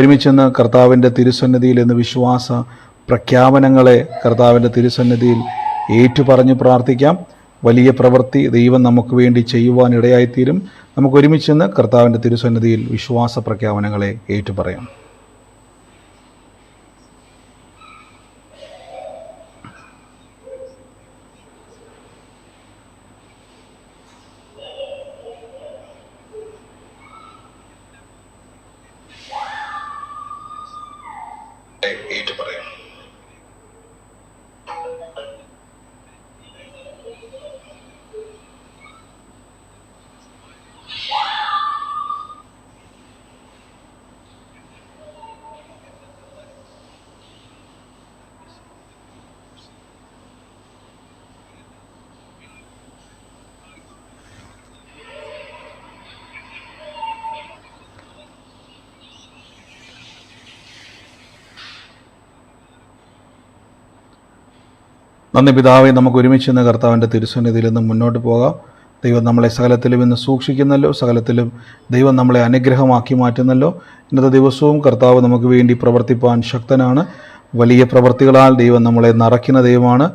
ഒരുമിച്ചെന്ന് കർത്താവിൻ്റെ തിരുസന്നിധിയിൽ എന്ന് വിശ്വാസ പ്രഖ്യാപനങ്ങളെ കർത്താവിൻ്റെ തിരുസന്നിധിയിൽ ഏറ്റുപറഞ്ഞ് പ്രാർത്ഥിക്കാം. വലിയ പ്രവൃത്തി ദൈവം നമുക്ക് വേണ്ടി ചെയ്യുവാൻ ഇടയായിത്തീരും. നമുക്ക് ഒരുമിച്ചെന്ന് കർത്താവിൻ്റെ തിരുസന്നിധിയിൽ വിശ്വാസ പ്രഖ്യാപനങ്ങളെ ഏറ്റുപറയാം. നന്ദി പിതാവേ, നമുക്ക് ഒരുമിച്ച് ഇന്ന് കർത്താവിൻ്റെ തിരുസന്നിധിയിൽ നിന്ന് മുന്നോട്ട് പോകാം. ദൈവം നമ്മളെ സകലത്തിലും ഇന്ന് സൂക്ഷിക്കുന്നല്ലോ, സകലത്തിലും ദൈവം നമ്മളെ അനുഗ്രഹമാക്കി മാറ്റുന്നല്ലോ. ഇന്നത്തെ ദിവസവും കർത്താവ് നമുക്ക് വേണ്ടി പ്രവർത്തിപ്പാൻ ശക്തനാണ്. വലിയ പ്രവർത്തികളാൽ ദൈവം നമ്മളെ നിറയ്ക്കുന്ന ദൈവമാണ്.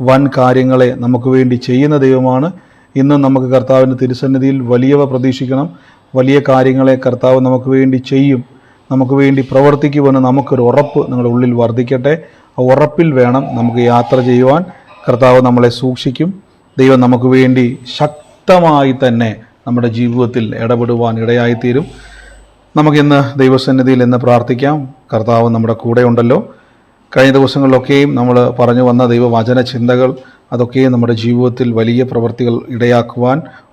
വൻ കാര്യങ്ങളെ നമുക്ക് വേണ്ടി ചെയ്യുന്ന ദൈവമാണ്. ഇന്നും നമുക്ക് കർത്താവിൻ്റെ തിരുസന്നിധിയിൽ വലിയവ പ്രതീക്ഷിക്കണം. വലിയ കാര്യങ്ങളെ കർത്താവ് നമുക്ക് വേണ്ടി ചെയ്യും, നമുക്ക് വേണ്ടി പ്രവർത്തിക്കുമെന്ന് നമുക്കൊരു ഉറപ്പ് നിങ്ങളുടെ ഉള്ളിൽ വർദ്ധിക്കട്ടെ. ആ ഉറപ്പിൽ വേണം നമുക്ക് യാത്ര ചെയ്യുവാൻ. കർത്താവ് നമ്മളെ സൂക്ഷിക്കും. ദൈവം നമുക്ക് വേണ്ടി ശക്തമായി തന്നെ നമ്മുടെ ജീവിതത്തിൽ ഇടപെടുവാൻ ഇടയായിത്തീരും. നമുക്കിന്ന് ദൈവസന്നിധിയിൽ ഇന്ന് പ്രാർത്ഥിക്കാം. കർത്താവ് നമ്മുടെ കൂടെ ഉണ്ടല്ലോ. കഴിഞ്ഞ ദിവസങ്ങളിലൊക്കെയും നമ്മൾ പറഞ്ഞു വന്ന ദൈവവചന ചിന്തകൾ അതൊക്കെയും നമ്മുടെ ജീവിതത്തിൽ വലിയ പ്രവൃത്തികൾ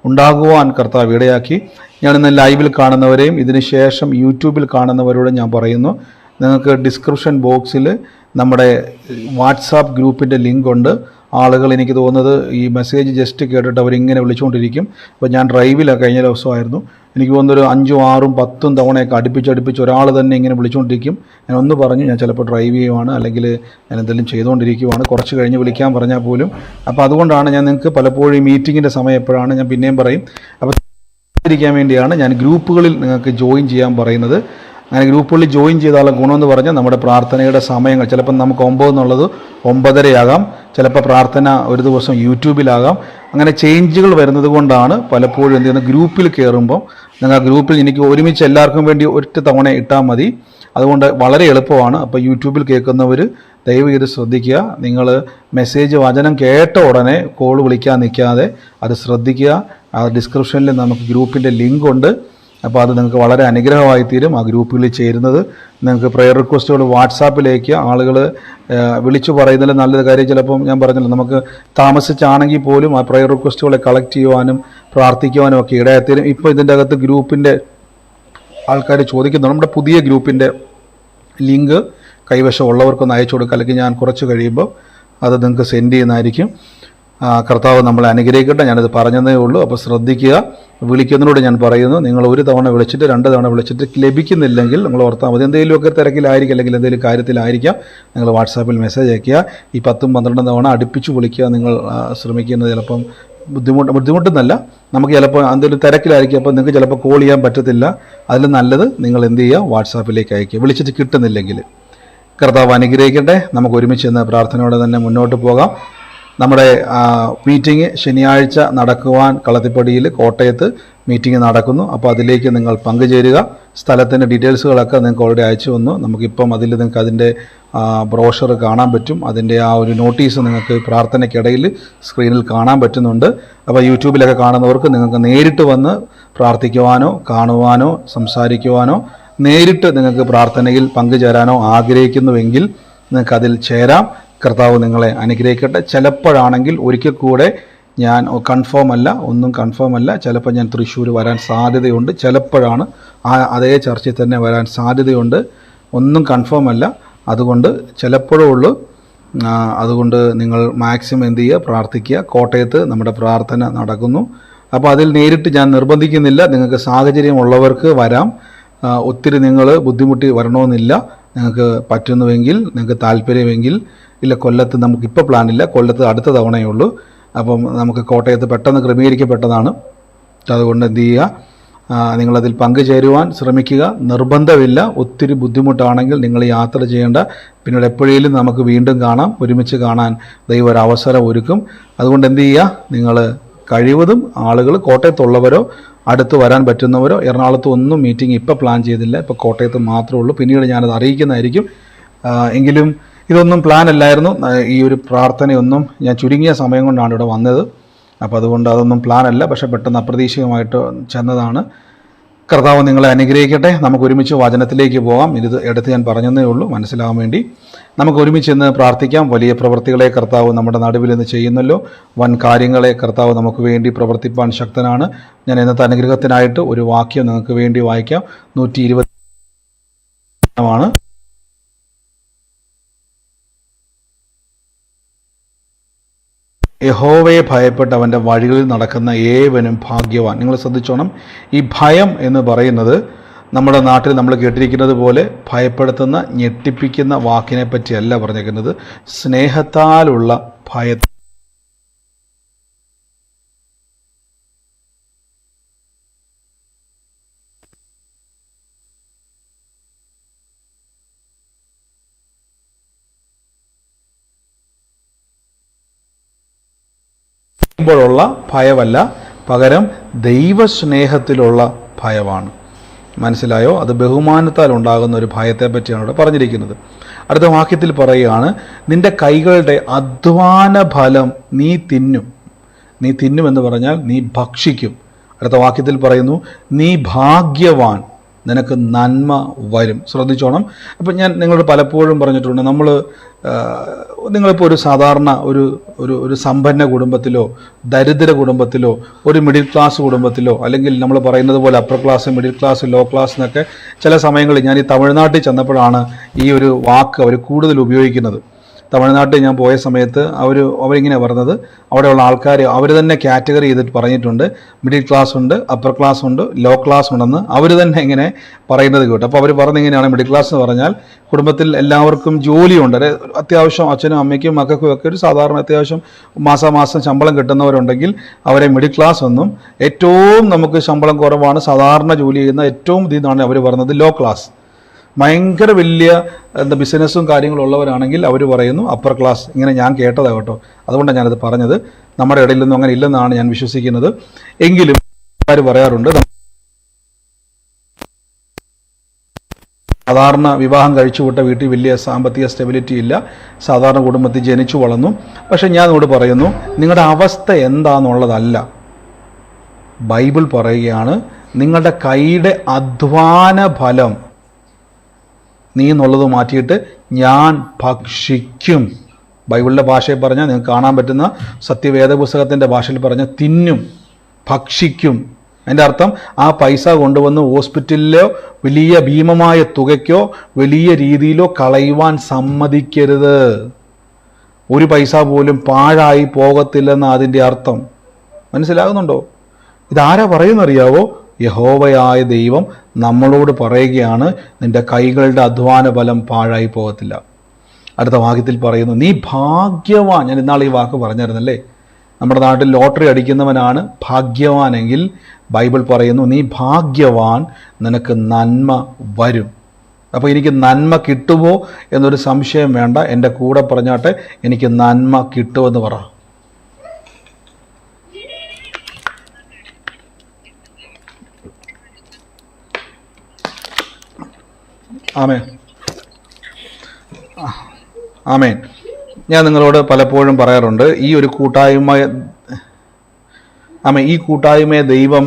ഉണ്ടാകുവാൻ കർത്താവ് ഇടയാക്കി. ഞാനിന്ന് ലൈവിൽ കാണുന്നവരെയും ഇതിനുശേഷം യൂട്യൂബിൽ കാണുന്നവരോട് ഞാൻ പറയുന്നു, നിങ്ങൾക്ക് ഡിസ്ക്രിപ്ഷൻ ബോക്സിൽ നമ്മുടെ വാട്സാപ്പ് ഗ്രൂപ്പിൻ്റെ ലിങ്ക് ഉണ്ട്. ആളുകൾ എനിക്ക് തോന്നുന്നത് ഈ മെസ്സേജ് ജസ്റ്റ് കേട്ടിട്ട് അവരിങ്ങനെ വിളിച്ചുകൊണ്ടിരിക്കും. അപ്പോൾ ഞാൻ ഡ്രൈവിലാണ്, കഴിഞ്ഞ ദിവസമായിരുന്നു. എനിക്ക് തോന്നുന്നൊരു 5, 6, 10 തവണയൊക്കെ അടുപ്പിച്ച് ഒരാൾ തന്നെ ഇങ്ങനെ വിളിച്ചുകൊണ്ടിരിക്കും. ഞാൻ ഒന്ന് പറഞ്ഞു, ഞാൻ ചിലപ്പോൾ ഡ്രൈവ് ചെയ്യുവാണ്, അല്ലെങ്കിൽ ഞാൻ എന്തെങ്കിലും ചെയ്തുകൊണ്ടിരിക്കുവാണ്, കുറച്ച് കഴിഞ്ഞ് വിളിക്കാൻ പറഞ്ഞാൽ പോലും. അപ്പോൾ അതുകൊണ്ടാണ് ഞാൻ നിങ്ങൾക്ക് പലപ്പോഴും ഈ മീറ്റിങ്ങിൻ്റെ സമയം എപ്പോഴാണ് ഞാൻ പിന്നെയും പറയും. അപ്പോൾ ഇരിക്കാൻ വേണ്ടിയാണ് ഞാൻ ഗ്രൂപ്പുകളിൽ നിങ്ങൾക്ക് ജോയിൻ ചെയ്യാൻ പറയുന്നത്. അങ്ങനെ ഗ്രൂപ്പുകളിൽ ജോയിൻ ചെയ്താലുള്ള ഗുണമെന്ന് പറഞ്ഞാൽ നമ്മുടെ പ്രാർത്ഥനയുടെ സമയങ്ങൾ ചിലപ്പോൾ നമുക്ക് 9 എന്നുള്ളത് 9:30 ചിലപ്പോൾ പ്രാർത്ഥന ഒരു ദിവസം യൂട്യൂബിലാകാം. അങ്ങനെ ചേഞ്ചുകൾ വരുന്നത് കൊണ്ടാണ് പലപ്പോഴും എന്ത് ചെയ്യുന്നത്, ഗ്രൂപ്പിൽ കയറുമ്പം നിങ്ങൾ ഗ്രൂപ്പിൽ എനിക്ക് ഒരുമിച്ച് എല്ലാവർക്കും വേണ്ടി ഒറ്റ തവണ ഇട്ടാൽ മതി. അതുകൊണ്ട് വളരെ എളുപ്പമാണ്. അപ്പോൾ യൂട്യൂബിൽ കേൾക്കുന്നവർ ദയവ് ചെയ്ത് ശ്രദ്ധിക്കുക. നിങ്ങൾ മെസ്സേജ് വചനം കേട്ട ഉടനെ കോൾ വിളിക്കാൻ നിൽക്കാതെ അത് ശ്രദ്ധിക്കുക. ആ ഡിസ്ക്രിപ്ഷനിൽ നമുക്ക് ഗ്രൂപ്പിൻ്റെ ലിങ്ക് ഉണ്ട്. അപ്പോൾ അത് നിങ്ങൾക്ക് വളരെ അനുഗ്രഹമായി തീരും. ആ ഗ്രൂപ്പുകളിൽ ചേരുന്നത് നിങ്ങൾക്ക് പ്രെയർ റിക്വസ്റ്റുകൾ വാട്സാപ്പിലേക്ക് ആളുകൾ വിളിച്ചു പറയുന്നതിൽ നല്ലൊരു കാര്യം. ചിലപ്പം ഞാൻ പറഞ്ഞല്ലോ, നമുക്ക് താമസിച്ചാണെങ്കിൽ പോലും ആ പ്രെയർ റിക്വസ്റ്റുകളെ കളക്ട് ചെയ്യുവാനും പ്രാർത്ഥിക്കുവാനും ഒക്കെ ഇടയായിത്തീരും. ഇപ്പോൾ ഇതിൻ്റെ അകത്ത് ഗ്രൂപ്പിൻ്റെ ആൾക്കാർ ചോദിക്കുന്നു, നമ്മുടെ പുതിയ ഗ്രൂപ്പിൻ്റെ ലിങ്ക് കൈവശം ഉള്ളവർക്കൊന്ന് അയച്ചു കൊടുക്കുക, അല്ലെങ്കിൽ ഞാൻ കുറച്ച് കഴിയുമ്പോൾ അത് നിങ്ങൾക്ക് സെൻഡ് ചെയ്യുന്നതായിരിക്കും. കർത്താവ് നമ്മളെ അനുഗ്രഹിക്കട്ടെ. ഞാനത് പറഞ്ഞതേ ഉള്ളൂ. അപ്പോൾ ശ്രദ്ധിക്കുക. വിളിക്കുന്നതിനോട് ഞാൻ പറയുന്നു, നിങ്ങൾ 1 തവണ വിളിച്ചിട്ട് 2 തവണ വിളിച്ചിട്ട് ലഭിക്കുന്നില്ലെങ്കിൽ നിങ്ങൾ ഓർത്താൽ മതി. എന്തെങ്കിലുമൊക്കെ തിരക്കിലായിരിക്കും, അല്ലെങ്കിൽ എന്തെങ്കിലും കാര്യത്തിലായിരിക്കാം. നിങ്ങൾ വാട്സാപ്പിൽ മെസ്സേജ് അയയ്ക്കുക. ഈ 10, 12 തവണ അടുപ്പിച്ച് വിളിക്കുക നിങ്ങൾ ശ്രമിക്കുന്നത് ചിലപ്പം ബുദ്ധിമുട്ടെന്നല്ല, നമുക്ക് ചിലപ്പോൾ എന്തെങ്കിലും തിരക്കിലായിരിക്കും. അപ്പോൾ നിങ്ങൾക്ക് ചിലപ്പോൾ കോൾ ചെയ്യാൻ പറ്റത്തില്ല. അതിൽ നല്ലത് നിങ്ങൾ എന്ത് ചെയ്യുക, വാട്സാപ്പിലേക്ക് അയയ്ക്കുക, വിളിച്ചിട്ട് കിട്ടുന്നില്ലെങ്കിൽ. കർത്താവ് അനുഗ്രഹിക്കട്ടെ. നമുക്ക് ഒരുമിച്ച് ഇന്ന് പ്രാർത്ഥനയോടെ തന്നെ മുന്നോട്ട് പോകാം. നമ്മുടെ മീറ്റിംഗ് ശനിയാഴ്ച നടക്കുവാൻ കളത്തിപ്പടിയിൽ കോട്ടയത്ത് മീറ്റിംഗ് നടക്കുന്നു. അപ്പോൾ അതിലേക്ക് നിങ്ങൾ പങ്കുചേരുക. സ്ഥലത്തിൻ്റെ ഡീറ്റെയിൽസുകളൊക്കെ നിങ്ങൾക്ക് ഓൾറെഡി അയച്ചു വന്നു. നമുക്കിപ്പം നിങ്ങൾക്ക് അതിൻ്റെ ബ്രോഷർ കാണാൻ പറ്റും. അതിൻ്റെ ആ ഒരു നോട്ടീസ് നിങ്ങൾക്ക് പ്രാർത്ഥനയ്ക്കിടയിൽ സ്ക്രീനിൽ കാണാൻ പറ്റുന്നുണ്ട്. അപ്പോൾ യൂട്യൂബിലൊക്കെ കാണുന്നവർക്ക് നിങ്ങൾക്ക് നേരിട്ട് വന്ന് പ്രാർത്ഥിക്കുവാനോ കാണുവാനോ സംസാരിക്കുവാനോ നേരിട്ട് നിങ്ങൾക്ക് പ്രാർത്ഥനയിൽ പങ്കുചേരാനോ ആഗ്രഹിക്കുന്നുവെങ്കിൽ നിങ്ങൾക്കതിൽ ചേരാം. കർത്താവ് നിങ്ങളെ അനുഗ്രഹിക്കട്ടെ. ചിലപ്പോഴാണെങ്കിൽ ഒരിക്കൽ കൂടെ ഞാൻ ഒന്നും കൺഫേം അല്ല, ചിലപ്പോൾ ഞാൻ തൃശ്ശൂർ വരാൻ സാധ്യതയുണ്ട്. ചിലപ്പോഴാണ് അതേ ചർച്ചിൽ തന്നെ വരാൻ സാധ്യതയുണ്ട്. ഒന്നും കൺഫേം അല്ല, അതുകൊണ്ട് ചിലപ്പോഴേ ഉള്ളൂ. അതുകൊണ്ട് നിങ്ങൾ മാക്സിമം എന്ത് ചെയ്യുക, പ്രാർത്ഥിക്കുക. കോട്ടയത്ത് നമ്മുടെ പ്രാർത്ഥന നടക്കുന്നു. അപ്പോൾ അതിൽ നേരിട്ട് ഞാൻ നിർബന്ധിക്കുന്നില്ല. നിങ്ങൾക്ക് സാഹചര്യമുള്ളവർക്ക് വരാം. ഒത്തിരി നിങ്ങൾ ബുദ്ധിമുട്ടി വരണമെന്നില്ല. നിങ്ങൾക്ക് പറ്റുന്നുവെങ്കിൽ, നിങ്ങൾക്ക് താല്പര്യമെങ്കിൽ. ഇല്ല, കൊല്ലത്ത് നമുക്കിപ്പോൾ പ്ലാനില്ല, കൊല്ലത്ത് അടുത്ത തവണയേ ഉള്ളൂ. അപ്പം നമുക്ക് കോട്ടയത്ത് പെട്ടെന്ന് ക്രമീകരിക്കപ്പെട്ടതാണ്. അതുകൊണ്ട് എന്ത് ചെയ്യുക, നിങ്ങളതിൽ പങ്കുചേരുവാൻ ശ്രമിക്കുക. നിർബന്ധമില്ല. ഒത്തിരി ബുദ്ധിമുട്ടാണെങ്കിൽ നിങ്ങൾ യാത്ര ചെയ്യേണ്ട. പിന്നീട് എപ്പോഴേലും നമുക്ക് വീണ്ടും കാണാം, ഒരുമിച്ച് കാണാൻ ദൈവം ഒരു അവസരം ഒരുക്കും. അതുകൊണ്ട് എന്ത് ചെയ്യുക, നിങ്ങൾ കഴിവതും ആളുകൾ കോട്ടയത്തുള്ളവരോ അടുത്ത് വരാൻ പറ്റുന്നവരോ, എറണാകുളത്ത് ഒന്നും മീറ്റിംഗ് ഇപ്പോൾ പ്ലാൻ ചെയ്തില്ല, ഇപ്പോൾ കോട്ടയത്ത് മാത്രമേ ഉള്ളൂ. പിന്നീട് ഞാനത് അറിയിക്കുന്നതായിരിക്കും. എങ്കിലും ഇതൊന്നും പ്ലാൻ അല്ലായിരുന്നു. ഈ ഒരു പ്രാർത്ഥനയൊന്നും ഞാൻ ചുരുങ്ങിയ സമയം കൊണ്ടാണ് ഇവിടെ വന്നത്. അപ്പോൾ അതുകൊണ്ട് അതൊന്നും പ്ലാൻ അല്ല, പക്ഷേ പെട്ടെന്ന് അപ്രതീക്ഷിതമായിട്ട് ചെന്നതാണ്. കർത്താവ് നിങ്ങളെ അനുഗ്രഹിക്കട്ടെ. നമുക്ക് ഒരുമിച്ച് വചനത്തിലേക്ക് പോകാം. ഇത് എടുത്ത് ഞാൻ പറഞ്ഞതേ ഉള്ളൂ മനസ്സിലാകാൻ വേണ്ടി. നമുക്ക് ഒരുമിച്ച് ഇന്ന് പ്രാർത്ഥിക്കാം. വലിയ പ്രവൃത്തികളെ കർത്താവ് നമ്മുടെ നടുവിൽ നിന്ന് ചെയ്യുന്നല്ലോ. വൻ കാര്യങ്ങളെ കർത്താവ് നമുക്ക് വേണ്ടി പ്രവർത്തിപ്പാൻ ശക്തനാണ്. ഞാൻ ഇന്നത്തെ അനുഗ്രഹത്തിനായിട്ട് ഒരു വാക്യം നിങ്ങൾക്ക് വേണ്ടി വായിക്കാം. 120 ആണ്. യഹോവയെ ഭയപ്പെട്ട് അവൻ്റെ വഴികളിൽ നടക്കുന്ന ഏവനും ഭാഗ്യവാൻ. നിങ്ങൾ ശ്രദ്ധിച്ചോണം, ഈ ഭയം എന്ന് പറയുന്നത് നമ്മുടെ നാട്ടിൽ നമ്മൾ കേട്ടിരിക്കുന്നത് പോലെ ഭയപ്പെടുത്തുന്ന, ഞെട്ടിപ്പിക്കുന്ന വാക്കിനെ പറ്റിയല്ല പറഞ്ഞേക്കുന്നത്. സ്നേഹത്താലുള്ള ഭയ ുള്ള ഭയമല്ല, പകരം ദൈവസ്നേഹത്തിലുള്ള ഭയമാണ്. മനസ്സിലായോ? അത് ബഹുമാനത്താൽ ഉണ്ടാകുന്ന ഒരു ഭയത്തെ പറ്റിയാണ് ഇവിടെ പറഞ്ഞിരിക്കുന്നത്. അടുത്ത വാക്യത്തിൽ പറയുകയാണ്, നിന്റെ കൈകളുടെ അധ്വാന ഫലം നീ തിന്നും. നീ തിന്നുമെന്ന് പറഞ്ഞാൽ നീ ഭക്ഷിക്കും. അടുത്ത വാക്യത്തിൽ പറയുന്നു, നീ ഭാഗ്യവാൻ, നിനക്ക് നന്മ വരും. ശ്രദ്ധിച്ചോണം. അപ്പം ഞാൻ നിങ്ങളോട് പലപ്പോഴും പറഞ്ഞിട്ടുണ്ട്, നിങ്ങളിപ്പോൾ ഒരു സാധാരണ ഒരു സമ്പന്ന കുടുംബത്തിലോ ദരിദ്ര കുടുംബത്തിലോ ഒരു മിഡിൽ ക്ലാസ് കുടുംബത്തിലോ, അല്ലെങ്കിൽ നമ്മൾ പറയുന്നത് പോലെ upper class, middle class, low class എന്നൊക്കെ ചില സമയങ്ങളിൽ ഞാൻ ഈ തമിഴ്നാട്ടിൽ ചെന്നപ്പോഴാണ് ഈ ഒരു വാക്ക് അവർ കൂടുതൽ ഉപയോഗിക്കുന്നത്. തമിഴ്നാട്ടിൽ ഞാൻ പോയ സമയത്ത് അവരിങ്ങനെ പറഞ്ഞത്, അവിടെയുള്ള ആൾക്കാർ അവർ തന്നെ കാറ്റഗറി ചെയ്തിട്ട് പറഞ്ഞിട്ടുണ്ട്. മിഡിൽ ക്ലാസ് ഉണ്ട്, അപ്പർ ക്ലാസ് ഉണ്ട്, ലോ ക്ലാസ് ഉണ്ടെന്ന് അവർ തന്നെ ഇങ്ങനെ പറയുന്നത് കേട്ടു. അപ്പോൾ അവർ പറഞ്ഞിങ്ങനെയാണ്, മിഡിൽ ക്ലാസ് എന്ന് പറഞ്ഞാൽ കുടുംബത്തിൽ എല്ലാവർക്കും ജോലിയുണ്ട്, അത്യാവശ്യം അച്ഛനും അമ്മയ്ക്കും മക്കൾക്കും ഒക്കെ ഒരു സാധാരണ അത്യാവശ്യം മാസാമാസം ശമ്പളം കിട്ടുന്നവരുണ്ടെങ്കിൽ അവരെ മിഡിൽ ക്ലാസ് എന്നും, ഏറ്റവും നമുക്ക് ശമ്പളം കുറവാണ്, സാധാരണ ജോലി ചെയ്യുന്ന ഏറ്റവും ഇതാണ് അവർ പറഞ്ഞത് ലോ ക്ലാസ്. ഭയങ്കര വലിയ ബിസിനസ്സും കാര്യങ്ങളുള്ളവരാണെങ്കിൽ അവർ പറയുന്നു അപ്പർ ക്ലാസ്. ഇങ്ങനെ ഞാൻ കേട്ടതാണ് കേട്ടോ, അതുകൊണ്ടാണ് ഞാനത് പറഞ്ഞത്. നമ്മുടെ ഇടയിലൊന്നും അങ്ങനെ ഇല്ലെന്നാണ് ഞാൻ വിശ്വസിക്കുന്നത്. എങ്കിലും ആര് പറയാറുണ്ട്, സാധാരണ വിവാഹം കഴിച്ചുവിട്ട വീട്ടിൽ വലിയ സാമ്പത്തിക സ്റ്റെബിലിറ്റി ഇല്ല, സാധാരണ കുടുംബത്തിൽ ജനിച്ചു വളർന്നു. പക്ഷെ ഞാൻ ഇവിടെ പറയുന്നു, നിങ്ങളുടെ അവസ്ഥ എന്താണെന്നുള്ളതല്ല ബൈബിൾ പറയുകയാണ്, നിങ്ങളുടെ കൈയുടെ അധ്വാന ഫലം നീ എന്നുള്ളത് മാറ്റിയിട്ട് ഞാൻ ഭക്ഷിക്കും. ബൈബിളിൻ്റെ ഭാഷയിൽ പറഞ്ഞാൽ നിങ്ങൾക്ക് കാണാൻ പറ്റുന്ന സത്യവേദ പുസ്തകത്തിൻ്റെ ഭാഷയിൽ പറഞ്ഞാൽ തിന്നും, ഭക്ഷിക്കും. അതിൻ്റെ അർത്ഥം ആ പൈസ കൊണ്ടുവന്ന് ഹോസ്പിറ്റലിലോ വലിയ ഭീമമായ തുകയ്ക്കോ വലിയ രീതിയിലോ കളയുവാൻ സമ്മതിക്കരുത്. ഒരു പൈസ പോലും പാഴായി പോകത്തില്ലെന്ന് അതിൻ്റെ അർത്ഥം. മനസ്സിലാകുന്നുണ്ടോ? ഇതാരാ പറയുന്നറിയാവോ? യഹോവയായ ദൈവം നമ്മളോട് പറയുകയാണ്, നിന്റെ കൈകളുടെ അധ്വാന ഫലം പാഴായി പോകത്തില്ല. അടുത്ത വാക്യത്തിൽ പറയുന്നു, നീ ഭാഗ്യവാൻ. ഞാൻ ഇന്നാൾ ഈ വാക്ക് പറഞ്ഞിരുന്നല്ലേ, നമ്മുടെ നാട്ടിൽ ലോട്ടറി അടിക്കുന്നവനാണ് ഭാഗ്യവാനെങ്കിൽ ബൈബിൾ പറയുന്നു, നീ ഭാഗ്യവാൻ, നിനക്ക് നന്മ വരും. അപ്പോൾ എനിക്ക് നന്മ കിട്ടുമോ എന്നൊരു സംശയം വേണ്ട. എൻ്റെ കൂടെ പറഞ്ഞാട്ടെ, എനിക്ക് നന്മ കിട്ടുമെന്ന് പറ. ആമേൻ, ആമേൻ. ഞാൻ നിങ്ങളോട് പലപ്പോഴും പറയാറുണ്ട്, ഈ കൂട്ടായ്മയെ ദൈവം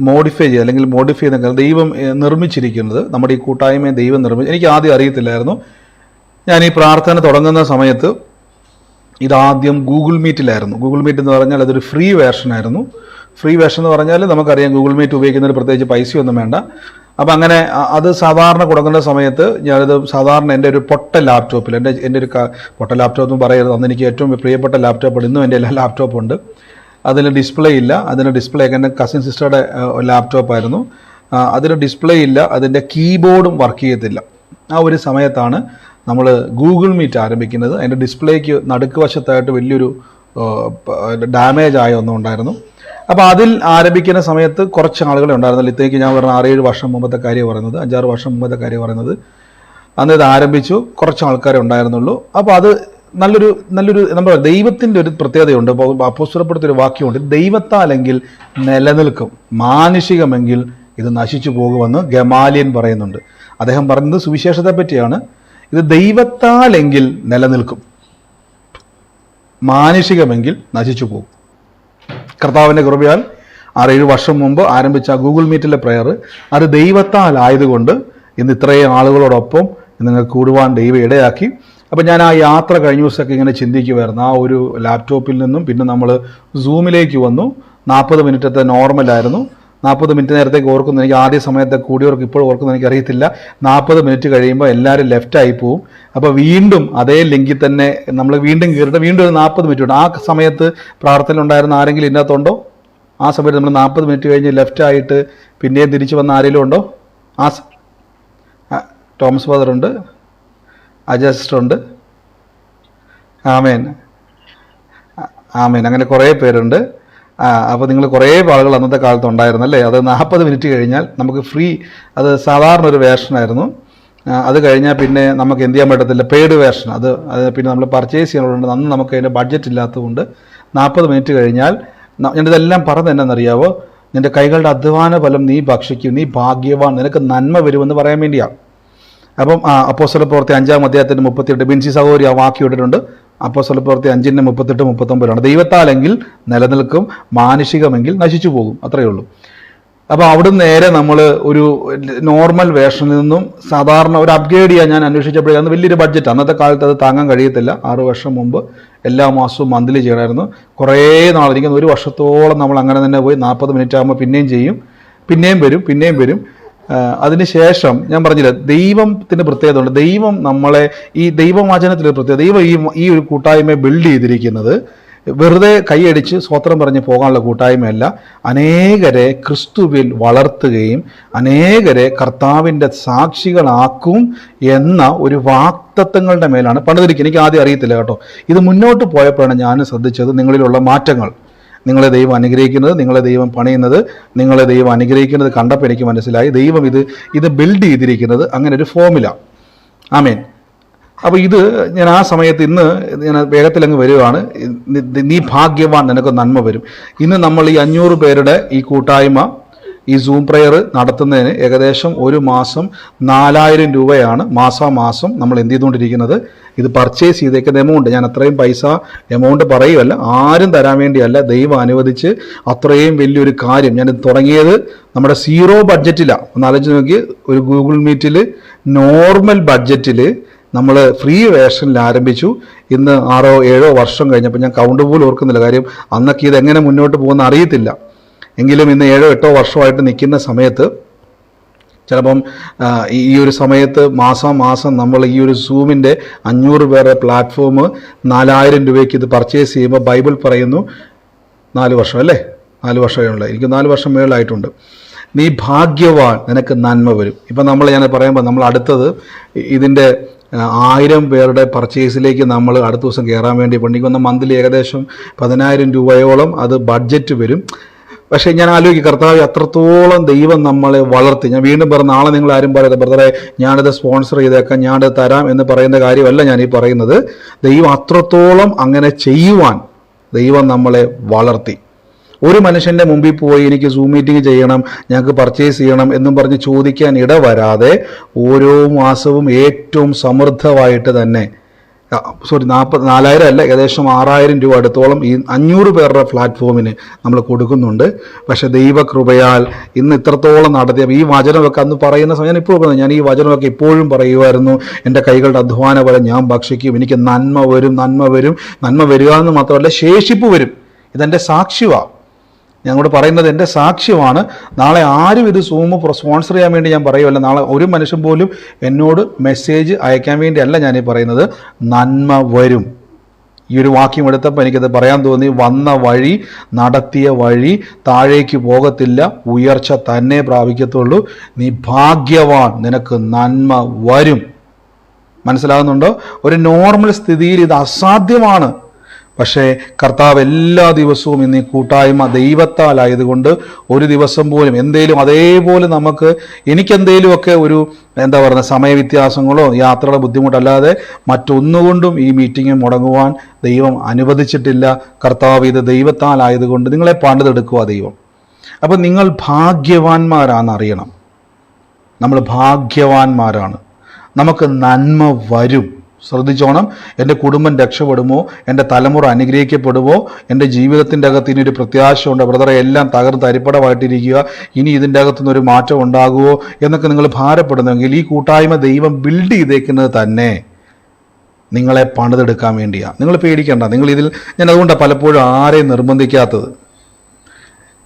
മോഡിഫൈ ചെയ്ത്, അല്ലെങ്കിൽ മോഡിഫൈ ചെയ്ത ദൈവം നിർമ്മിച്ചിരിക്കുന്നത്, നമ്മുടെ ഈ കൂട്ടായ്മയെ ദൈവം എനിക്ക് ആദ്യം അറിയത്തില്ലായിരുന്നു. ഞാൻ ഈ പ്രാർത്ഥന തുടങ്ങുന്ന സമയത്ത് ഇതാദ്യം ഗൂഗിൾ മീറ്റിലായിരുന്നു. ഗൂഗിൾ മീറ്റ് എന്ന് പറഞ്ഞാൽ അതൊരു ഫ്രീ വേർഷനായിരുന്നു. ഫ്രീ വേർഷൻ എന്ന് പറഞ്ഞാൽ നമുക്കറിയാം, ഗൂഗിൾ മീറ്റ് ഉപയോഗിക്കുന്നതിന് പ്രത്യേകിച്ച് പൈസയൊന്നും വേണ്ട. അപ്പം അങ്ങനെ അത് സാധാരണ കൊടുക്കുന്ന സമയത്ത് ഞാനിത് സാധാരണ എൻ്റെ ഒരു പൊട്ട ലാപ്ടോപ്പിൽ, എൻ്റെ ഒരു പൊട്ട ലാപ്ടോപ്പ് എന്ന് പറയരുത്, അന്ന് എനിക്ക് ഏറ്റവും പ്രിയപ്പെട്ട ലാപ്ടോപ്പ്, ഇന്നും എൻ്റെ എല്ലാ ലാപ്ടോപ്പും ഉണ്ട്. അതിന് ഡിസ്പ്ലേ ഇല്ല. അതിന് ഡിസ്പ്ലേ എൻ്റെ കസിൻ സിസ്റ്ററുടെ ലാപ്ടോപ്പായിരുന്നു. അതിന് ഡിസ്പ്ലേ ഇല്ല, അതിൻ്റെ കീബോർഡും വർക്ക് ചെയ്യത്തില്ല. ആ ഒരു സമയത്താണ് നമ്മൾ ഗൂഗിൾ മീറ്റ് ആരംഭിക്കുന്നത്. അതിൻ്റെ ഡിസ്പ്ലേക്ക് നടുക്ക് വശത്തായിട്ട് വലിയൊരു ഡാമേജ് ആയ ഒന്നും ഉണ്ടായിരുന്നു. അപ്പോൾ അതിൽ ആരംഭിക്കുന്ന സമയത്ത് കുറച്ച് ആളുകളെ ഉണ്ടായിരുന്നില്ല. ഇത്തേക്ക് ഞാൻ പറഞ്ഞ 6-7 വർഷം മുമ്പത്തെ കാര്യം പറയുന്നത്, 5-6 വർഷം മുമ്പത്തെ കാര്യം പറയുന്നത്. അന്ന് ഇത് ആരംഭിച്ചു, കുറച്ച് ആൾക്കാരെ ഉണ്ടായിരുന്നുള്ളൂ. അപ്പോൾ അത് നല്ലൊരു നമ്മൾ ദൈവത്തിൻ്റെ ഒരു പ്രത്യേകതയുണ്ട്. അപ്പോസ്തലപ്പെടുത്തിയൊരു വാക്യമുണ്ട്, ദൈവത്താലെങ്കിൽ നിലനിൽക്കും, മാനുഷികമെങ്കിൽ ഇത് നശിച്ചു പോകുമെന്ന് ഗമാലിയൻ പറയുന്നുണ്ട്. അദ്ദേഹം പറയുന്നത് സുവിശേഷത്തെ പറ്റിയാണ്. ഇത് ദൈവത്താലെങ്കിൽ നിലനിൽക്കും, മാനുഷികമെങ്കിൽ നശിച്ചു പോകും. കർത്താവിൻ്റെ കൃപയാൽ 6-7 വർഷം മുമ്പ് ആരംഭിച്ച ഗൂഗിൾ മീറ്റിലെ പ്രെയർ അത് ദൈവത്താലായതുകൊണ്ട് ഇന്ന് ഇത്രയും ആളുകളോടൊപ്പം നിങ്ങൾക്ക് കൂടുവാൻ ദൈവം ഇടയാക്കി. അപ്പം ഞാൻ ആ യാത്ര കഴിഞ്ഞ ദിവസമൊക്കെ ഇങ്ങനെ ചിന്തിക്കുമായിരുന്നു. ആ ഒരു ലാപ്ടോപ്പിൽ നിന്നും പിന്നെ നമ്മൾ സൂമിലേക്ക് വന്നു. 40 മിനിറ്റത്തെ നോർമലായിരുന്നു. 40 മിനിറ്റ് നേരത്തേക്ക് ഓർക്കുന്നു, എനിക്ക് ആദ്യ സമയത്തെ കൂടിയവർക്ക് ഇപ്പോൾ ഓർക്കുന്നു എനിക്കറിയത്തില്ല. 40 മിനിറ്റ് കഴിയുമ്പോൾ എല്ലാവരും ലെഫ്റ്റായി പോവും. അപ്പോൾ വീണ്ടും അതേ ലിങ്കിൽ തന്നെ നമ്മൾ വീണ്ടും കയറിയിട്ട് വീണ്ടും ഒരു 40 മിനിറ്റ് ഉണ്ട്. ആ സമയത്ത് പ്രാർത്ഥന ഉണ്ടായിരുന്ന ആരെങ്കിലും ഇതിനകത്തുണ്ടോ? ആ സമയത്ത് നമ്മൾ 40 മിനിറ്റ് കഴിഞ്ഞ് ലെഫ്റ്റായിട്ട് പിന്നെയും തിരിച്ചു വന്ന ആരെങ്കിലും ഉണ്ടോ? തോമസ് ഫാദറുണ്ട്, അജസ്റ്റുണ്ട്, ആമേൻ ആമേൻ, അങ്ങനെ കുറേ പേരുണ്ട്. അപ്പോൾ നിങ്ങൾ കുറേ ആളുകൾ അന്നത്തെ കാലത്ത് ഉണ്ടായിരുന്നല്ലേ. അത് 40 മിനിറ്റ് കഴിഞ്ഞാൽ നമുക്ക് ഫ്രീ, അത് സാധാരണ ഒരു വേർഷനായിരുന്നു. അത് കഴിഞ്ഞാൽ പിന്നെ നമുക്ക് എന്ത് ചെയ്യാൻ പറ്റത്തില്ല, പെയ്ഡ് വേർഷൻ. അത് പിന്നെ നമ്മൾ പർച്ചേസ് ചെയ്യാനുണ്ട്. അന്ന് നമുക്ക് അതിൻ്റെ ബഡ്ജറ്റ് ഇല്ലാത്തതുകൊണ്ട് 40 മിനിറ്റ് കഴിഞ്ഞാൽ ഞാനിതെല്ലാം പറഞ്ഞത് എന്നാണെന്നറിയാവോ, നിൻ്റെ കൈകളുടെ അധ്വാന ഫലം നീ ഭക്ഷിക്കും, നീ ഭാഗ്യവാൻ, നിനക്ക് നന്മ വരുമെന്ന് പറയാൻ വേണ്ടിയാണ്. അപ്പം അപ്പോസ്തലപ്രവൃത്തി 5-ാം അധ്യായത്തിൻ്റെ 38 ബിൻസി സഹോദരി ആ വാക്യം ഇട്ടിട്ടുണ്ട്. അപ്പോസ്തലപ്രവൃത്തി 5:38-39 ദൈവത്താലെങ്കിൽ നിലനിൽക്കും, മാനുഷികമെങ്കിൽ നശിച്ചു പോകും, അത്രയേ ഉള്ളൂ. അപ്പോൾ അവിടുന്ന് നേരെ നമ്മൾ ഒരു നോർമൽ വേർഷനിൽ നിന്നും സാധാരണ ഒരു അപ്ഗ്രേഡ് ചെയ്യാൻ ഞാൻ അന്വേഷിച്ചപ്പോഴേ അന്ന് വലിയൊരു ബഡ്ജറ്റ്, അന്നത്തെ കാലത്ത് അത് താങ്ങാൻ കഴിയത്തില്ല. 6 വർഷം മുമ്പ് എല്ലാ മാസവും മന്ത്ലി ചെയ്യണമായിരുന്നു. കുറേ നാളിരിക്കുന്ന 1 വർഷത്തോളം നമ്മൾ അങ്ങനെ തന്നെ പോയി. 40 മിനിറ്റ് ആകുമ്പോൾ പിന്നെയും ചെയ്യും, പിന്നെയും വരും. അതിനുശേഷം ഞാൻ പറഞ്ഞില്ല, ദൈവത്തിന് പ്രത്യേകത ഉണ്ട്. ദൈവം നമ്മളെ ഈ ദൈവവചനത്തിൻ്റെ പ്രത്യേകത, ദൈവം ഈ ഒരു കൂട്ടായ്മയെ ബിൽഡ് ചെയ്തിരിക്കുന്നത് വെറുതെ കൈയടിച്ച് സ്വത്രം പറഞ്ഞ് പോകാനുള്ള കൂട്ടായ്മയല്ല. അനേകരെ ക്രിസ്തുവിൽ വളർത്തുകയും അനേകരെ കർത്താവിൻ്റെ സാക്ഷികളാക്കും എന്ന ഒരു വാഗ്ദത്തങ്ങളുടെ മേലാണ് പണിതിരിക്കുന്നത്. എനിക്ക് ആദ്യം അറിയത്തില്ല കേട്ടോ. ഇത് മുന്നോട്ട് പോയപ്പോഴാണ് ഞാൻ ശ്രദ്ധിച്ചത് നിങ്ങളിലുള്ള മാറ്റങ്ങൾ. നിങ്ങളെ ദൈവം അനുഗ്രഹിക്കുന്നത്, നിങ്ങളെ ദൈവം പണിയുന്നത്, നിങ്ങളെ ദൈവം അനുഗ്രഹിക്കുന്നത് കണ്ടപ്പോൾ എനിക്ക് മനസ്സിലായി ദൈവം ഇത് ബിൽഡ് ചെയ്തിരിക്കുന്നത് അങ്ങനെ ഒരു ഫോമില. ആമേൻ. അപ്പോൾ ഇത് ഞാൻ ആ സമയത്ത് ഇന്ന് ഞാൻ വേഗത്തിലങ്ങ് വരികയാണ്. നീ ഭാഗ്യവാൻ, നിനക്ക് നന്മ വരും. ഇന്ന് നമ്മൾ ഈ 500 പേരുടെ ഈ കൂട്ടായ്മ, ഈ സൂം പ്രെയർ നടത്തുന്നതിന് ഏകദേശം ഒരു മാസം 4000 രൂപയാണ് മാസാമാസം നമ്മൾ എന്ത് ചെയ്തുകൊണ്ടിരിക്കുന്നത്. ഇത് പർച്ചേസ് ചെയ്തേക്കുന്ന എമൗണ്ട്, ഞാൻ അത്രയും പൈസ എമൗണ്ട് പറയുമല്ല, ആരും തരാൻ വേണ്ടിയല്ല, ദൈവം അനുവദിച്ച് അത്രയും വലിയൊരു കാര്യം. ഞാനിത് തുടങ്ങിയത് നമ്മുടെ 0 ബഡ്ജറ്റിലാണ്. ഒന്ന് ആലോചിച്ച് നോക്കി, ഒരു ഗൂഗിൾ മീറ്റിൽ നോർമൽ ബഡ്ജറ്റിൽ നമ്മൾ ഫ്രീ വേർഷനിൽ ആരംഭിച്ചു. ഇന്ന് 6-7 വർഷം കഴിഞ്ഞപ്പോൾ ഞാൻ കൗണ്ട് പോലും ഓർക്കുന്നില്ല, കാര്യം അന്നൊക്കെ ഇത് എങ്ങനെ മുന്നോട്ട് പോകുന്ന അറിയത്തില്ല. എങ്കിലും ഇന്ന് 7-8 വർഷമായിട്ട് നിൽക്കുന്ന സമയത്ത് ചിലപ്പം ഈ ഒരു സമയത്ത് മാസം നമ്മൾ ഈ ഒരു സൂമിൻ്റെ 500 പേരുടെ പ്ലാറ്റ്ഫോം 4000 രൂപയ്ക്ക് ഇത് പർച്ചേസ് ചെയ്യുമ്പോൾ ബൈബിൾ പറയുന്നു 4 വർഷം അല്ലേ, 4 വർഷമേ എനിക്ക് 4 വർഷം മേളിലായിട്ടുണ്ട്. നീ ഭാഗ്യവാൻ, നിനക്ക് നന്മ വരും. ഇപ്പം ഞാൻ പറയുമ്പോൾ നമ്മൾ അടുത്തത് ഇതിൻ്റെ 1000 പേരുടെ പർച്ചേസിലേക്ക് നമ്മൾ അടുത്ത ദിവസം കയറാൻ വേണ്ടി എനിക്ക് വന്ന മന്ത്ലി ഏകദേശം 10000 രൂപയോളം അത് ബഡ്ജറ്റ് വരും. പക്ഷേ ഞാൻ ആലോചിക്കും, കർത്താവ് അത്രത്തോളം ദൈവം നമ്മളെ വളർത്തി. ഞാൻ വീണ്ടും പറഞ്ഞ, നാളെ നിങ്ങൾ ആരും പറയരുത് ബ്രദറെ ഞാനത് സ്പോൺസർ ചെയ്തേക്കാം, ഞാനത് തരാം എന്ന് പറയുന്ന കാര്യമല്ല ഞാൻ ഈ പറയുന്നത്. ദൈവം അത്രത്തോളം അങ്ങനെ ചെയ്യുവാൻ ദൈവം നമ്മളെ വളർത്തി. ഒരു മനുഷ്യൻ്റെ മുമ്പിൽ പോയി എനിക്ക് സൂം മീറ്റിംഗ് ചെയ്യണം, ഞങ്ങൾക്ക് പർച്ചേസ് ചെയ്യണം എന്നും പറഞ്ഞ് ചോദിക്കാൻ ഇടവരാതെ ഓരോ മാസവും ഏറ്റവും സമൃദ്ധമായിട്ട് തന്നെ 4000 അല്ല, ഏകദേശം 6000 രൂപ അടുത്തോളം ഈ 500 പേരുടെ പ്ലാറ്റ്ഫോമിന് നമ്മൾ കൊടുക്കുന്നുണ്ട്. പക്ഷേ ദൈവകൃപയാൽ ഇന്ന് ഇത്രത്തോളം നടത്തിയ ഈ വചനമൊക്കെ അന്ന് പറയുന്ന സമയം ഞാൻ ഈ വചനമൊക്കെ ഇപ്പോഴും പറയുമായിരുന്നു. എൻ്റെ കൈകളുടെ അധ്വാന ഫലം ഞാൻ ഭക്ഷിക്കും, എനിക്ക് നന്മ വരും. നന്മ വരിക എന്ന് മാത്രമല്ല, ശേഷിപ്പ് വരും. ഇതെൻ്റെ സാക്ഷ്യമാണ്. ഞങ്ങളോട് പറയുന്നത് എൻ്റെ സാക്ഷ്യമാണ്. നാളെ ആരും ഇത് സൂം സ്പോൺസർ ചെയ്യാൻ വേണ്ടി ഞാൻ പറയുമല്ല. നാളെ ഒരു മനുഷ്യൻ പോലും എന്നോട് മെസ്സേജ് അയക്കാൻ വേണ്ടിയല്ല ഞാനീ പറയുന്നത്. നന്മ വരും. ഈ ഒരു വാക്യം എടുത്തപ്പോൾ എനിക്കത് പറയാൻ തോന്നി. വന്ന വഴി, നടത്തിയ വഴി താഴേക്ക് പോകത്തില്ല, ഉയർച്ച തന്നെ പ്രാപിക്കത്തുള്ളൂ. നീ ഭാഗ്യവാൻ, നിനക്ക് നന്മ വരും. മനസ്സിലാകുന്നുണ്ടോ? ഒരു നോർമൽ സ്ഥിതിയിൽ ഇത് അസാധ്യമാണ്. പക്ഷേ കർത്താവ് എല്ലാ ദിവസവും ഇന്ന് ഈ കൂട്ടായ്മ ദൈവത്താലായതുകൊണ്ട് ഒരു ദിവസം പോലും എന്തേലും അതേപോലെ എനിക്കെന്തേലുമൊക്കെ ഒരു എന്താ പറയുക സമയവ്യത്യാസങ്ങളോ യാത്രയുടെ ബുദ്ധിമുട്ടല്ലാതെ മറ്റൊന്നുകൊണ്ടും ഈ മീറ്റിംഗ് മുടങ്ങുവാൻ ദൈവം അനുവദിച്ചിട്ടില്ല. കർത്താവ് ഇത് ദൈവത്താലായതുകൊണ്ട് നിങ്ങളെ പണിതെടുക്കുക ദൈവം. അപ്പം നിങ്ങൾ ഭാഗ്യവാന്മാരാണെന്നറിയണം. നമ്മൾ ഭാഗ്യവാന്മാരാണ്. നമുക്ക് നന്മ വരും. ശ്രദ്ധിച്ചോണം. എൻ്റെ കുടുംബം രക്ഷപ്പെടുമോ, എൻ്റെ തലമുറ അനുഗ്രഹിക്കപ്പെടുമോ, എൻ്റെ ജീവിതത്തിൻ്റെ അകത്ത് ഇനി ഒരു പ്രത്യാശയുണ്ട്, ബ്രദറെ എല്ലാം തകർന്ന് തരിപ്പടമായിട്ടിരിക്കുക, ഇനി ഇതിൻ്റെ അകത്തുനിന്ന് ഒരു മാറ്റം ഉണ്ടാകുമോ എന്നൊക്കെ നിങ്ങൾ ഭാരപ്പെടുന്നെങ്കിൽ ഈ കൂട്ടായ്മ ദൈവം ബിൽഡ് ചെയ്തേക്കുന്നത് തന്നെ നിങ്ങളെ പണിതെടുക്കാൻ വേണ്ടിയാണ്. നിങ്ങൾ പേടിക്കേണ്ട. ഞാൻ അതുകൊണ്ടാണ് പലപ്പോഴും ആരെയും നിർബന്ധിക്കാത്തത്.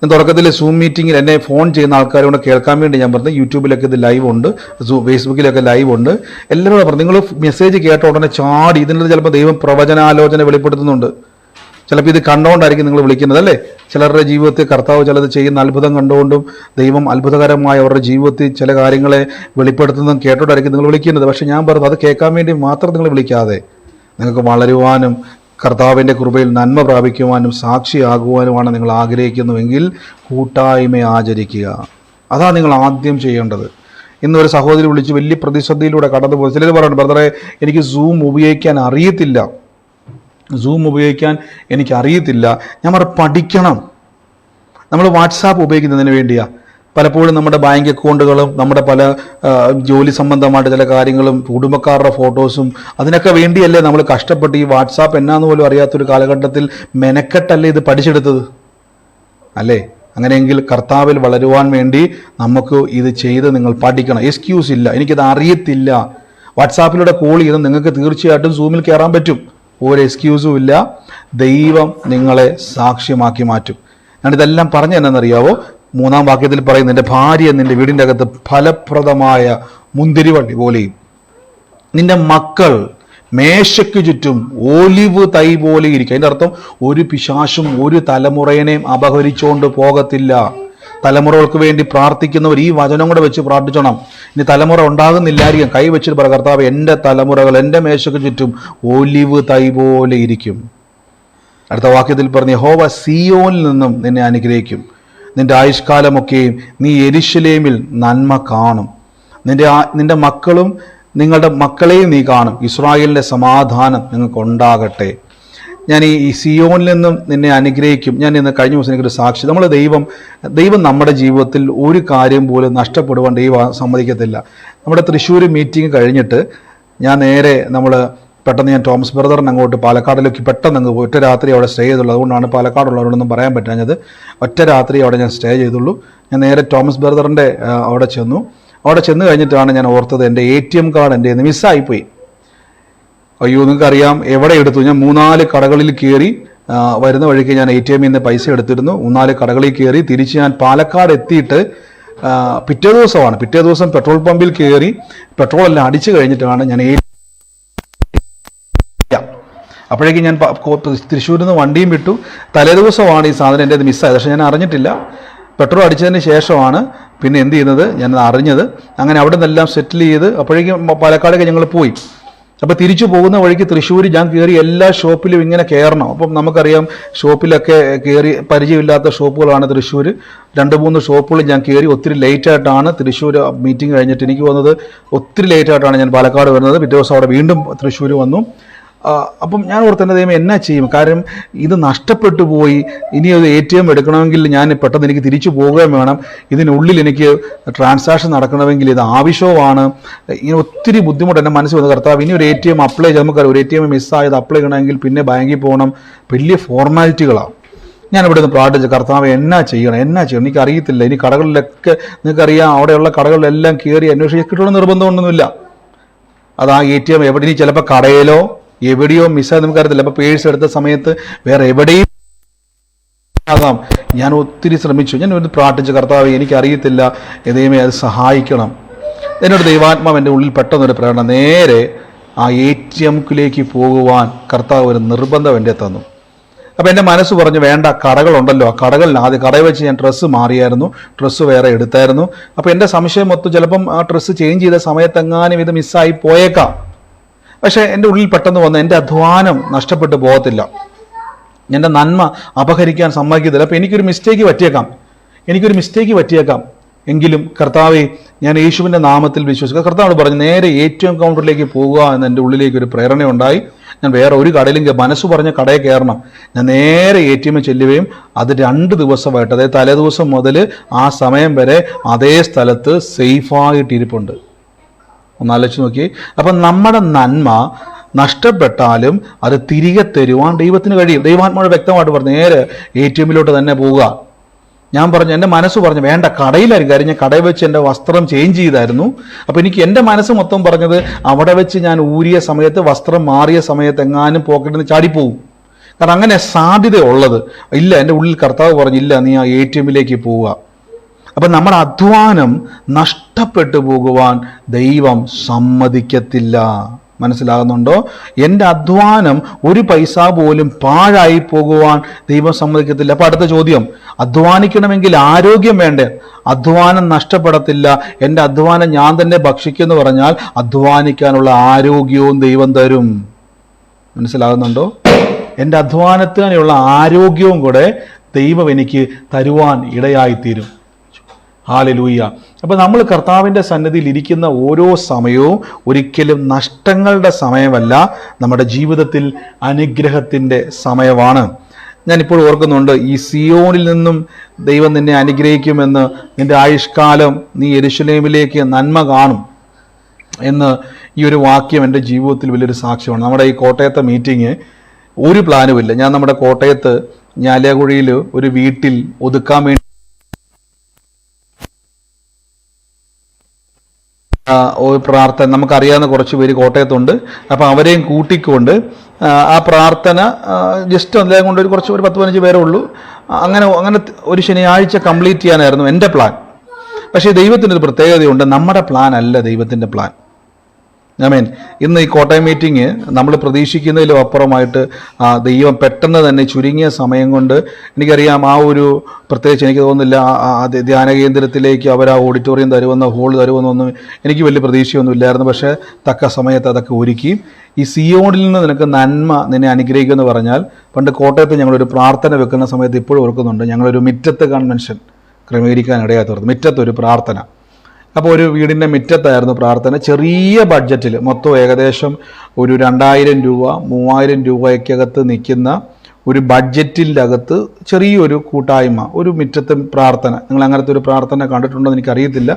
ഞാൻ തുടക്കത്തിൽ സൂം മീറ്റിങ്ങിൽ എന്നെ ഫോൺ ചെയ്യുന്ന ആൾക്കാരോട് കേൾക്കാൻ വേണ്ടി ഞാൻ പറഞ്ഞു, യൂട്യൂബിലൊക്കെ ഇത് ലൈവ് ഉണ്ട്, ഫേസ്ബുക്കിലൊക്കെ ലൈവ് ഉണ്ട്, എല്ലാവരോടും പറഞ്ഞു നിങ്ങൾ മെസ്സേജ് കേട്ട ഉടനെ ചാടി. ഇതിനകത്ത് ചിലപ്പോൾ ദൈവം പ്രവചനാലോചന വെളിപ്പെടുത്തുന്നുണ്ട്. ചിലപ്പോൾ ഇത് കണ്ടുകൊണ്ടായിരിക്കും നിങ്ങൾ വിളിക്കുന്നത് അല്ലേ. ചിലരുടെ ജീവിതത്തിൽ കർത്താവ് ചിലത് ചെയ്യുന്ന അത്ഭുതം കണ്ടുകൊണ്ടും ദൈവം അത്ഭുതകരമായ അവരുടെ ജീവിതത്തിൽ ചില കാര്യങ്ങളെ വെളിപ്പെടുത്തുന്നതും കേട്ടോണ്ടായിരിക്കും നിങ്ങൾ വിളിക്കുന്നത്. പക്ഷെ ഞാൻ പറഞ്ഞു, അത് കേൾക്കാൻ വേണ്ടി മാത്രം നിങ്ങൾ വിളിക്കാതെ നിങ്ങൾക്ക് വളരുവാനും കർത്താവിൻ്റെ കൃപയിൽ നന്മ പ്രാപിക്കുവാനും സാക്ഷിയാകുവാനുമാണ് നിങ്ങൾ ആഗ്രഹിക്കുന്നുവെങ്കിൽ കൂട്ടായ്മ ആചരിക്കുക. അതാണ് നിങ്ങൾ ആദ്യം ചെയ്യേണ്ടത്. ഇന്നൊരു സഹോദരി വിളിച്ച് വലിയ പ്രതിസന്ധിയിലൂടെ കടന്നുപോയി. ചിലർ പറയുന്നത്, ബ്രദറെ എനിക്ക് സൂം ഉപയോഗിക്കാൻ അറിയത്തില്ല. ഞാൻ പഠിക്കണം. നമ്മൾ വാട്സാപ്പ് ഉപയോഗിക്കുന്നതിന് വേണ്ടിയാണ്. പലപ്പോഴും നമ്മുടെ ബാങ്ക് അക്കൗണ്ടുകളും നമ്മുടെ പല ജോലി സംബന്ധമായിട്ട് ചില കാര്യങ്ങളും കുടുംബക്കാരുടെ ഫോട്ടോസും അതിനൊക്കെ വേണ്ടിയല്ലേ നമ്മൾ കഷ്ടപ്പെട്ട് ഈ വാട്സാപ്പ് എന്നാന്ന് പോലും അറിയാത്തൊരു കാലഘട്ടത്തിൽ മെനക്കെട്ടല്ലേ ഇത് പഠിച്ചെടുത്തത് അല്ലേ. അങ്ങനെയെങ്കിൽ കർത്താവിൽ വളരുവാൻ വേണ്ടി നമുക്ക് ഇത് ചെയ്ത് നിങ്ങൾ പഠിക്കണം. എക്സ്ക്യൂസ് ഇല്ല, എനിക്കിത് അറിയത്തില്ല. വാട്സാപ്പിലൂടെ കോൾ ചെയ്ത് നിങ്ങൾക്ക് തീർച്ചയായിട്ടും സൂമിൽ കയറാൻ പറ്റും. ഒരു എക്സ്ക്യൂസും ഇല്ല. ദൈവം നിങ്ങളെ സാക്ഷ്യമാക്കി മാറ്റും. ഞാനിതെല്ലാം പറഞ്ഞ എന്നാണെന്നറിയാവോ? 3-ാം വാക്യത്തിൽ പറയുന്നു, നിന്റെ ഭാര്യ നിന്റെ വീടിൻ്റെ അകത്ത് ഫലപ്രദമായ മുന്തിരിവള്ളി പോലെയും നിന്റെ മക്കൾ മേശയ്ക്ക് ചുറ്റും ഒലിവ് തൈ പോലെ ഇരിക്കും. അതിൻ്റെ അർത്ഥം ഒരു പിശാശും ഒരു തലമുറയെയും അപഹരിച്ചുകൊണ്ട് പോകത്തില്ല. തലമുറകൾക്ക് വേണ്ടി പ്രാർത്ഥിക്കുന്നവർ ഈ വചനം കൂടെ വെച്ച് പ്രാർത്ഥിച്ചോണം. ഇനി തലമുറ ഉണ്ടാകുന്നില്ലായിരിക്കും, കൈ വെച്ചിട്ട് പറ, കർത്താവ് എൻ്റെ തലമുറകൾ എൻ്റെ മേശയ്ക്ക് ചുറ്റും ഒലിവ് തൈ പോലെ ഇരിക്കും. അടുത്ത വാക്യത്തിൽ പറഞ്ഞ്, യഹോവ സിയോനിൽ നിന്നും നിന്നെ അനുഗ്രഹിക്കും. നിന്റെ ആയുഷ്കാലമൊക്കെയും നീ യെരൂശലേമിൽ നന്മ കാണും. നിന്റെ മക്കളും നിങ്ങളുടെ മക്കളെയും നീ കാണും. ഇസ്രായേലിൻ്റെ സമാധാനം നിങ്ങൾക്ക് ഉണ്ടാകട്ടെ. ഞാൻ ഈ സിയോനിൽ നിന്നും നിന്നെ അനുഗ്രഹിക്കും. ഞാൻ ഇന്ന് കഴിഞ്ഞ ദിവസം എനിക്കൊരു സാക്ഷി, ദൈവം നമ്മുടെ ജീവിതത്തിൽ ഒരു കാര്യം പോലും നഷ്ടപ്പെടുവാൻ ദൈവം സമ്മതിക്കത്തില്ല. നമ്മുടെ തൃശ്ശൂർ മീറ്റിംഗ് കഴിഞ്ഞിട്ട് പെട്ടെന്ന് ഞാൻ തോമസ് ബ്രദറിന് അങ്ങോട്ട് പാലക്കാടിലേക്ക് പെട്ടെന്ന് ഒറ്റ രാത്രി അവിടെ സ്റ്റേ ചെയ്തുള്ളൂ. അതുകൊണ്ടാണ് പാലക്കാടുള്ളവരോടൊന്നും പറയാൻ പറ്റാഞ്ഞത്. ഒറ്റ രാത്രി അവിടെ ഞാൻ സ്റ്റേ ചെയ്തുള്ളൂ. ഞാൻ നേരെ തോമസ് ബ്രദറിൻ്റെ അവിടെ ചെന്നു. അവിടെ ചെന്ന് കഴിഞ്ഞിട്ടാണ് ഞാൻ ഓർത്തത് എൻ്റെ ATM കാർഡ് എൻ്റെ മിസ്സായിപ്പോയി. അയ്യോ, നിങ്ങൾക്കറിയാം എവിടെ എടുത്തു. ഞാൻ 3-4 കടകളിൽ കയറി വരുന്ന വഴിക്ക് ഞാൻ ATM നിന്ന് പൈസ എടുത്തിരുന്നു. 3-4 കടകളിൽ കയറി തിരിച്ച് ഞാൻ പാലക്കാട് എത്തിയിട്ട് പിറ്റേ ദിവസം പെട്രോൾ പമ്പിൽ കയറി പെട്രോൾ എല്ലാം അടിച്ചു കഴിഞ്ഞിട്ടാണ് ഞാൻ അപ്പോഴേക്കും ഞാൻ തൃശ്ശൂരിൽ നിന്ന് വണ്ടിയും വിട്ടു. തലേദിവസമാണ് ഈ സാധനം എൻ്റെ മിസ്സായത്. പക്ഷേ ഞാൻ അറിഞ്ഞിട്ടില്ല. പെട്രോൾ അടിച്ചതിന് ശേഷമാണ് പിന്നെ എന്ത് ചെയ്യുന്നത് ഞാൻ അറിഞ്ഞത്. അങ്ങനെ അവിടെ നിന്നെല്ലാം സെറ്റിൽ ചെയ്ത് അപ്പോഴേക്കും പാലക്കാടേക്ക് ഞങ്ങൾ പോയി. അപ്പോൾ തിരിച്ചു പോകുന്ന വഴിക്ക് തൃശ്ശൂർ ഞാൻ കയറി എല്ലാ ഷോപ്പിലും ഇങ്ങനെ കയറണം. അപ്പം നമുക്കറിയാം ഷോപ്പിലൊക്കെ കയറി പരിചയമില്ലാത്ത ഷോപ്പുകളാണ് തൃശ്ശൂർ. 2-3 ഷോപ്പുകൾ ഞാൻ കയറി. ഒത്തിരി ലേറ്റായിട്ടാണ് തൃശ്ശൂർ മീറ്റിംഗ് കഴിഞ്ഞിട്ട് എനിക്ക് വന്നത്. ഒത്തിരി ലേറ്റായിട്ടാണ് ഞാൻ പാലക്കാട് വരുന്നത്. പിറ്റേ ദിവസം അവിടെ വീണ്ടും തൃശ്ശൂർ വന്നു. അപ്പം ഞാൻ ഓർത്തന്നെ ദൈവം എന്നാ ചെയ്യും, കാരണം ഇത് നഷ്ടപ്പെട്ടു പോയി. ഇനി ഒരു ATM എടുക്കണമെങ്കിൽ ഞാൻ പെട്ടെന്ന് എനിക്ക് തിരിച്ചു പോവുകയും വേണം. ഇതിനുള്ളിൽ എനിക്ക് ട്രാൻസാക്ഷൻ നടക്കണമെങ്കിൽ ഇത് ആവശ്യമാണ്. ഇങ്ങനെ ഒത്തിരി ബുദ്ധിമുട്ട് എൻ്റെ മനസ്സിൽ വന്നു. കർത്താവ്, ഇനി ഒരു ATM അപ്ലൈ ചെയ്ത് നമുക്കറിയാം, ഒരു ATM മിസ്സായത് അപ്ലൈ ചെയ്യണമെങ്കിൽ പിന്നെ ബാങ്കിൽ പോകണം, വലിയ ഫോർമാലിറ്റികളാണ്. ഞാൻ ഇവിടെ നിന്ന് പ്രാർത്ഥിച്ചു, കർത്താവ് എന്നാ ചെയ്യണം എനിക്കറിയത്തില്ല. ഇനി കടകളിലൊക്കെ നിങ്ങൾക്കറിയാം, അവിടെയുള്ള കടകളിലെല്ലാം കയറി അന്വേഷിച്ച് കിട്ടണമെന്ന് നിർബന്ധമൊന്നുമില്ല. അത് ആ ATM എവിടെ, ഇനി ചിലപ്പോൾ കടയിലോ എവിടെയോ മിസ്സായി നമുക്കറിയത്തില്ല. അപ്പോൾ പേഴ്സ് എടുത്ത സമയത്ത് വേറെ എവിടെയും ആകാം. ഞാൻ ഒത്തിരി ശ്രമിച്ചു. ഞാൻ ഒരു പ്രാർത്ഥിച്ചു, കർത്താവ് എനിക്കറിയത്തില്ല, ദൈവമേ അത് സഹായിക്കണം. എന്നോട് ദൈവാത്മാവ് എൻ്റെ ഉള്ളിൽ പെട്ടെന്നൊരു പ്രേരണ, നേരെ ആ ATMലേക്ക് പോകുവാൻ കർത്താവ് ഒരു നിർബന്ധം എൻ്റെ തന്നു. അപ്പോൾ എൻ്റെ മനസ്സ് പറഞ്ഞു, വേണ്ട, കടകളുണ്ടല്ലോ, ആ കടയിൽ വെച്ച് ഞാൻ ഡ്രസ്സ് മാറിയായിരുന്നു, ഡ്രസ്സ് വേറെ എടുത്തായിരുന്നു. അപ്പോൾ എൻ്റെ സംശയം മൊത്തം ചിലപ്പം ആ ഡ്രസ്സ് ചേഞ്ച് ചെയ്ത സമയത്തെങ്ങാനും ഇത് മിസ്സായി പോയേക്കാം. പക്ഷേ എൻ്റെ ഉള്ളിൽ പെട്ടെന്ന് വന്ന് എൻ്റെ അധ്വാനം നഷ്ടപ്പെട്ടു പോകത്തില്ല. എൻ്റെ നന്മ അപഹരിക്കാൻ സമ്മതിക്കത്തില്ല. അപ്പോൾ എനിക്കൊരു മിസ്റ്റേക്ക് പറ്റിയേക്കാം. എങ്കിലും കർത്താവെ, ഞാൻ യേശുവിൻ്റെ നാമത്തിൽ വിശ്വസിക്കുക. കർത്താവ് പറഞ്ഞു, നേരെ ATM കൗണ്ടറിലേക്ക് പോകുക എന്ന് എൻ്റെ ഉള്ളിലേക്ക് ഒരു പ്രേരണയുണ്ടായി. ഞാൻ വേറെ ഒരു കടയിലും മനസ്സ് പറഞ്ഞ കടയിൽ കയറണം. ഞാൻ നേരെ ATM ചെല്ലുകയും അത് 2 ദിവസമായിട്ട്, അതായത് തലേദിവസം മുതൽ ആ സമയം വരെ അതേ സ്ഥലത്ത് സേഫായിട്ടിരിപ്പുണ്ട്. ഒന്നാലോചിച്ച് നോക്കി. അപ്പം നമ്മുടെ നന്മ നഷ്ടപ്പെട്ടാലും അത് തിരികെ തരുവാൻ ദൈവത്തിന് കഴിയും. ദൈവാത്മാവ് വ്യക്തമായിട്ട് പറഞ്ഞു, നേരെ ATMിലോട്ട് തന്നെ പോവുക. ഞാൻ പറഞ്ഞു, എൻ്റെ മനസ്സ് പറഞ്ഞു വേണ്ട, കടയിലായിരിക്കും. കാര്യം ഞാൻ കടയിൽ വെച്ച് എൻ്റെ വസ്ത്രം ചേഞ്ച് ചെയ്തായിരുന്നു. അപ്പോൾ എനിക്ക് എൻ്റെ മനസ്സ് മൊത്തം പറഞ്ഞത് അവിടെ വെച്ച് ഞാൻ ഊരിയ സമയത്ത്, വസ്ത്രം മാറിയ സമയത്ത് എങ്ങാനും പോക്കറ്റിൽ നിന്ന് ചാടിപ്പോവും. കാരണം അങ്ങനെ സാധ്യതയുള്ളത്. ഇല്ല, എൻ്റെ ഉള്ളിൽ കർത്താവ് പറഞ്ഞില്ല, നീ ആ ATMിലേക്ക് പോവുക. അപ്പം നമ്മുടെ അധ്വാനം നഷ്ടപ്പെട്ടു പോകുവാൻ ദൈവം സമ്മതിക്കത്തില്ല. മനസ്സിലാകുന്നുണ്ടോ? എൻ്റെ അധ്വാനം ഒരു പൈസ പോലും പാഴായി പോകുവാൻ ദൈവം സമ്മതിക്കത്തില്ല. അപ്പം അടുത്ത ചോദ്യം, അധ്വാനിക്കണമെങ്കിൽ ആരോഗ്യം വേണ്ടേ? അധ്വാനം നഷ്ടപ്പെടത്തില്ല. എൻ്റെ അധ്വാനം ഞാൻ തന്നെ ഭക്ഷിക്കുമെന്ന് പറഞ്ഞാൽ അധ്വാനിക്കാനുള്ള ആരോഗ്യവും ദൈവം തരും. മനസ്സിലാകുന്നുണ്ടോ? എൻ്റെ അധ്വാനത്തിനുള്ള ആരോഗ്യവും കൂടെ ദൈവം എനിക്ക് തരുവാൻ ഇടയായിത്തീരും. ഹല്ലേലൂയ. അപ്പോൾ നമ്മൾ കർത്താവിൻ്റെ സന്നിധിയിൽ ഇരിക്കുന്ന ഓരോ സമയവും ഒരിക്കലും നഷ്ടങ്ങളുടെ സമയമല്ല, നമ്മുടെ ജീവിതത്തിൽ അനുഗ്രഹത്തിൻ്റെ സമയമാണ്. ഞാനിപ്പോൾ ഓർക്കുന്നുണ്ട്, ഈ സിയോനിൽ നിന്നും ദൈവം നിന്നെ അനുഗ്രഹിക്കുമെന്ന്, നിന്റെ ആയുഷ്കാലം നീ യെരൂശലേമിലേക്ക് നന്മ കാണും എന്ന് ഈ ഒരു വാക്യം എൻ്റെ ജീവിതത്തിൽ വലിയൊരു സാക്ഷ്യമാണ്. നമ്മുടെ ഈ കോട്ടയത്തെ മീറ്റിംഗ് ഒരു പ്ലാനുമില്ല. ഞാൻ നമ്മുടെ കോട്ടയത്ത് ഞാലിയാകുഴിയിൽ ഒരു വീട്ടിൽ ഒതുക്കാൻ വേണ്ടി പ്രാർത്ഥന, നമുക്കറിയാവുന്ന കുറച്ച് പേര് കോട്ടയത്തുണ്ട്. അപ്പോൾ അവരെയും കൂട്ടിക്കൊണ്ട് ആ പ്രാർത്ഥന ജസ്റ്റ് അദ്ദേഹം കൊണ്ട് ഒരു 10-15 പേരേ ഉള്ളൂ. അങ്ങനെ ഒരു ശനിയാഴ്ച കംപ്ലീറ്റ് ചെയ്യാനായിരുന്നു എൻ്റെ പ്ലാൻ. പക്ഷേ ദൈവത്തിനൊരു പ്രത്യേകതയുണ്ട്. നമ്മുടെ പ്ലാൻ അല്ല ദൈവത്തിൻ്റെ പ്ലാൻ. ആമേൻ. ഇന്ന് ഈ കോട്ടയം മീറ്റിംഗ് നമ്മൾ പ്രതീക്ഷിക്കുന്നതിലും അപ്പുറമായിട്ട് ദൈവം പെട്ടെന്ന് തന്നെ ചുരുങ്ങിയ സമയം കൊണ്ട്, എനിക്കറിയാം ആ ഒരു പ്രത്യേകിച്ച് എനിക്ക് തോന്നുന്നില്ല ധ്യാന കേന്ദ്രത്തിലേക്ക് അവർ ആ ഓഡിറ്റോറിയം തരുമെന്നോ ഹോൾ തരുമെന്നൊന്നും എനിക്ക് വലിയ പ്രതീക്ഷയൊന്നും ഇല്ലായിരുന്നു. പക്ഷേ തക്ക സമയത്ത് അതൊക്കെ ഒരുക്കി. ഈ സിയോണിൽ നിന്ന് നിനക്ക് നന്മ നിന്നെ അനുഗ്രഹിക്കുമെന്ന് പറഞ്ഞാൽ, പണ്ട് കോട്ടയത്ത് ഞങ്ങളൊരു പ്രാർത്ഥന വെക്കുന്ന സമയത്ത് ഇപ്പോഴും ഓർക്കുന്നുണ്ട്. ഞങ്ങളൊരു മുറ്റത്ത് കൺവെൻഷൻ ക്രമീകരിക്കാൻ ഇടയായി തീർന്നു. മുറ്റത്തൊരു പ്രാർത്ഥന. അപ്പോൾ ഒരു വീടിൻ്റെ മുറ്റത്തായിരുന്നു പ്രാർത്ഥന. ചെറിയ ബഡ്ജറ്റിൽ, മൊത്തം ഏകദേശം ഒരു 2000 രൂപ 3000 രൂപയ്ക്കകത്ത് നിൽക്കുന്ന ഒരു ബഡ്ജറ്റിൻ്റെ അകത്ത് ചെറിയൊരു കൂട്ടായ്മ, ഒരു മുറ്റത്ത് പ്രാർത്ഥന. നിങ്ങൾ അങ്ങനത്തെ ഒരു പ്രാർത്ഥന കണ്ടിട്ടുണ്ടോ എന്ന് എനിക്കറിയത്തില്ല.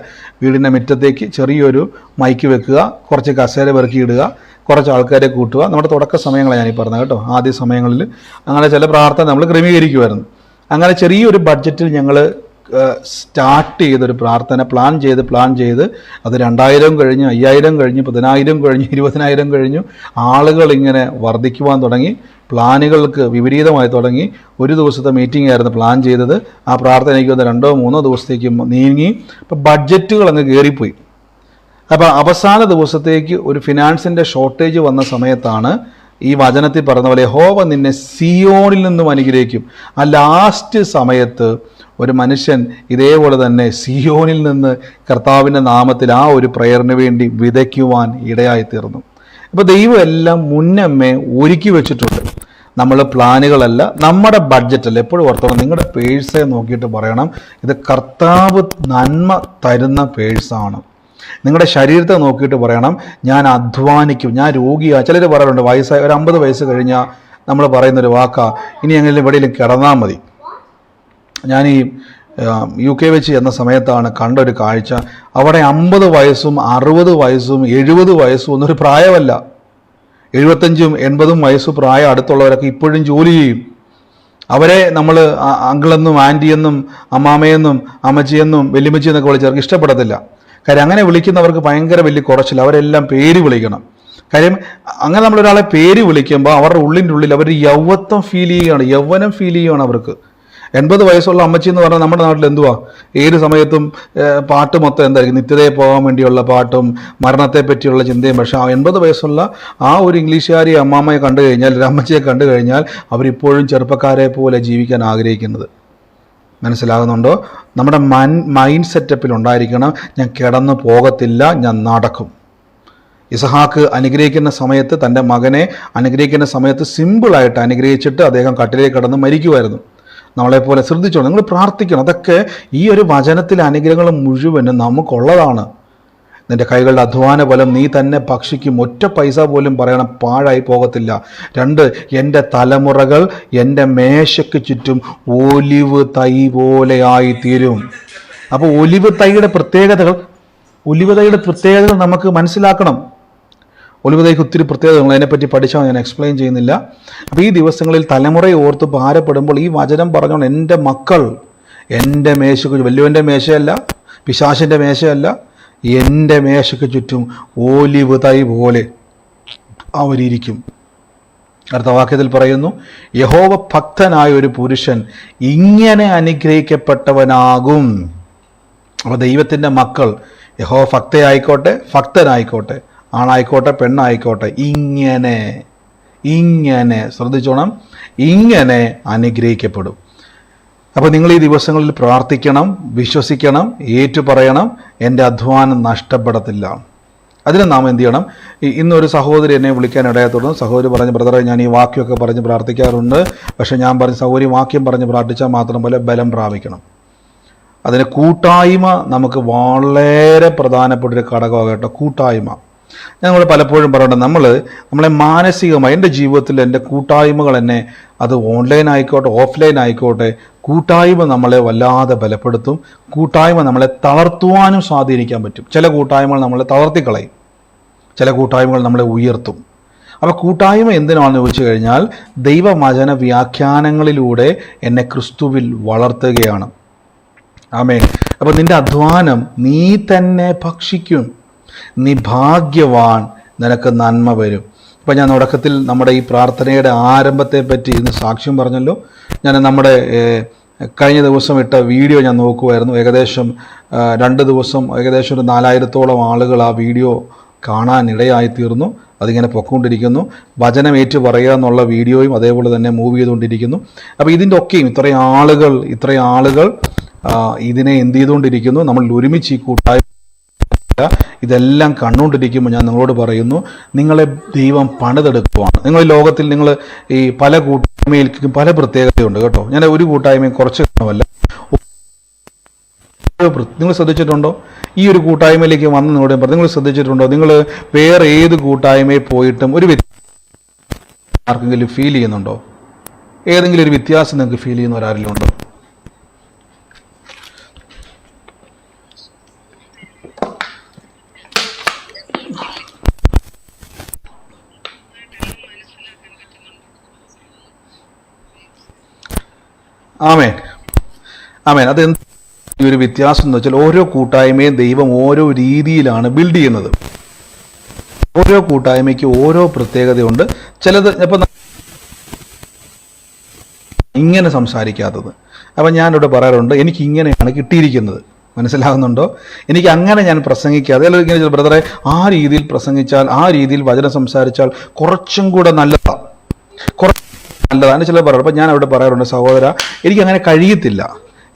വീടിൻ്റെ മുറ്റത്തേക്ക് ചെറിയൊരു മൈക്ക് വെക്കുക, കുറച്ച് കസേര പെറുക്കിയിടുക, കുറച്ച് ആൾക്കാരെ കൂട്ടുക. നമ്മുടെ തുടക്ക സമയങ്ങളാണ് ഞാനീ പറഞ്ഞത് കേട്ടോ. ആദ്യ സമയങ്ങളിൽ അങ്ങനെ ചില പ്രാർത്ഥന നമ്മൾ ക്രമീകരിക്കുമായിരുന്നു. അങ്ങനെ ചെറിയൊരു ബഡ്ജറ്റിൽ ഞങ്ങൾ സ്റ്റാർട്ട് ചെയ്തൊരു പ്രാർത്ഥന പ്ലാൻ ചെയ്ത് അത് 2000 കഴിഞ്ഞ് 5000 കഴിഞ്ഞ് 10000 കഴിഞ്ഞ് 20000 കഴിഞ്ഞു. ആളുകൾ ഇങ്ങനെ വർദ്ധിക്കുവാൻ തുടങ്ങി. പ്ലാനുകൾക്ക് വിപരീതമായി തുടങ്ങി. ഒരു ദിവസത്തെ മീറ്റിംഗ് ആയിരുന്നു പ്ലാൻ ചെയ്തത്. ആ പ്രാർത്ഥന എനിക്ക് 2-3 ദിവസത്തേക്ക് നീങ്ങി. അപ്പം ബഡ്ജറ്റുകൾ അങ്ങ് കയറിപ്പോയി. അപ്പം അവസാന ദിവസത്തേക്ക് ഒരു ഫിനാൻസിൻ്റെ ഷോർട്ടേജ് വന്ന സമയത്താണ് ഈ വചനത്തിൽ പറഞ്ഞ പോലെ യഹോവ നിന്നെ സിയോണിൽ നിന്നും അനുഗ്രഹിക്കും. ആ ലാസ്റ്റ് സമയത്ത് ഒരു മനുഷ്യൻ ഇതേപോലെ തന്നെ സിയോനിൽ നിന്ന് കർത്താവിൻ്റെ നാമത്തിൽ ആ ഒരു പ്രയറിന് വേണ്ടി വിതയ്ക്കുവാൻ ഇടയായിത്തീർന്നു. അപ്പോൾ ദൈവം എല്ലാം മുന്നമ്മേ ഒരുക്കി വെച്ചിട്ടുണ്ട്. നമ്മൾ പ്ലാനുകളല്ല, നമ്മുടെ ബഡ്ജറ്റല്ല. എപ്പോഴും ഓർത്തോണം, നിങ്ങളുടെ പേഴ്സെ നോക്കിയിട്ട് പറയണം, ഇത് കർത്താവ് നന്മ തരുന്ന പേഴ്സാണ്. നിങ്ങളുടെ ശരീരത്തെ നോക്കിയിട്ട് പറയണം, ഞാൻ അധ്വാനിക്കും, ഞാൻ രോഗിയാണ്. ചിലർ പറയാറുണ്ട്, വയസ്സായ ഒരു 50 വയസ്സ് കഴിഞ്ഞാൽ നമ്മൾ പറയുന്നൊരു വാക്കാ, ഇനി എങ്ങനെയും എവിടെയെങ്കിലും കിടന്നാൽ മതി. ഞാൻ ഈ UK വെച്ച് ചെന്ന സമയത്താണ് കണ്ടൊരു കാഴ്ച. അവിടെ 50 വയസ്സും 60 വയസ്സും 70 വയസ്സും ഒന്നൊരു പ്രായമല്ല. 75ഉം 80ഉം വയസ്സ് പ്രായം അടുത്തുള്ളവരൊക്കെ ഇപ്പോഴും ജോലി ചെയ്യും. അവരെ നമ്മൾ അങ്കിളെന്നും ആൻറ്റിയെന്നും അമ്മാമയെന്നും അമ്മച്ചിയെന്നും വെല്ലുമ്മച്ചി എന്നൊക്കെ വിളിച്ചവർക്ക് ഇഷ്ടപ്പെടത്തില്ല. കാര്യം അങ്ങനെ വിളിക്കുന്നവർക്ക് ഭയങ്കര വലിയ കുറച്ചില്ല. അവരെല്ലാം പേര് വിളിക്കണം. കാര്യം അങ്ങനെ നമ്മളൊരാളെ പേര് വിളിക്കുമ്പോൾ അവരുടെ ഉള്ളിൻ്റെ ഉള്ളിൽ അവർ യൗവനം ഫീൽ ചെയ്യുകയാണ് അവർക്ക്. 80 വയസ്സുള്ള അമ്മച്ചി എന്ന് പറഞ്ഞാൽ നമ്മുടെ നാട്ടിൽ എന്തുവാ, ഏത് സമയത്തും പാട്ട് മൊത്തം എന്തായിരിക്കും, നിത്യതയെ പോകാൻ വേണ്ടിയുള്ള പാട്ടും മരണത്തെ പറ്റിയുള്ള ചിന്തയും. പക്ഷേ ആ 80 വയസ്സുള്ള ആ ഒരു ഇംഗ്ലീഷുകാരി അമ്മാമ്മയെ കണ്ടു കഴിഞ്ഞാൽ, ഒരു അമ്മച്ചിയെ കണ്ടു കഴിഞ്ഞാൽ അവരിപ്പോഴും ചെറുപ്പക്കാരെ പോലെ ജീവിക്കാൻ ആഗ്രഹിക്കുന്നത്. മനസ്സിലാകുന്നുണ്ടോ? നമ്മുടെ മൈൻഡ് സെറ്റപ്പിൽ ഉണ്ടായിരിക്കണം, ഞാൻ കിടന്നു പോകത്തില്ല, ഞാൻ നടക്കും. ഇസഹാക്ക് അനുഗ്രഹിക്കുന്ന സമയത്ത്, തൻ്റെ മകനെ അനുഗ്രഹിക്കുന്ന സമയത്ത് സിമ്പിളായിട്ട് അനുഗ്രഹിച്ചിട്ട് അദ്ദേഹം കട്ടിലേക്ക് കിടന്ന് മരിക്കുമായിരുന്നു. നമ്മളെപ്പോലെ ശ്രദ്ധിച്ചോണം, നിങ്ങൾ പ്രാർത്ഥിക്കണം. അതൊക്കെ ഈ ഒരു വചനത്തിലെ അനുഗ്രഹങ്ങൾ മുഴുവനും നമുക്കുള്ളതാണ്. നിന്റെ കൈകളുടെ അധ്വാന ഫലം നീ തന്നെ ഭക്ഷിക്കും. ഒറ്റ പൈസ പോലും പറയണം പാഴായി പോകത്തില്ല. 2, എൻ്റെ തലമുറകൾ എൻ്റെ മേശയ്ക്ക് ചുറ്റും ഒലിവ് തൈ പോലെയായി തീരും. അപ്പോൾ ഒലിവ് തൈയുടെ പ്രത്യേകതകൾ നമുക്ക് മനസ്സിലാക്കണം. ഒലിവ് തൈക്ക് ഒത്തിരി പ്രത്യേകതകൾ, അതിനെപ്പറ്റി പഠിച്ചാൽ ഞാൻ എക്സ്പ്ലെയിൻ ചെയ്യുന്നില്ല. അപ്പോൾ ഈ ദിവസങ്ങളിൽ തലമുറയെ ഓർത്ത് ഭാരപ്പെടുമ്പോൾ ഈ വചനം പറഞ്ഞോണ്ട് എൻ്റെ മക്കൾ എൻ്റെ മേശയ്ക്ക്, വലിയവൻ്റെ മേശയല്ല, പിശാചിൻ്റെ മേശയല്ല, എൻ്റെ മേശയ്ക്ക് ചുറ്റും ഒലിവ് തൈ പോലെ അവരിയ്ക്കും. അടുത്ത വാക്യത്തിൽ പറയുന്നു, യഹോവ ഭക്തനായ ഒരു പുരുഷൻ ഇങ്ങനെ അനുഗ്രഹിക്കപ്പെട്ടവനാകും. അപ്പോൾ ദൈവത്തിൻ്റെ മക്കൾ, യഹോവ ഭക്തനായിക്കോട്ടെ, ആണായിക്കോട്ടെ പെണ്ണായിക്കോട്ടെ, ഇങ്ങനെ ശ്രദ്ധിച്ചോണം, ഇങ്ങനെ അനുഗ്രഹിക്കപ്പെടും. അപ്പോൾ നിങ്ങൾ ഈ ദിവസങ്ങളിൽ പ്രാർത്ഥിക്കണം, വിശ്വസിക്കണം, ഏറ്റുപറയണം, എൻ്റെ അധ്വാനം നഷ്ടപ്പെടത്തില്ല. അതിന് നാം എന്ത് ചെയ്യണം? ഇന്നൊരു സഹോദരി എന്നെ വിളിക്കാൻ ഇടയാത്തുള്ളൂ. സഹോദരി പറഞ്ഞ്, ബ്രദറെ ഞാൻ ഈ വാക്യമൊക്കെ പറഞ്ഞ് പ്രാർത്ഥിക്കാറുണ്ട്, പക്ഷേ ഞാൻ പറഞ്ഞ സഹോദരി വാക്യം പറഞ്ഞ് പ്രാർത്ഥിച്ചാൽ മാത്രം പോലെ ബലം പ്രാപിക്കണം. അതിന് കൂട്ടായ്മ നമുക്ക് വളരെ പ്രധാനപ്പെട്ടൊരു ഘടകമാണ് കേട്ടോ, കൂട്ടായ്മ. ഞങ്ങൾ പലപ്പോഴും പറയുന്നുണ്ട്, നമ്മളെ മാനസികമായി, എൻ്റെ ജീവിതത്തിൽ എൻ്റെ കൂട്ടായ്മകൾ എന്നെ, അത് ഓൺലൈൻ ആയിക്കോട്ടെ ഓഫ്ലൈൻ ആയിക്കോട്ടെ, കൂട്ടായ്മ നമ്മളെ വല്ലാതെ ബലപ്പെടുത്തും. കൂട്ടായ്മ നമ്മളെ തളർത്തുവാനും സ്വാധീനിക്കാൻ പറ്റും. ചില കൂട്ടായ്മകൾ നമ്മളെ തളർത്തിക്കളയും, ചില കൂട്ടായ്മകൾ നമ്മളെ ഉയർത്തും. അപ്പോൾ കൂട്ടായ്മ എന്തിനാണെന്ന് ചോദിച്ചു കഴിഞ്ഞാൽ, ദൈവവചന വ്യാഖ്യാനങ്ങളിലൂടെ എന്നെ ക്രിസ്തുവിൽ വളർത്തുകയാണ്. ആമേൻ. അപ്പോൾ നിന്റെ അധ്വാനം നീ തന്നെ ഭക്ഷിക്കും, നീ ഭാഗ്യവാൻ, നിനക്ക് നന്മ വരും. ഇപ്പം ഞാൻ തുടക്കത്തിൽ നമ്മുടെ ഈ പ്രാർത്ഥനയുടെ ആരംഭത്തെ പറ്റി ഇന്ന് സാക്ഷ്യം പറഞ്ഞല്ലോ. ഞാൻ നമ്മുടെ കഴിഞ്ഞ ദിവസം ഇട്ട വീഡിയോ ഞാൻ നോക്കുമായിരുന്നു. ഏകദേശം 2 ദിവസം ഏകദേശം ഒരു 4000-ഓളം ആളുകൾ ആ വീഡിയോ കാണാനിടയായിത്തീർന്നു. അതിങ്ങനെ പൊക്കോണ്ടിരിക്കുന്നു. വചനം ഏറ്റു പറയുക എന്നുള്ള വീഡിയോയും അതേപോലെ തന്നെ മൂവ് ചെയ്തുകൊണ്ടിരിക്കുന്നു. അപ്പോൾ ഇതിൻ്റെ ഒക്കെയും ഇത്രയും ആളുകൾ ഇതിനെ എന്ത് ചെയ്തുകൊണ്ടിരിക്കുന്നു, നമ്മൾ ഒരുമിച്ച് ഈ കൂട്ടായ്മ ഇതെല്ലാം കണ്ടുകൊണ്ടിരിക്കുമ്പോൾ ഞാൻ നിങ്ങളോട് പറയുന്നു, നിങ്ങളെ ദൈവം പണിതെടുക്കുവാണ്. നിങ്ങൾ ലോകത്തിൽ നിങ്ങൾ ഈ പല കൂട്ടായ്മയിലേക്കും പല പ്രത്യേകതയുണ്ട് കേട്ടോ. ഞാൻ ഒരു കൂട്ടായ്മയും കുറച്ച് കാണുമല്ല. നിങ്ങൾ ശ്രദ്ധിച്ചിട്ടുണ്ടോ? ഈ ഒരു കൂട്ടായ്മയിലേക്ക് വന്ന് നിങ്ങളോട് പറഞ്ഞു, നിങ്ങൾ ശ്രദ്ധിച്ചിട്ടുണ്ടോ? നിങ്ങൾ വേറെ ഏത് കൂട്ടായ്മയിൽ പോയിട്ടും ഒരു ആർക്കെങ്കിലും ഫീൽ ചെയ്യുന്നുണ്ടോ? ഏതെങ്കിലും ഒരു വ്യത്യാസം നിങ്ങൾക്ക് ഫീൽ ചെയ്യുന്നവരാരെങ്കിലും ഉണ്ടോ? ആമേൻ. അതെന്ത് ഈ ഒരു വ്യത്യാസം എന്ന് വെച്ചാൽ, ഓരോ കൂട്ടായ്മയും ദൈവം ഓരോ രീതിയിലാണ് ബിൽഡ് ചെയ്യുന്നത്. ഓരോ കൂട്ടായ്മയ്ക്ക് ഓരോ പ്രത്യേകതയുണ്ട്. ചിലത് ഇപ്പം ഇങ്ങനെ സംസാരിക്കാത്തത്. അപ്പം ഞാനിവിടെ പറയാറുണ്ട്, എനിക്ക് ഇങ്ങനെയാണ് കിട്ടിയിരിക്കുന്നത്. മനസ്സിലാകുന്നുണ്ടോ? എനിക്ക് അങ്ങനെ ഞാൻ പ്രസംഗിക്കാതെ, അല്ലെങ്കിൽ ഇങ്ങനെ ബ്രദറെ ആ രീതിയിൽ പ്രസംഗിച്ചാൽ, ആ രീതിയിൽ വചനം സംസാരിച്ചാൽ കുറച്ചും കൂടെ നല്ലതാണ്. ചില പറയാറ്. അപ്പം ഞാൻ അവിടെ പറയാറുണ്ട്, സഹോദര, എനിക്കങ്ങനെ കഴിയത്തില്ല.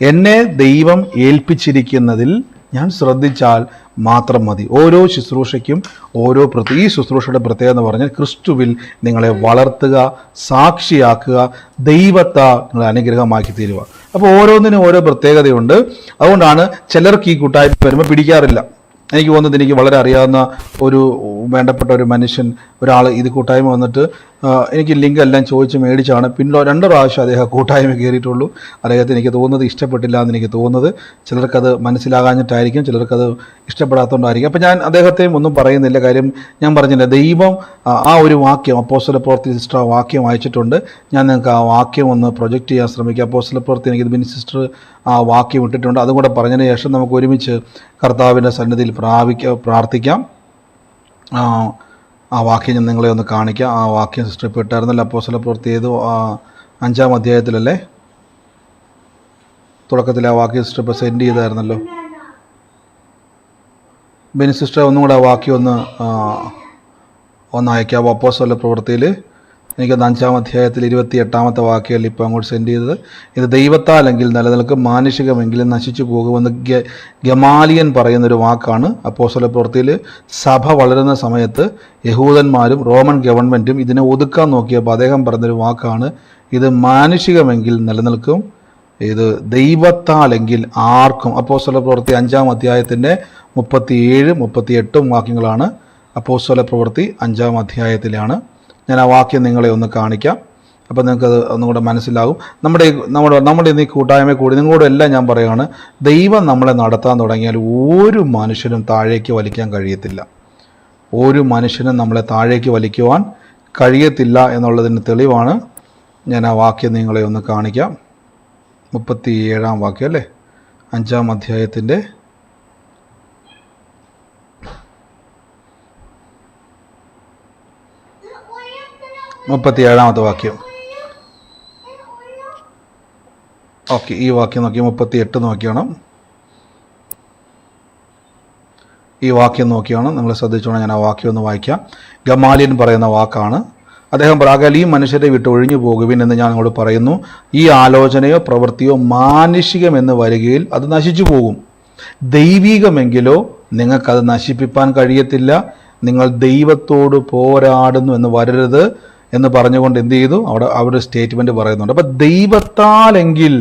എന്നെ ദൈവം ഏൽപ്പിച്ചിരിക്കുന്നതിൽ ഞാൻ ശ്രദ്ധിച്ചാൽ മാത്രം മതി. ഓരോ ശുശ്രൂഷയ്ക്കും ഈ ശുശ്രൂഷയുടെ പ്രത്യേകത എന്ന് പറഞ്ഞാൽ, ക്രിസ്തുവിൽ നിങ്ങളെ വളർത്തുക, സാക്ഷിയാക്കുക, ദൈവത്തെ നിങ്ങളെ അനുഗ്രഹമാക്കി തീരുക. അപ്പോൾ ഓരോന്നിനും ഓരോ പ്രത്യേകതയുണ്ട്. അതുകൊണ്ടാണ് ചിലർക്ക് ഈ കൂട്ടായ്മ വരുമ്പോൾ പിടിക്കാറില്ല. എനിക്ക് തോന്നുന്നത്, എനിക്ക് വളരെ അറിയാവുന്ന ഒരു വേണ്ടപ്പെട്ട ഒരു മനുഷ്യൻ, ഒരാൾ ഇത് കൂട്ടായ്മ വന്നിട്ട് എനിക്ക് ലിങ്ക് എല്ലാം ചോദിച്ച് മേടിച്ചാണ്. പിന്നെ 2 പ്രാവശ്യം അദ്ദേഹം കൂട്ടായ്മ കയറിയിട്ടുള്ളൂ. അദ്ദേഹത്തിന് എനിക്ക് തോന്നുന്നത് ഇഷ്ടപ്പെട്ടില്ല എന്ന് എനിക്ക് തോന്നുന്നത്. ചിലർക്കത് മനസ്സിലാകാഞ്ഞിട്ടായിരിക്കും, ചിലർക്കത് ഇഷ്ടപ്പെടാത്തതുകൊണ്ടായിരിക്കും. അപ്പം ഞാൻ അദ്ദേഹത്തെയും ഒന്നും പറയുന്നില്ല. കാര്യം ഞാൻ പറഞ്ഞില്ല, ദൈവം ആ ഒരു വാക്യം, അപ്പോസ്തല പ്രവൃത്തി സിസ്റ്റർ ആ വാക്യം വായിച്ചിട്ടുണ്ട്. ഞാൻ നിങ്ങൾക്ക് ആ വാക്യം ഒന്ന് പ്രൊജക്റ്റ് ചെയ്യാൻ ശ്രമിക്കാം. അപ്പോസ്തല പ്രവൃത്തി എനിക്ക് ബിനി സിസ്റ്റർ ആ വാക്യം ഇട്ടിട്ടുണ്ട്. അതും കൂടെ പറഞ്ഞതിന് ശേഷം നമുക്ക് ഒരുമിച്ച് കർത്താവിൻ്റെ സന്നിധിയിൽ പ്രാർത്ഥിക്കാം. ആ വാക്യം ഞാൻ നിങ്ങളെ ഒന്ന് കാണിക്കാം. ആ വാക്യം സിസ്റ്റർ ഇപ്പോൾ ഇട്ടായിരുന്നല്ലോ. അപ്പോസ്തല പ്രവൃത്തി ഏതോ 5-ാം അധ്യായത്തിലല്ലേ, തുടക്കത്തിൽ ആ വാക്യം സിസ്റ്റർ ഇപ്പോൾ സെൻഡ് ചെയ്തായിരുന്നല്ലോ. ബെനി സിസ്റ്റർ ഒന്നും കൂടെ ആ വാക്യം ഒന്ന് അയക്കാം. അപ്പോസ്തല പ്രവൃത്തിയിൽ എനിക്ക് 5-ാം അധ്യായത്തിൽ 28-ാമത്തെ വാക്യത്തിൽ ഇപ്പോൾ അങ്ങോട്ട് സെൻഡ് ചെയ്തത്. ഇത് ദൈവത്താലെങ്കിൽ നിലനിൽക്കും, മാനുഷികമെങ്കിലും നശിച്ചു പോകുമെന്ന് ഗമാലിയൻ പറയുന്നൊരു വാക്കാണ്. അപ്പോസ്തല പ്രവൃത്തിയിൽ സഭ വളരുന്ന സമയത്ത് യഹൂദന്മാരും റോമൻ ഗവൺമെൻറ്റും ഇതിനെ ഒതുക്കാൻ നോക്കിയപ്പോൾ അദ്ദേഹം പറഞ്ഞൊരു വാക്കാണ്, ഇത് മാനുഷികമെങ്കിൽ നിലനിൽക്കും, ഇത് ദൈവത്താലെങ്കിൽ ആർക്കും. അപ്പോസ്തല പ്രവൃത്തി 5-ാം അധ്യായത്തിൻ്റെ 37-38 വാക്യങ്ങളാണ്. അപ്പോസ്തല പ്രവൃത്തി 5-ാം അധ്യായത്തിലാണ്. ഞാൻ ആ വാക്യം നിങ്ങളെ ഒന്ന് കാണിക്കാം, അപ്പോൾ നിങ്ങൾക്കത് ഒന്നുകൂടെ മനസ്സിലാകും. നമ്മുടെ ഇന്ന് ഈ കൂട്ടായ്മ കൂടി നിങ്ങളോടെല്ലാം ഞാൻ പറയുകയാണ്, ദൈവം നമ്മളെ നടത്താൻ തുടങ്ങിയാൽ ഒരു മനുഷ്യനും താഴേക്ക് വലിക്കാൻ കഴിയത്തില്ല. ഒരു മനുഷ്യനും നമ്മളെ താഴേക്ക് വലിക്കുവാൻ കഴിയത്തില്ല എന്നുള്ളതിന് തെളിവാണ്. ഞാൻ ആ വാക്യം നിങ്ങളെ ഒന്ന് കാണിക്കാം. 37-ാം വാക്യം അല്ലേ, 5-ാം അധ്യായത്തിൻ്റെ 37-ാമത്തെ വാക്യം. ഓക്കെ, ഈ വാക്യം നോക്കി 38 നോക്കിയാണ്. ഈ വാക്യം നോക്കിയാണ് നിങ്ങൾ ശ്രദ്ധിച്ചോണം. ഞാൻ ആ വാക്യം ഒന്ന് വായിക്കാം. ഗമാലിയൻ പറയുന്ന വാക്കാണ്. അദ്ദേഹം പ്രാകൽ ഈ മനുഷ്യരെ വിട്ട് ഒഴിഞ്ഞു പോകുവിൻ എന്ന് ഞാൻ നിങ്ങളോട് പറയുന്നു. ഈ ആലോചനയോ പ്രവൃത്തിയോ മാനുഷികമെന്ന് വരികയിൽ അത് നശിച്ചു പോകും. ദൈവികമെങ്കിലോ നിങ്ങൾക്കത് നശിപ്പിക്കാൻ കഴിയത്തില്ല. നിങ്ങൾ ദൈവത്തോട് പോരാടുന്നു എന്ന് വരരുത് എന്ന് പറഞ്ഞുകൊണ്ട് എന്ത് ചെയ്തു, അവിടെ ഒരു സ്റ്റേറ്റ്മെന്റ് പറയുന്നുണ്ട്. അപ്പം ദൈവത്താലെങ്കിൽ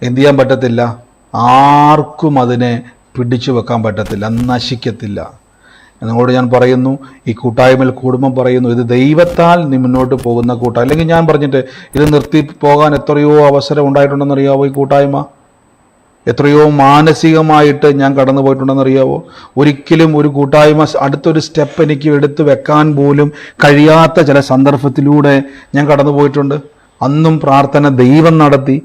എന്ത് ചെയ്യാൻ പറ്റത്തില്ല, ആർക്കും അതിനെ പിടിച്ചു വെക്കാൻ പറ്റത്തില്ല, നശിക്കത്തില്ല. നിങ്ങളോട് ഞാൻ പറയുന്നു, ഈ കൂട്ടായ്മയിൽ കുടുംബം പറയുന്നു, ഇത് ദൈവത്താൽ നീ മുന്നോട്ട് പോകുന്ന കൂട്ടായ്മ. അല്ലെങ്കിൽ ഞാൻ പറഞ്ഞിട്ട് ഇത് നിർത്തി പോകാൻ എത്രയോ അവസരം ഉണ്ടായിട്ടുണ്ടെന്നറിയാവോ? ഈ കൂട്ടായ്മ എത്രയോ മാനസികമായിട്ട് ഞാൻ കടന്നു പോയിട്ടുണ്ടെന്നറിയാവോ? ഒരിക്കലും ഒരു കൂട്ടായ്മ അടുത്തൊരു സ്റ്റെപ്പ് എനിക്ക് എടുത്തു വെക്കാൻ പോലും കഴിയാത്ത ചില സന്ദർഭത്തിലൂടെ ഞാൻ കടന്നു പോയിട്ടുണ്ട്. അന്നും പ്രാർത്ഥന ദൈവം നടത്തി.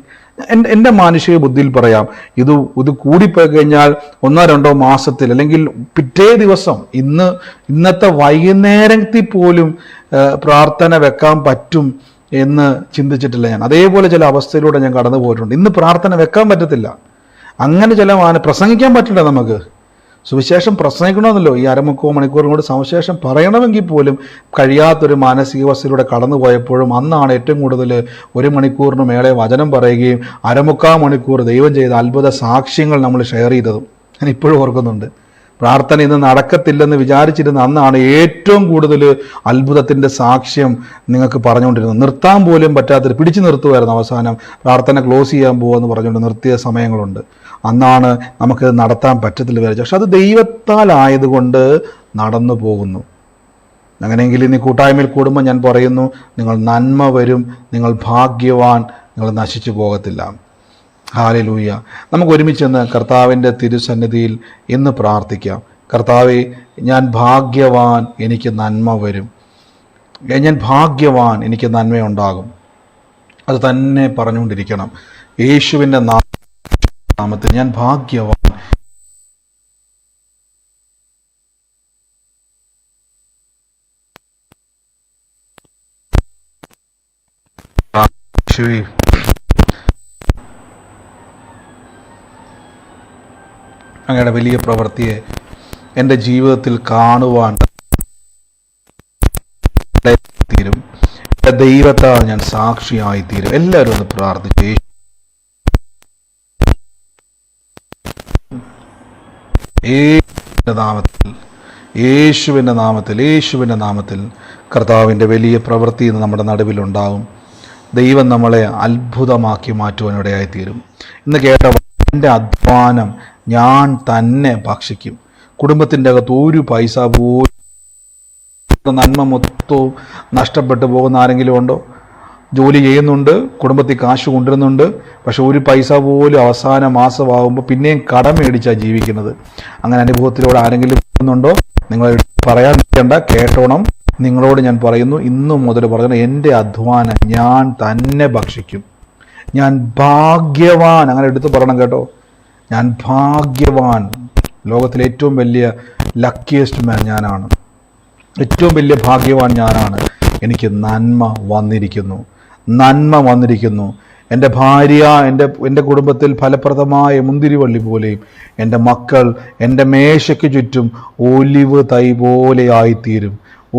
എൻ്റെ മാനുഷിക ബുദ്ധിയിൽ പറയാം, ഇത് കൂടിപ്പോയി കഴിഞ്ഞാൽ 1-2 മാസത്തിൽ അല്ലെങ്കിൽ പിറ്റേ ദിവസം ഇന്നത്തെ വൈകുന്നേരത്തിൽ പോലും പ്രാർത്ഥന വെക്കാൻ പറ്റും എന്ന് ചിന്തിച്ചിട്ടില്ല ഞാൻ. അതേപോലെ ചില അവസ്ഥയിലൂടെ ഞാൻ കടന്നു പോയിട്ടുണ്ട്. ഇന്ന് പ്രാർത്ഥന വെക്കാൻ പറ്റത്തില്ല. അങ്ങനെ ചില പ്രസംഗിക്കാൻ പറ്റില്ല. നമുക്ക് സുവിശേഷം പ്രസംഗിക്കണമെന്നല്ലോ, ഈ 1/2 മണിക്കൂറും കൂടി സുവിശേഷം പറയണമെങ്കിൽ പോലും കഴിയാത്തൊരു മാനസികാവസ്ഥയിലൂടെ കടന്നു പോയപ്പോഴും അന്നാണ് ഏറ്റവും കൂടുതൽ 1 മണിക്കൂറിന് മേലെ വചനം പറയുകയും 1/4 മണിക്കൂർ ദൈവം ചെയ്ത അത്ഭുത സാക്ഷ്യങ്ങൾ നമ്മൾ ഷെയർ ചെയ്തതും ഞാൻ ഇപ്പോഴും ഓർക്കുന്നുണ്ട്. പ്രാർത്ഥന ഇന്ന് നടക്കത്തില്ലെന്ന് വിചാരിച്ചിരുന്ന അന്നാണ് ഏറ്റവും കൂടുതൽ അത്ഭുതത്തിൻ്റെ സാക്ഷ്യം നിങ്ങൾക്ക് പറഞ്ഞുകൊണ്ടിരുന്നത്. നിർത്താൻ പോലും പറ്റാത്തൊരു പിടിച്ചു നിർത്തുമായിരുന്നു. അവസാനം പ്രാർത്ഥന ക്ലോസ് ചെയ്യാൻ പോകുമെന്ന് പറഞ്ഞുകൊണ്ട് നിർത്തിയ സമയങ്ങളുണ്ട്. അന്നാണ് നമുക്കിത് നടത്താൻ പറ്റത്തില്ല വിചാരിച്ചു. പക്ഷെ അത് ദൈവത്താലായതുകൊണ്ട് നടന്നു പോകുന്നു. അങ്ങനെയെങ്കിൽ ഇനി കൂട്ടായ്മയിൽ കൂടുമ്പോൾ ഞാൻ പറയുന്നു, നിങ്ങൾ നന്മ വരും, നിങ്ങൾ ഭാഗ്യവാൻ, നിങ്ങൾ നശിച്ചു പോകത്തില്ല. ഹല്ലേലൂയ. നമുക്ക് ഒരുമിച്ചെന്ന് കർത്താവിൻ്റെ തിരുസന്നിധിയിൽ ഇന്ന് പ്രാർത്ഥിക്കാം. കർത്താവേ, ഞാൻ ഭാഗ്യവാൻ, എനിക്ക് നന്മ വരും. ഞാൻ ഭാഗ്യവാൻ, എനിക്ക് നന്മയുണ്ടാകും. അത് തന്നെ പറഞ്ഞുകൊണ്ടിരിക്കണം. യേശുവിൻ്റെ നാമത്തിൽ ഞാൻ ഭാഗ്യവാൻ. അങ്ങയുടെ വലിയ പ്രവൃത്തിയെ എൻ്റെ ജീവിതത്തിൽ കാണുവാൻ തീരും. ദൈവത്താൽ ഞാൻ സാക്ഷിയായി തീരും. എല്ലാവരും ഒന്ന് പ്രാർത്ഥിച്ചു. യേശുവിൻ്റെ നാമത്തിൽ കർത്താവിൻ്റെ വലിയ പ്രവൃത്തി നമ്മുടെ നടുവിലുണ്ടാകും. ദൈവം നമ്മളെ അത്ഭുതമാക്കി മാറ്റുവാനിടയായിത്തീരും. ഇന്ന് കേട്ട എൻ്റെ അധ്വാനം ഞാൻ തന്നെ ഭക്ഷിക്കും. കുടുംബത്തിൻ്റെ അകത്ത് ഒരു പൈസ പോലും നന്മ മൊത്തവും നഷ്ടപ്പെട്ടു പോകുന്ന ആരെങ്കിലും ഉണ്ടോ? ജോലി ചെയ്യുന്നുണ്ട്, കുടുംബത്തിൽ കാശ് കൊണ്ടുവരുന്നുണ്ട്, പക്ഷെ ഒരു പൈസ പോലും അവസാന മാസമാകുമ്പോൾ പിന്നെയും കടം മേടിച്ചാണ് ജീവിക്കുന്നത്. അങ്ങനെ അനുഭവത്തിലൂടെ ആരെങ്കിലും ചെയ്യുന്നുണ്ടോ? നിങ്ങൾ പറയാൻ നിൽക്കേണ്ട, കേട്ടോണം. നിങ്ങളോട് ഞാൻ പറയുന്നു, ഇന്നു മുതൽ പറയുന്നു, എൻ്റെ അധ്വാനം ഞാൻ തന്നെ ഭക്ഷിക്കും. ഞാൻ ഭാഗ്യവാൻ. അങ്ങനെ എടുത്ത് പറയണം കേട്ടോ. ഞാൻ ഭാഗ്യവാൻ. ലോകത്തിലെ ഏറ്റവും വലിയ ലക്കിയസ്റ്റ് മാൻ ഞാനാണ്. ഏറ്റവും വലിയ ഭാഗ്യവാൻ ഞാനാണ്. എനിക്ക് നന്മ വന്നിരിക്കുന്നു. എൻ്റെ ഭാര്യ എൻ്റെ കുടുംബത്തിൽ ഫലപ്രദമായ മുന്തിരിവള്ളി പോലെയും, എൻ്റെ മക്കൾ എൻ്റെ മേശയ്ക്ക് ചുറ്റും ഒലിവ് തൈ പോലെ ആയിത്തീരും.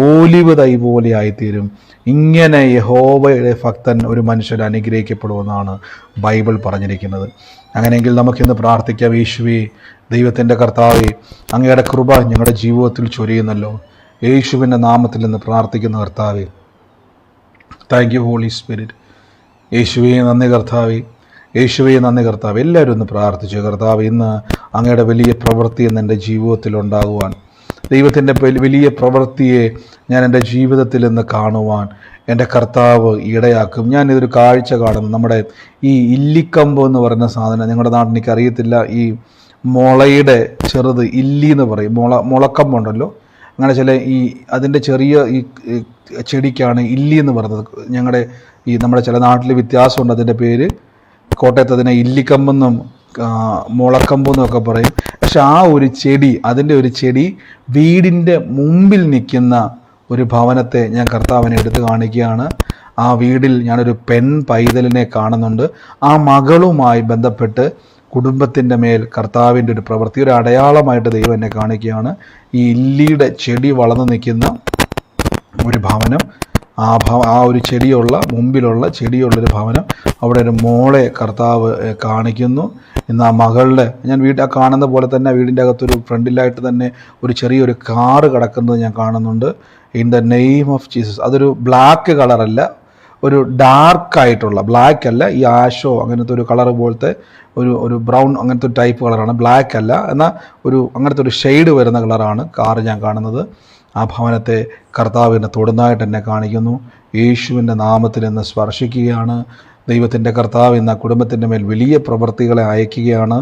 ഓലിവ് തൈ പോലെ ആയിത്തീരും. ഇങ്ങനെ യഹോവയുടെ ഭക്തൻ ഒരു മനുഷ്യൻ അനുഗ്രഹിക്കപ്പെടുമെന്നാണ് ബൈബിൾ പറഞ്ഞിരിക്കുന്നത്. അങ്ങനെയെങ്കിൽ നമുക്കിന്ന് പ്രാർത്ഥിക്കാം. യേശുവേ, ദൈവത്തിൻ്റെ കർത്താവേ, അങ്ങയുടെ കൃപ ഞങ്ങളുടെ ജീവിതത്തിൽ ചൊരിയുന്നല്ലോ. യേശുവിൻ്റെ നാമത്തിൽ നിന്ന് പ്രാർത്ഥിക്കുന്ന കർത്താവേ, താങ്ക് യു ഹോളി സ്പിരിറ്റ്. യേശുവേ നന്ദി കർത്താവേ, യേശുവേ നന്ദി കർത്താവ്. എല്ലാവരും ഒന്ന് പ്രാർത്ഥിച്ചു. കർത്താവ്, ഇന്ന് അങ്ങയുടെ വലിയ പ്രവൃത്തി എന്ന് എൻ്റെ ജീവിതത്തിൽ ഉണ്ടാകുവാൻ, ദൈവത്തിൻ്റെ വലിയ പ്രവൃത്തിയെ ഞാൻ എൻ്റെ ജീവിതത്തിൽ നിന്ന് കാണുവാൻ എൻ്റെ കർത്താവ് ഇടയാക്കും. ഞാനിതൊരു കാഴ്ച കാണുന്നു. നമ്മുടെ ഈ ഇല്ലിക്കമ്പ് എന്ന് പറയുന്ന സാധനം നിങ്ങളുടെ നാട്ടിൽ എനിക്ക് അറിയത്തില്ല. ഈ മുളയുടെ ചെറുത് ഇല്ലി എന്ന് പറയും. മുളക്കമ്പുണ്ടല്ലോ, അങ്ങനെ ചില ഈ അതിൻ്റെ ചെറിയ ഈ ചെടിക്കാണ് ഇല്ലി എന്ന് പറയുന്നത്. നമ്മുടെ ചില നാട്ടിൽ വ്യത്യാസമുണ്ട് അതിൻ്റെ പേര്. കോട്ടയത്ത് അതിനെ ഇല്ലിക്കമ്പെന്നും മുളക്കമ്പെന്നും ഒക്കെ പറയും. പക്ഷെ ആ ഒരു ചെടി, അതിൻ്റെ ഒരു ചെടി വീടിൻ്റെ മുമ്പിൽ നിൽക്കുന്ന ഒരു ഭവനത്തെ ഞാൻ കർത്താവിനെ എടുത്തു കാണിക്കുകയാണ്. ആ വീടിൽ ഞാനൊരു പെൺ പൈതലിനെ കാണുന്നുണ്ട്. ആ മകളുമായി ബന്ധപ്പെട്ട് കുടുംബത്തിൻ്റെ മേൽ കർത്താവിൻ്റെ ഒരു പ്രവൃത്തി, ഒരു അടയാളമായിട്ട് ദൈവം എന്നെ കാണിക്കുകയാണ്. ഈ ഇല്ലിയുടെ ചെടി വളർന്നു നിൽക്കുന്ന ഒരു ഭവനം, ആ ഒരു മുമ്പിലുള്ള ചെടിയുള്ളൊരു ഭവനം, അവിടെ ഒരു മോളെ കർത്താവ് കാണിക്കുന്നു. ഇന്ന് ആ മകളുടെ, ഞാൻ കാണുന്ന പോലെ തന്നെ വീടിൻ്റെ അകത്തൊരു ഫ്രണ്ടിലായിട്ട് തന്നെ ഒരു ചെറിയൊരു കാറ് കിടക്കുന്നത് ഞാൻ കാണുന്നുണ്ട്. In the name of Jesus. അതൊരു ബ്ലാക്ക് കളറല്ല, ഒരു ഡാർക്കായിട്ടുള്ള, ബ്ലാക്ക് അല്ല, ഈ ആഷോ അങ്ങനത്തെ ഒരു കളർ പോലത്തെ ഒരു ബ്രൗൺ അങ്ങനത്തെ ഒരു ടൈപ്പ് കളറാണ്. ബ്ലാക്ക് അല്ല, എന്നാൽ അങ്ങനത്തെ ഒരു ഷെയ്ഡ് വരുന്ന കളറാണ് കാറ് ഞാൻ കാണുന്നത്. ആ ഭവനത്തെ കർത്താവിനെ തൊടുന്നതായിട്ട് എന്നെ കാണിക്കുന്നു. യേശുവിൻ്റെ നാമത്തിൽ ഇന്ന് സ്പർശിക്കുകയാണ്. ദൈവത്തിൻ്റെ കർത്താവ് ഇന്ന് ആ കുടുംബത്തിൻ്റെ മേൽ വലിയ പ്രവൃത്തികളെ അയക്കുകയാണ്.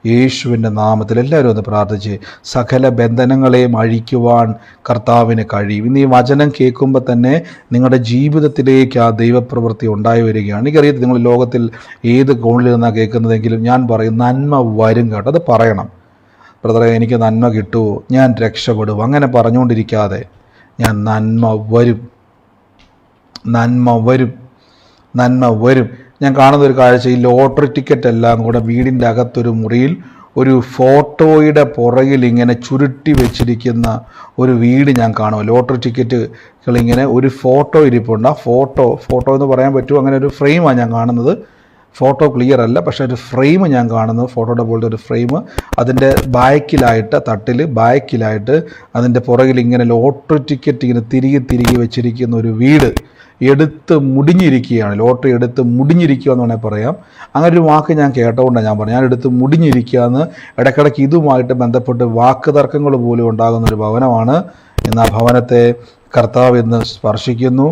യേശുവിൻ്റെ നാമത്തിൽ എല്ലാവരും ഒന്ന് പ്രാർത്ഥിച്ച്. സകല ബന്ധനങ്ങളെയും അഴിക്കുവാൻ കർത്താവിന് കഴിയും. ഇന്ന് ഈ വചനം കേൾക്കുമ്പോൾ തന്നെ നിങ്ങളുടെ ജീവിതത്തിലേക്ക് ആ ദൈവപ്രവൃത്തി ഉണ്ടായി വരികയാണ്. എനിക്കറിയത്തില്ല നിങ്ങൾ ലോകത്തിൽ ഏത് കോണിൽ നിന്നാണ് കേൾക്കുന്നതെങ്കിലും ഞാൻ പറയും, നന്മ വരും കേട്ടോ. അത് പറയണം. ബ്രദറെ, എനിക്ക് നന്മ കിട്ടുമോ, ഞാൻ രക്ഷപ്പെടും, അങ്ങനെ പറഞ്ഞുകൊണ്ടിരിക്കാതെ നന്മ വരും, നന്മ വരും, നന്മ വരും. ഞാൻ കാണുന്ന ഒരു കാഴ്ച, ഈ ലോട്ടറി ടിക്കറ്റ് എല്ലാം കൂടെ വീടിൻ്റെ അകത്തൊരു മുറിയിൽ ഒരു ഫോട്ടോയുടെ പുറകിൽ ഇങ്ങനെ ചുരുട്ടി വെച്ചിരിക്കുന്ന ഒരു വീട് ഞാൻ കാണും. ലോട്ടറി ടിക്കറ്റുകളിങ്ങനെ ഒരു ഫോട്ടോ ഇരിപ്പുണ്ട്. ആ ഫോട്ടോ എന്ന് പറയാൻ പറ്റുമോ, അങ്ങനെ ഒരു ഫ്രെയിമാണ് ഞാൻ കാണുന്നത്. ഫോട്ടോ ക്ലിയർ അല്ല, പക്ഷേ ഒരു ഫ്രെയിം ഞാൻ കാണുന്നത്, ഫോട്ടോയുടെ പോലത്തെ ഒരു ഫ്രെയിം. അതിൻ്റെ തട്ടിൽ ബാക്കിലായിട്ട് അതിൻ്റെ പുറകിൽ ഇങ്ങനെ ലോട്ടറി ടിക്കറ്റ് ഇങ്ങനെ തിരികെ വെച്ചിരിക്കുന്ന ഒരു വീട് എടുത്ത് മുടിഞ്ഞിരിക്കുകയാണ്. ലോട്ടറി എടുത്ത് മുടിഞ്ഞിരിക്കുക എന്ന് വേണമെങ്കിൽ പറയാം. അങ്ങനെ ഒരു വാക്ക് ഞാൻ കേട്ടതുകൊണ്ടാണ് ഞാൻ പറഞ്ഞു, ഞാൻ എടുത്ത് മുടിഞ്ഞിരിക്കുക എന്ന്. ഇടയ്ക്കിടയ്ക്ക് ഇതുമായിട്ട് ബന്ധപ്പെട്ട് വാക്ക് തർക്കങ്ങൾ പോലും ഉണ്ടാകുന്നൊരു ഭവനമാണ്. ഇന്ന് ആ ഭവനത്തെ കർത്താവ് ഇന്ന് സ്പർശിക്കുന്നു.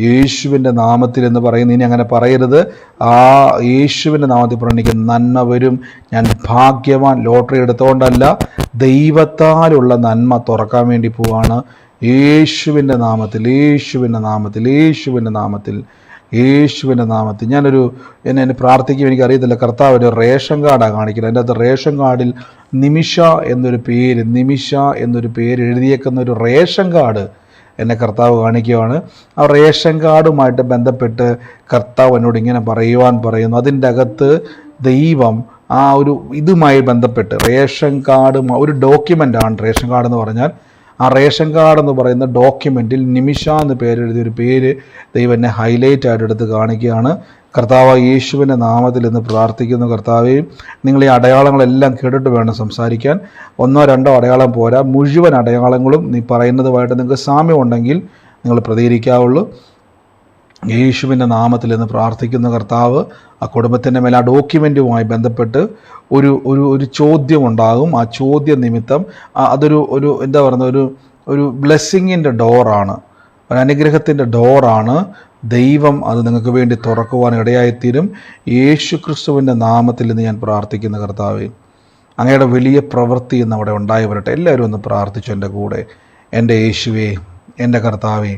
യേശുവിൻ്റെ നാമത്തിൽ എന്ന് പറയുന്നു. ഇനി അങ്ങനെ പറയരുത്. ആ യേശുവിൻ്റെ നാമത്തിൽ പറഞ്ഞിരിക്കും, നന്മ വരും. ഞാൻ ഭാഗ്യവാൻ. ലോട്ടറി എടുത്തുകൊണ്ടല്ല, ദൈവത്താലുള്ള നന്മ തുറക്കാൻ വേണ്ടി പോവാണ്. യേശുവിൻ്റെ നാമത്തിൽ, യേശുവിൻ്റെ നാമത്തിൽ, യേശുവിൻ്റെ നാമത്തിൽ, യേശുവിൻ്റെ നാമത്തിൽ. എന്നെ പ്രാർത്ഥിക്കും. എനിക്കറിയത്തില്ല, കർത്താവ് ഒരു റേഷൻ കാർഡാണ് കാണിക്കുന്നത്. അതിൻ്റെ അകത്ത് റേഷൻ കാർഡിൽ നിമിഷ എന്നൊരു പേര് എഴുതിയേക്കുന്ന ഒരു റേഷൻ കാർഡ് എന്നെ കർത്താവ് കാണിക്കുകയാണ്. ആ റേഷൻ കാർഡുമായിട്ട് ബന്ധപ്പെട്ട് കർത്താവ് എന്നോട് ഇങ്ങനെ പറയുന്നു. അതിൻ്റെ അകത്ത് ദൈവം ആ ഒരു ഇതുമായി ബന്ധപ്പെട്ട് റേഷൻ കാർഡ് ഒരു ഡോക്യുമെൻ്റാണ് റേഷൻ കാർഡ് എന്ന് പറഞ്ഞാൽ. ആ റേഷൻ കാർഡ് എന്ന് പറയുന്ന ഡോക്യുമെൻറ്റിൽ നിമിഷ എന്ന് പേരെഴുതിയൊരു പേര് ദൈവം എന്നെ ഹൈലൈറ്റ് ആയിട്ട് എടുത്ത് കാണിക്കുകയാണ്. കർത്താവ് യേശുവിൻ്റെ നാമത്തിൽ എന്ന് പ്രാർത്ഥിക്കുന്നു. കർത്താവേ, നിങ്ങൾ ഈ അടയാളങ്ങളെല്ലാം കേട്ടിട്ട് വേണം സംസാരിക്കാൻ. 1-2 അടയാളം പോരാ, മുഴുവൻ അടയാളങ്ങളും നീ പറയുന്നതുമായിട്ട് നിങ്ങൾക്ക് സാമ്യമുണ്ടെങ്കിൽ നിങ്ങൾ പ്രതികരിക്കാവുള്ളൂ. യേശുവിൻ്റെ നാമത്തിൽ എന്ന് പ്രാർത്ഥിക്കുന്ന കർത്താവ് ആ കുടുംബത്തിൻ്റെ മേലെ ആ ഡോക്യുമെൻറ്റുമായി ബന്ധപ്പെട്ട് ഒരു ചോദ്യം ഉണ്ടാകും. ആ ചോദ്യ നിമിത്തം അതൊരു എന്താ പറയുന്നത്, ഒരു ബ്ലെസ്സിങ്ങിൻ്റെ ഡോറാണ്, ഒരു അനുഗ്രഹത്തിൻ്റെ ഡോറാണ്. ദൈവം അത് നിങ്ങൾക്ക് വേണ്ടി തുറക്കുവാൻ ഇടയായിത്തീരും. യേശു ക്രിസ്തുവിൻ്റെ നാമത്തിൽ നിന്ന് ഞാൻ പ്രാർത്ഥിക്കുന്ന കർത്താവേ, അങ്ങയുടെ വലിയ പ്രവൃത്തി ഇന്ന് അവിടെ ഉണ്ടായി വരട്ടെ. എല്ലാവരും ഒന്ന് പ്രാർത്ഥിച്ചു എൻ്റെ കൂടെ. എൻ്റെ യേശുവേ, എൻ്റെ കർത്താവേ,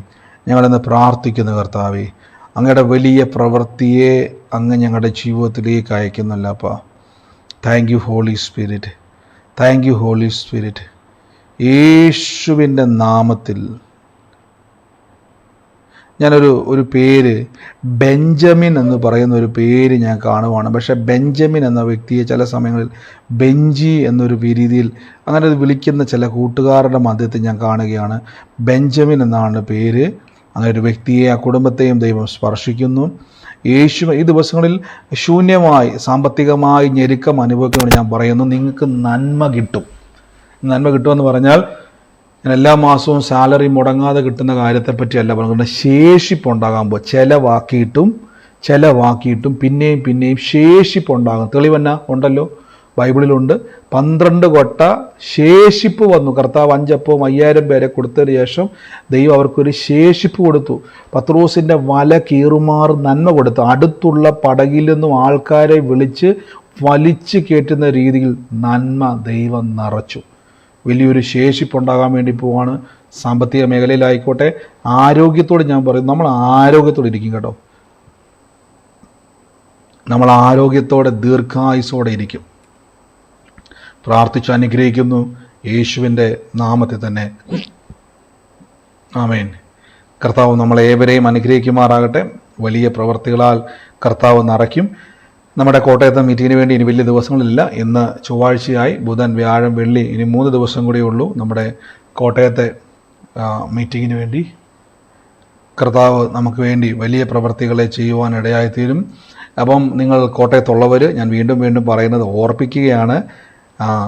ഞങ്ങളിന്ന് പ്രാർത്ഥിക്കുന്ന കർത്താവേ, അങ്ങയുടെ വലിയ പ്രവൃത്തിയെ അങ്ങ് ഞങ്ങളുടെ ജീവിതത്തിലേക്ക് അയക്കുന്നല്ലപ്പാ. Thank you Holy Spirit, thank you Holy Spirit. യേശുവിൻ്റെ നാമത്തിൽ ഞാനൊരു പേര് ബെഞ്ചമിൻ എന്ന് പറയുന്ന ഒരു പേര് ഞാൻ കാണുവാണ്. പക്ഷേ ബെഞ്ചമിൻ എന്ന വ്യക്തിയെ ചില സമയങ്ങളിൽ ബെഞ്ചി എന്നൊരു രീതിയിൽ അങ്ങനെ വിളിക്കുന്ന ചില കൂട്ടുകാരുടെ മധ്യത്തിൽ ഞാൻ കാണുകയാണ്. ബെഞ്ചമിൻ എന്നാണ് പേര്. അങ്ങനെ ഒരു വ്യക്തിയെ, ആ കുടുംബത്തെയും ദൈവം സ്പർശിക്കുന്നു. ഈ ദിവസങ്ങളിൽ ശൂന്യമായി സാമ്പത്തികമായി ഞെരുക്കം അനുഭവിക്കുന്നതുകൊണ്ട് ഞാൻ പറയുന്നു, നിങ്ങൾക്ക് നന്മ കിട്ടും. നന്മ കിട്ടുമെന്ന് പറഞ്ഞാൽ ഞാൻ എല്ലാ മാസവും സാലറി മുടങ്ങാതെ കിട്ടുന്ന കാര്യത്തെപ്പറ്റിയല്ല പറയുന്നത്. ശേഷിപ്പുണ്ടാകാമ്പോൾ ചിലവാക്കിയിട്ടും പിന്നെയും ശേഷിപ്പുണ്ടാകും. തെളിവെന്നാ ഉണ്ടല്ലോ, ബൈബിളിലുണ്ട്. 12 കൊട്ട ശേഷിപ്പ് വന്നു. കർത്താവ് 5 അപ്പവും 5000 പേരെ കൊടുത്തതിന് ശേഷം ദൈവം അവർക്കൊരു ശേഷിപ്പ് കൊടുത്തു. പത്രോസിൻ്റെ വല കീറുമാറ് നന്മ കൊടുത്തു. അടുത്തുള്ള പടകിൽ നിന്നും ആൾക്കാരെ വിളിച്ച് വലിച്ചു കയറ്റുന്ന രീതിയിൽ നന്മ ദൈവം നിറച്ചു. വലിയൊരു ശേഷിപ്പുണ്ടാകാൻ വേണ്ടി പോവാണ്. സാമ്പത്തിക മേഖലയിലായിക്കോട്ടെ, ആരോഗ്യത്തോട് ഞാൻ പറയും, നമ്മൾ ആരോഗ്യത്തോടെ ഇരിക്കും കേട്ടോ. നമ്മൾ ആരോഗ്യത്തോടെ ദീർഘായുസോടെ ഇരിക്കും. പ്രാർത്ഥിച്ച് അനുഗ്രഹിക്കുന്നു യേശുവിൻ്റെ നാമത്തിൽ തന്നെ. ആമേൻ. കർത്താവ് നമ്മളേവരെയും അനുഗ്രഹിക്കുമാറാകട്ടെ. വലിയ പ്രവർത്തികളാൽ കർത്താവ് നിറയ്ക്കും. നമ്മുടെ കോട്ടയത്തെ മീറ്റിങ്ങിന് വേണ്ടി ഇനി വലിയ ദിവസങ്ങളില്ല. ഇന്ന് ചൊവ്വാഴ്ചയായി, ബുധൻ, വ്യാഴം, വെള്ളി, ഇനി 3 ദിവസം കൂടിയേ ഉള്ളൂ നമ്മുടെ കോട്ടയത്തെ മീറ്റിങ്ങിന് വേണ്ടി. കർത്താവ് നമുക്ക് വേണ്ടി വലിയ പ്രവർത്തികളെ ചെയ്യുവാൻ ഇടയായിത്തീരും. അപ്പം നിങ്ങൾ കോട്ടയത്തുള്ളവർ, ഞാൻ വീണ്ടും പറയുന്നത് ഓർപ്പിക്കുകയാണ്,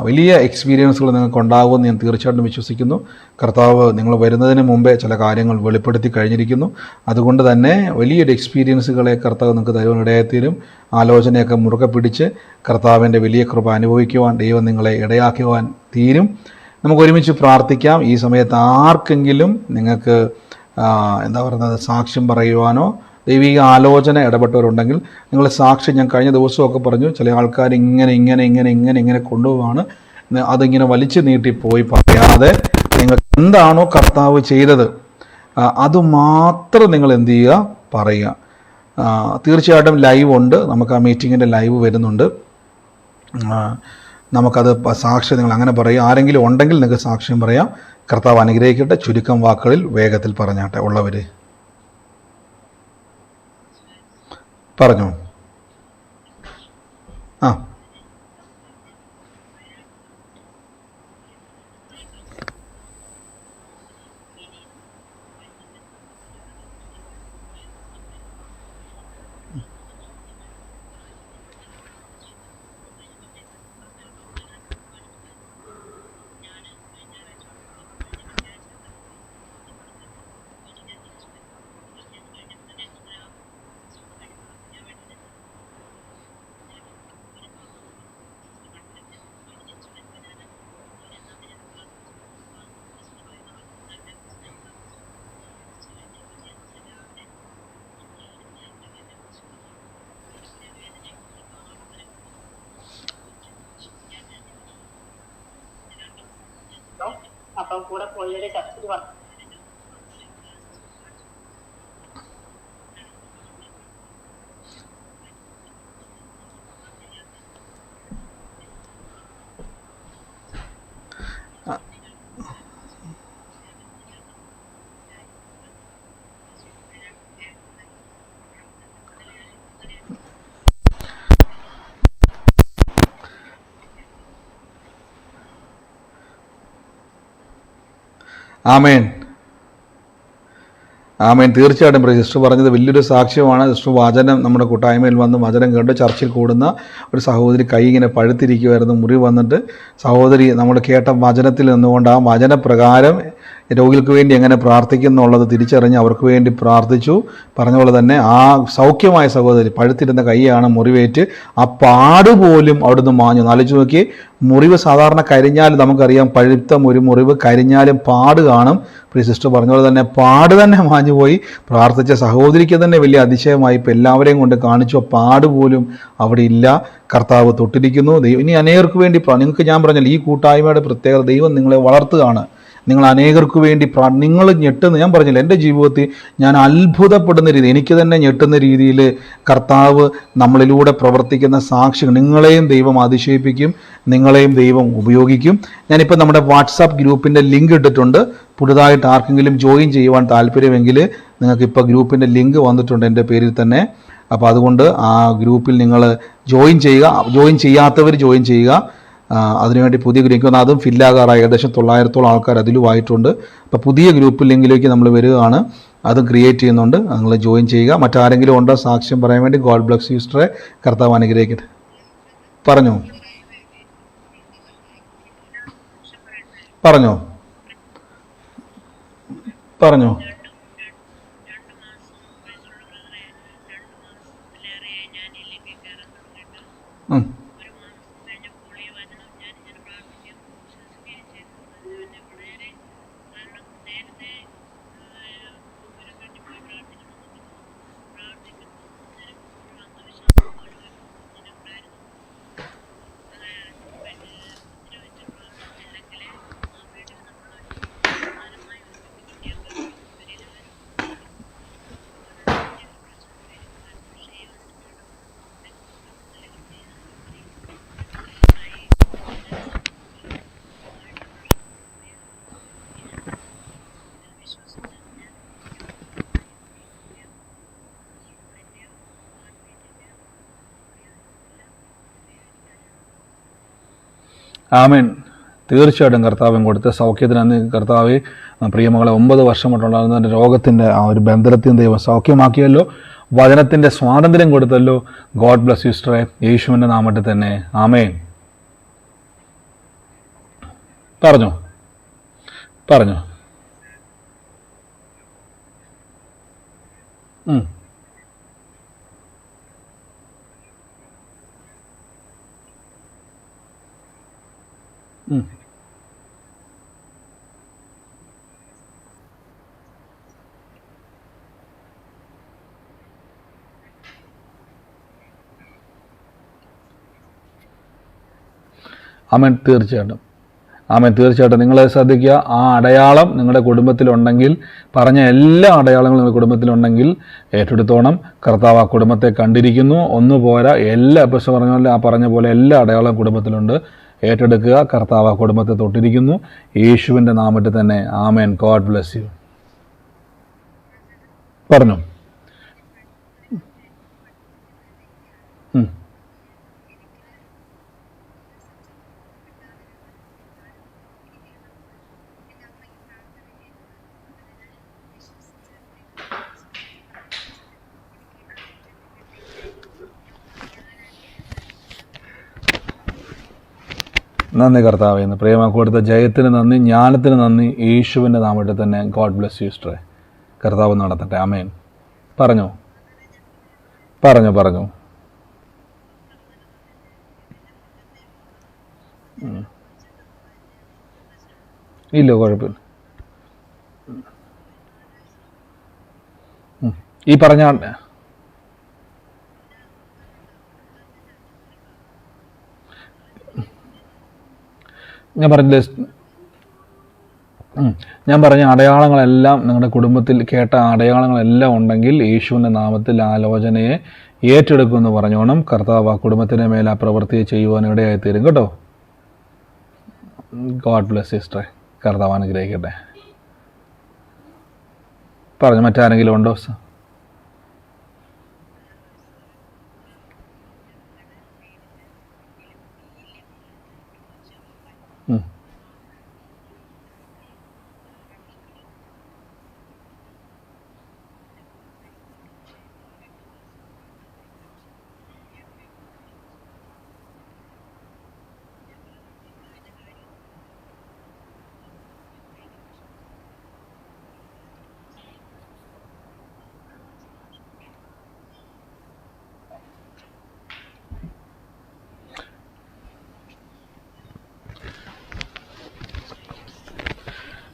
വലിയ എക്സ്പീരിയൻസുകൾ നിങ്ങൾക്ക് ഉണ്ടാകുമെന്ന് ഞാൻ തീർച്ചയായിട്ടും വിശ്വസിക്കുന്നു. കർത്താവ് നിങ്ങൾ വരുന്നതിന് മുമ്പേ ചില കാര്യങ്ങൾ വെളിപ്പെടുത്തി കഴിഞ്ഞിരിക്കുന്നു. അതുകൊണ്ട് തന്നെ വലിയൊരു എക്സ്പീരിയൻസുകളെ കർത്താവ് നിങ്ങൾക്ക് തരുവാൻ ഇടയായിത്തീരും. ആലോചനയൊക്കെ മുറുകെ പിടിച്ച് കർത്താവിൻ്റെ വലിയ കൃപ അനുഭവിക്കുവാൻ ദൈവം നിങ്ങളെ ഇടയാക്കുവാൻ തീരും. നമുക്ക് ഒരുമിച്ച് പ്രാർത്ഥിക്കാം. ഈ സമയത്ത് ആർക്കെങ്കിലും നിങ്ങൾക്ക് സാക്ഷ്യം പറയുവാനോ ദൈവിക ആലോചന ഇടപെട്ടവരുണ്ടെങ്കിൽ നിങ്ങൾ സാക്ഷ്യം, ഞാൻ കഴിഞ്ഞ ദിവസമൊക്കെ പറഞ്ഞു, ചില ആൾക്കാർ ഇങ്ങനെ കൊണ്ടുപോവാണ്. അതിങ്ങനെ വലിച്ചു നീട്ടിപ്പോയി പറയാതെ നിങ്ങൾക്ക് എന്താണോ കർത്താവ് ചെയ്തത് അതുമാത്രം നിങ്ങൾ എന്ത് ചെയ്യുക, പറയുക. തീർച്ചയായിട്ടും ലൈവ് ഉണ്ട്, നമുക്ക് ആ മീറ്റിങ്ങിൻ്റെ ലൈവ് വരുന്നുണ്ട്. നമുക്കത് സാക്ഷ്യം നിങ്ങൾ അങ്ങനെ പറയുക. ആരെങ്കിലും ഉണ്ടെങ്കിൽ നിങ്ങൾക്ക് സാക്ഷ്യം പറയാം. കർത്താവ് അനുഗ്രഹിക്കട്ടെ. ചുരുക്കം വാക്കുകളിൽ വേഗത്തിൽ പറഞ്ഞാട്ടെ ഉള്ളവർ പറഞ്ഞു. അപ്പം കൂടെ പോയൊരു ചർച്ചിൽ വന്നു. ആമേൻ. തീർച്ചയായിട്ടും സിസ്റ്റർ പറഞ്ഞത് വലിയൊരു സാക്ഷ്യമാണ്. സിസ്റ്റർ വചനം നമ്മുടെ കൂട്ടായ്മയിൽ വന്ന് വചനം കേട്ട് ചർച്ചിൽ കൂടുന്ന ഒരു സഹോദരി കൈ ഇങ്ങനെ പഴുത്തിരിക്കുമായിരുന്നു. മുറി വന്നിട്ട് സഹോദരി നമ്മൾ കേട്ട വചനത്തിൽ നിന്നുകൊണ്ട് ആ വചനപ്രകാരം രോഗികൾക്ക് വേണ്ടി എങ്ങനെ പ്രാർത്ഥിക്കുന്നുള്ളത് തിരിച്ചറിഞ്ഞ് അവർക്ക് വേണ്ടി പ്രാർത്ഥിച്ചു. പറഞ്ഞ പോലെ തന്നെ ആ സൗഖ്യമായ സഹോദരി പഴുത്തിരുന്ന കൈയാണ് മുറിവേറ്റ് ആ പാടുപോലും അവിടുന്ന് മാഞ്ഞു. ആലോചിച്ച് നോക്കി, മുറിവ് സാധാരണ കരിഞ്ഞാൽ നമുക്കറിയാം, പഴുത്ത ഒരു മുറിവ് കരിഞ്ഞാലും പാട് കാണും. സിസ്റ്റർ പറഞ്ഞ പോലെ തന്നെ പാട് തന്നെ മാഞ്ഞു പോയി. പ്രാർത്ഥിച്ച സഹോദരിക്ക് തന്നെ വലിയ അതിശയമായി. ഇപ്പം എല്ലാവരെയും കൊണ്ട് കാണിച്ചു, പാട് പോലും അവിടെ ഇല്ല. കർത്താവ് തൊട്ടിരിക്കുന്നു. ദൈവം ഇനി അനേകർക്ക് വേണ്ടി നിങ്ങൾക്ക് ഞാൻ പറഞ്ഞാൽ ഈ കൂട്ടായ്മയുടെ പ്രത്യേകത, ദൈവം നിങ്ങളെ വളർത്തുകയാണ്. നിങ്ങൾ അനേകർക്ക് വേണ്ടി നിങ്ങൾ ഞെട്ടുന്ന, ഞാൻ പറഞ്ഞില്ല, എൻ്റെ ജീവിതത്തിൽ ഞാൻ അത്ഭുതപ്പെടുന്ന രീതി, എനിക്ക് തന്നെ ഞെട്ടുന്ന രീതിയിൽ കർത്താവ് നമ്മളിലൂടെ പ്രവർത്തിക്കുന്ന സാക്ഷികൾ, നിങ്ങളെയും ദൈവം അതിശയിപ്പിക്കും, നിങ്ങളെയും ദൈവം ഉപയോഗിക്കും. ഞാനിപ്പോൾ നമ്മുടെ വാട്സാപ്പ് ഗ്രൂപ്പിൻ്റെ ലിങ്ക് ഇട്ടിട്ടുണ്ട്. പുതുതായിട്ട് ആർക്കെങ്കിലും ജോയിൻ ചെയ്യുവാൻ താല്പര്യമെങ്കിൽ നിങ്ങൾക്കിപ്പോൾ ഗ്രൂപ്പിൻ്റെ ലിങ്ക് വന്നിട്ടുണ്ട് എൻ്റെ പേരിൽ തന്നെ. അപ്പോൾ അതുകൊണ്ട് ആ ഗ്രൂപ്പിൽ നിങ്ങൾ ജോയിൻ ചെയ്യുക. ജോയിൻ ചെയ്യാത്തവർ ജോയിൻ ചെയ്യുക. അതിനുവേണ്ടി പുതിയ ഗ്രൂപ്പ് വന്നാൽ അതും ഫില്ലാകാറായി. ഏകദേശം 900-ഓളം ആൾക്കാർ അതിലുമായിട്ടുണ്ട്. അപ്പോൾ പുതിയ ഗ്രൂപ്പ് ലിങ്കിലേക്ക് നമ്മൾ വരികയാണ്, അതും ക്രിയേറ്റ് ചെയ്യുന്നുണ്ട്. നിങ്ങൾ ജോയിൻ ചെയ്യുക. മറ്റാരെങ്കിലും ഉണ്ടോ സാക്ഷ്യം പറയാൻ വേണ്ടി? ഗോഡ് ബ്ലസ് യു സിസ്റ്ററെ, കർത്താവ് അനുഗ്രഹിക്കട്ടെ. പറഞ്ഞോ പറഞ്ഞോ പറഞ്ഞോ. ആമേൻ. തീർച്ചയായിട്ടും കർത്താവൻ കൊടുത്ത സൗഖ്യത്തിന് അന്ന് കർത്താവെ, പ്രിയമകളെ 9 വർഷം കൊണ്ടുണ്ടാകുന്ന എൻ്റെ രോഗത്തിൻ്റെ ആ ഒരു ബന്ധനത്തിന് ദൈവം സൗഖ്യമാക്കിയല്ലോ, വചനത്തിൻ്റെ സ്വാതന്ത്ര്യം കൊടുത്തല്ലോ. ഗോഡ് ബ്ലസ് യു സിസ്റ്ററെ, യേശുവിൻ്റെ നാമത്തിൽ തന്നെ. ആമേൻ. പറഞ്ഞോ പറഞ്ഞോ. ആമേൻ. തീർച്ചയായിട്ടും നിങ്ങൾ ശ്രദ്ധിക്കുക. ആ അടയാളം നിങ്ങളുടെ കുടുംബത്തിലുണ്ടെങ്കിൽ, പറഞ്ഞ എല്ലാ അടയാളങ്ങളും നിങ്ങളുടെ കുടുംബത്തിലുണ്ടെങ്കിൽ ഏറ്റെടുത്തോണം. കർത്താവ് ആ കുടുംബത്തെ കണ്ടിരിക്കുന്നു. ഒന്ന് പോരാ, എല്ലാ പറഞ്ഞ പോലെ എല്ലാ അടയാളവും കുടുംബത്തിലുണ്ട്. ഏറ്റെടുക്കുക. കർത്താവ് ആ കുടുംബത്തെ തൊട്ടിരിക്കുന്നു. യേശുവിൻ്റെ നാമത്തിൽ തന്നെ. ആമേൻ. God bless you. പറഞ്ഞു. നന്ദി കർത്താവേ. എന്ന് പ്രേമ കൊടുത്ത ജയത്തിന് നന്ദി, ജ്ഞാനത്തിന് നന്ദി. യേശുവിൻ്റെ നാമത്തിൽ തന്നെ. ഗോഡ് ബ്ലസ് യു സിസ്റ്ററെ. കർത്താവ് നടത്തട്ടെ. ആമേൻ. പറഞ്ഞോ പറഞ്ഞോ. ഇല്ല, കുഴപ്പമില്ല. ഈ പറഞ്ഞ ഞാൻ പറഞ്ഞ അടയാളങ്ങളെല്ലാം നിങ്ങളുടെ കുടുംബത്തിൽ കേട്ട അടയാളങ്ങളെല്ലാം ഉണ്ടെങ്കിൽ യേശുവിൻ്റെ നാമത്തിൽ ആലോചനയെ ഏറ്റെടുക്കുമെന്ന് പറഞ്ഞോണം. കർത്താവ് ആ കുടുംബത്തിൻ്റെ മേലെ ആ പ്രവൃത്തിയെ ചെയ്യുവാൻ ഇടയായി തീരും കേട്ടോ. ഗോഡ് ബ്ലസ് സിസ്റ്ററെ. കർത്താവ് അനുഗ്രഹിക്കട്ടെ. പറഞ്ഞു. മറ്റാരെങ്കിലും ഉണ്ടോ?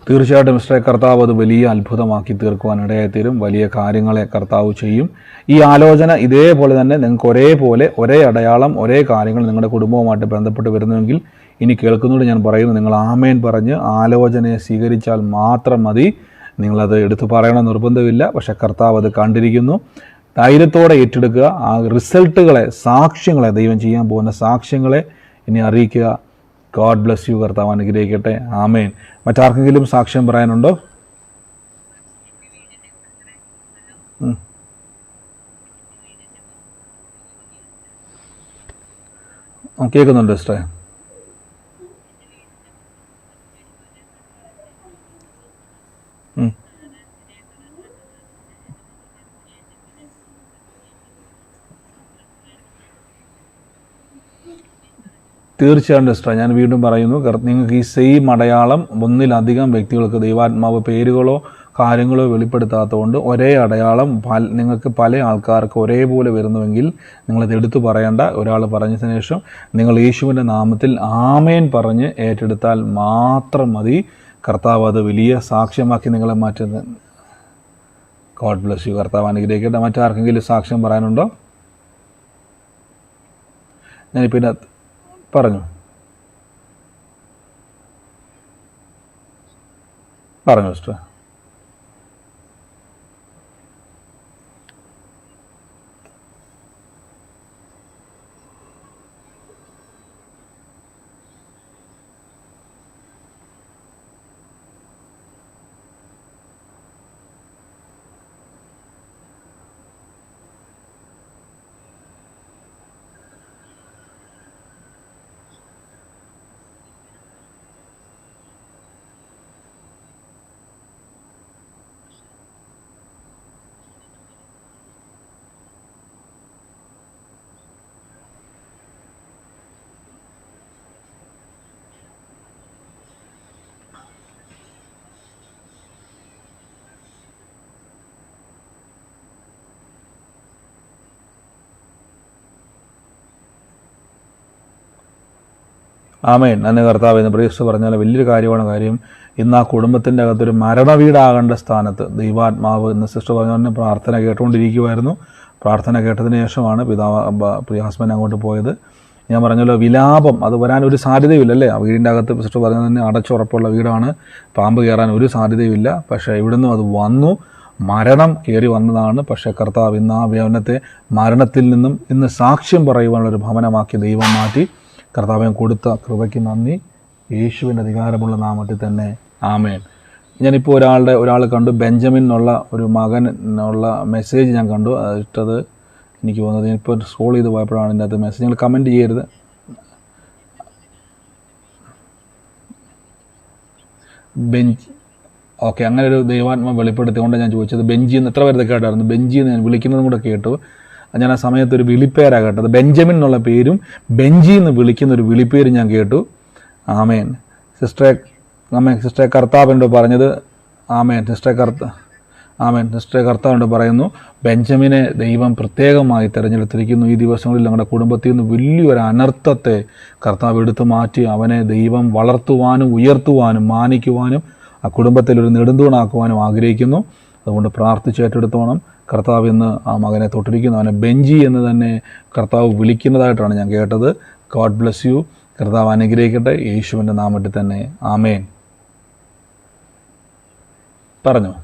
തീർച്ചയായിട്ടും മിസ്റ്ററെ, കർത്താവ് അത് വലിയ അത്ഭുതമാക്കി തീർക്കുവാൻ ഇടയായിത്തീരും. വലിയ കാര്യങ്ങളെ കർത്താവ് ചെയ്യും. ഈ ആലോചന ഇതേപോലെ തന്നെ നിങ്ങൾക്ക് ഒരേ അടയാളം, ഒരേ കാര്യങ്ങൾ നിങ്ങളുടെ കുടുംബവുമായിട്ട് ബന്ധപ്പെട്ട് വരുന്നുവെങ്കിൽ ഇനി കേൾക്കുന്നതോട് ഞാൻ പറയുന്നു, നിങ്ങൾ ആമേൻ പറഞ്ഞ് ആലോചനയെ സ്വീകരിച്ചാൽ മാത്രം മതി. നിങ്ങളത് എടുത്തു പറയണം നിർബന്ധമില്ല. പക്ഷേ കർത്താവ് അത് കണ്ടിരിക്കുന്നു. ധൈര്യത്തോടെ ഏറ്റെടുക്കുക. ആ റിസൾട്ടുകളെ, സാക്ഷ്യങ്ങളെ, ദൈവം ചെയ്യാൻ പോകുന്ന സാക്ഷ്യങ്ങളെ ഇനി അറിയിക്കുക. God bless U. കർത്താവ് അനുഗ്രഹിക്കട്ടെ. ആമേൻ. മറ്റാർക്കെങ്കിലും സാക്ഷ്യം പറയാനുണ്ടോ? കേൾക്കുന്നുണ്ട് സിസ്റ്ററെ. തീർച്ചയായും സിസ്റ്റർ, ഞാൻ വീണ്ടും പറയുന്നു, നിങ്ങൾക്ക് ഈ സെയിം അടയാളം ഒന്നിലധികം വ്യക്തികൾക്ക് ദൈവാത്മാവ് പേരുകളോ കാര്യങ്ങളോ വെളിപ്പെടുത്താത്തതുകൊണ്ട് ഒരേ അടയാളം നിങ്ങൾക്ക് പല ആൾക്കാർക്ക് ഒരേപോലെ വരുന്നുവെങ്കിൽ നിങ്ങളത് എടുത്തു പറയേണ്ട. ഒരാൾ പറഞ്ഞതിന് ശേഷം നിങ്ങൾ യേശുവിൻ്റെ നാമത്തിൽ ആമേൻ പറഞ്ഞ് ഏറ്റെടുത്താൽ മാത്രം മതി. കർത്താവ് അത് വലിയ സാക്ഷ്യമാക്കി നിങ്ങളെ മാറ്റുന്നത്. God bless U. കർത്താവ് അനുഗ്രഹിക്കട്ടെ. മറ്റാർക്കെങ്കിലും സാക്ഷ്യം പറയാനുണ്ടോ? ഞാനിപ്പോൾ പറഞ്ഞു സിസ്റ്റർ. ആമേൻ. നന്ദി കർത്താവ്. എന്ന് പ്രിയസ് പറഞ്ഞാൽ വലിയൊരു കാര്യമാണ്. കാര്യം ഇന്ന് ആ കുടുംബത്തിൻ്റെ അകത്തൊരു മരണവീടാകേണ്ട സ്ഥാനത്ത് ദൈവാത്മാവ് ഇന്ന് സിസ്റ്റർ പറഞ്ഞ പ്രാർത്ഥന കേട്ടുകൊണ്ടിരിക്കുമായിരുന്നു. പ്രാർത്ഥന കേട്ടതിന് ശേഷമാണ് പ്രിയ ഹസ്ബൻഡ് അങ്ങോട്ട് പോയത്. ഞാൻ പറഞ്ഞല്ലോ, വിലാപം അത് വരാനൊരു സാധ്യതയില്ലല്ലേ. ആ വീടിൻ്റെ അകത്ത് സിസ്റ്റർ പറഞ്ഞത് തന്നെ അടച്ചുറപ്പുള്ള വീടാണ്, പാമ്പ് കയറാൻ ഒരു സാധ്യതയുമില്ല. പക്ഷേ ഇവിടുന്ന് അത് വന്നു, മരണം കയറി വന്നതാണ്. പക്ഷേ കർത്താവ് ഇന്ന് ആ ഭവനത്തെ മരണത്തിൽ നിന്നും ഇന്ന് സാക്ഷ്യം പറയുവാനുള്ളൊരു ഭവനമാക്കി ദൈവം മാറ്റി. കർത്താവിന് കൊടുത്ത കൃപയ്ക്ക് നന്ദി. യേശുവിൻ്റെ അധികാരമുള്ള നാമത്തിൽ തന്നെ ആമേൻ. ഞാനിപ്പോൾ ഒരാൾ കണ്ടു, ബെഞ്ചമിൻ എന്നുള്ള ഒരു മകനുള്ള മെസ്സേജ് ഞാൻ കണ്ടു. ഇട്ടത് എനിക്ക് തോന്നുന്നത് ഞാനിപ്പോൾ സ്ക്രോൾ ചെയ്ത് പോയപ്പോഴാണ് ഇതിൻ്റെ അകത്ത് മെസ്സേജ്. നിങ്ങൾ കമൻറ്റ് ചെയ്യരുത്. ഓക്കെ, അങ്ങനെ ഒരു ദൈവാത്മ വെളിപ്പെടുത്തിക്കൊണ്ട് ഞാൻ ചോദിച്ചത്. ബെഞ്ചിന്ന് എത്ര പേരൊക്കെ കേട്ടായിരുന്നു? ബെഞ്ചിന്ന് ഞാൻ വിളിക്കുന്നതും കൂടെ കേട്ടു. ഞാൻ ആ സമയത്ത് ഒരു വിളിപ്പേരാണ് കേട്ടത്. ബെഞ്ചമിൻ എന്നുള്ള പേരും ബെഞ്ചി എന്ന് വിളിക്കുന്നൊരു വിളിപ്പേരും ഞാൻ കേട്ടു. ആമേൻ. സിസ്റ്ററെ കർത്താവിനോട് പറഞ്ഞത്. ആമേൻ. സിസ്റ്ററെ കർത്താവിനോട് പറയുന്നു, ബെഞ്ചമിനെ ദൈവം പ്രത്യേകമായി തിരഞ്ഞെടുത്തിരിക്കുന്നു. ഈ ദിവസങ്ങളിൽ ഞങ്ങളുടെ കുടുംബത്തിൽ നിന്ന് വലിയൊരു അനർത്ഥത്തെ കർത്താവ് എടുത്തു മാറ്റി അവനെ ദൈവം വളർത്തുവാനും ഉയർത്തുവാനും മാനിക്കുവാനും ആ കുടുംബത്തിൽ ഒരു നെടുന്തൂണാക്കുവാനും ആഗ്രഹിക്കുന്നു. അതുകൊണ്ട് പ്രാർത്ഥിച്ചേറ്റെടുത്തോണം. കർത്താവ് ഇന്ന് ആ മകനെ തൊട്ടിരിക്കുന്നു. അവനെ ബെഞ്ചി എന്ന് തന്നെ കർത്താവ് വിളിക്കുന്നതായിട്ടാണ് ഞാൻ കേട്ടത്. God bless U. കർത്താവ് അനുഗ്രഹിക്കട്ടെ. യേശുവിൻ്റെ നാമത്തിൽ തന്നെ ആമേൻ. പറഞ്ഞു.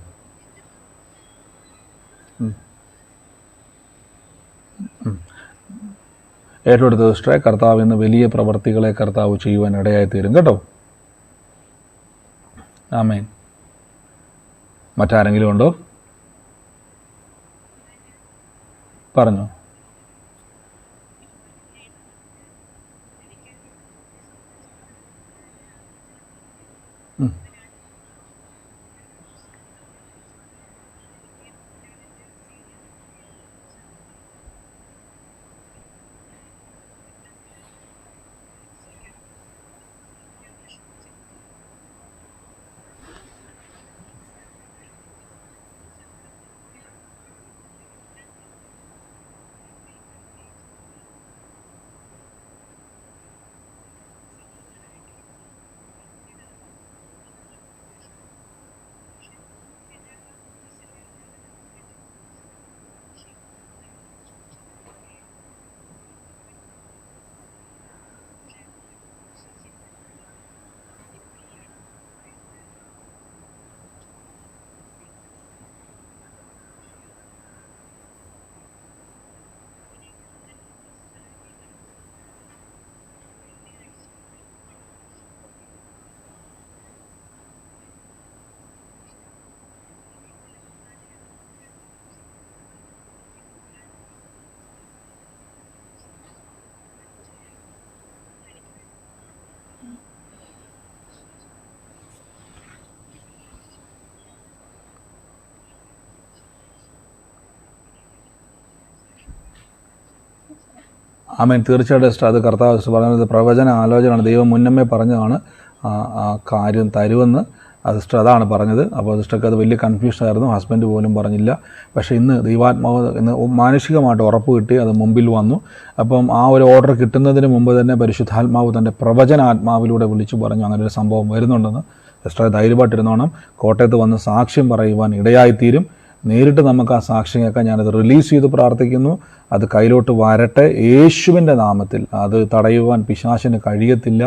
ഏറ്റെടുത്ത സിസ്റ്ററെ, കർത്താവ് ഇന്ന് വലിയ പ്രവർത്തികളെ കർത്താവ് ചെയ്യുവാൻ ഇടയായി തീരും കേട്ടോ. ആമേൻ. മറ്റാരെങ്കിലും ഉണ്ടോ? പറഞ്ഞു. ആമേൻ. തീർച്ചയായിട്ടും സിസ്റ്റർ, അത് കർത്താവ് സിസ്റ്റർ പറഞ്ഞത് പ്രവചന ആലോചനയാണ്. ദൈവം മുന്നമേ പറഞ്ഞതാണ് ആ കാര്യം തരുമെന്ന്. അത് സിസ്റ്റർ അതാണ് പറഞ്ഞത്. അപ്പോൾ സിസ്റ്റർക്ക് അത് വലിയ കൺഫ്യൂഷനായിരുന്നു, ഹസ്ബൻഡ് പോലും പറഞ്ഞില്ല. പക്ഷേ ഇന്ന് ദൈവാത്മാവ് ഇന്ന് മാനുഷികമായിട്ട് ഉറപ്പ് കിട്ടി, അത് മുമ്പിൽ വന്നു. അപ്പം ആ ഒരു ഓർഡർ കിട്ടുന്നതിന് മുമ്പ് തന്നെ പരിശുദ്ധാത്മാവ് തൻ്റെ പ്രവചനാത്മാവിലൂടെ വിളിച്ചു പറഞ്ഞു അങ്ങനെ ഒരു സംഭവം വരുന്നുണ്ടെന്ന്. സിസ്റ്റർ ധൈര്യമായിട്ടിരുന്നോണം. കോട്ടയത്ത് വന്ന് സാക്ഷ്യം പറയുവാൻ ഇടയായിത്തീരും. നേരിട്ട് നമുക്ക് ആ സാക്ഷ്യം കേൾക്കാൻ ഞാനത് റിലീസ് ചെയ്ത് പ്രാർത്ഥിക്കുന്നു. അത് കയ്യിലോട്ട് വരട്ടെ യേശുവിൻ്റെ നാമത്തിൽ. അത് തടയുവാൻ പിശാചിന് കഴിയത്തില്ല.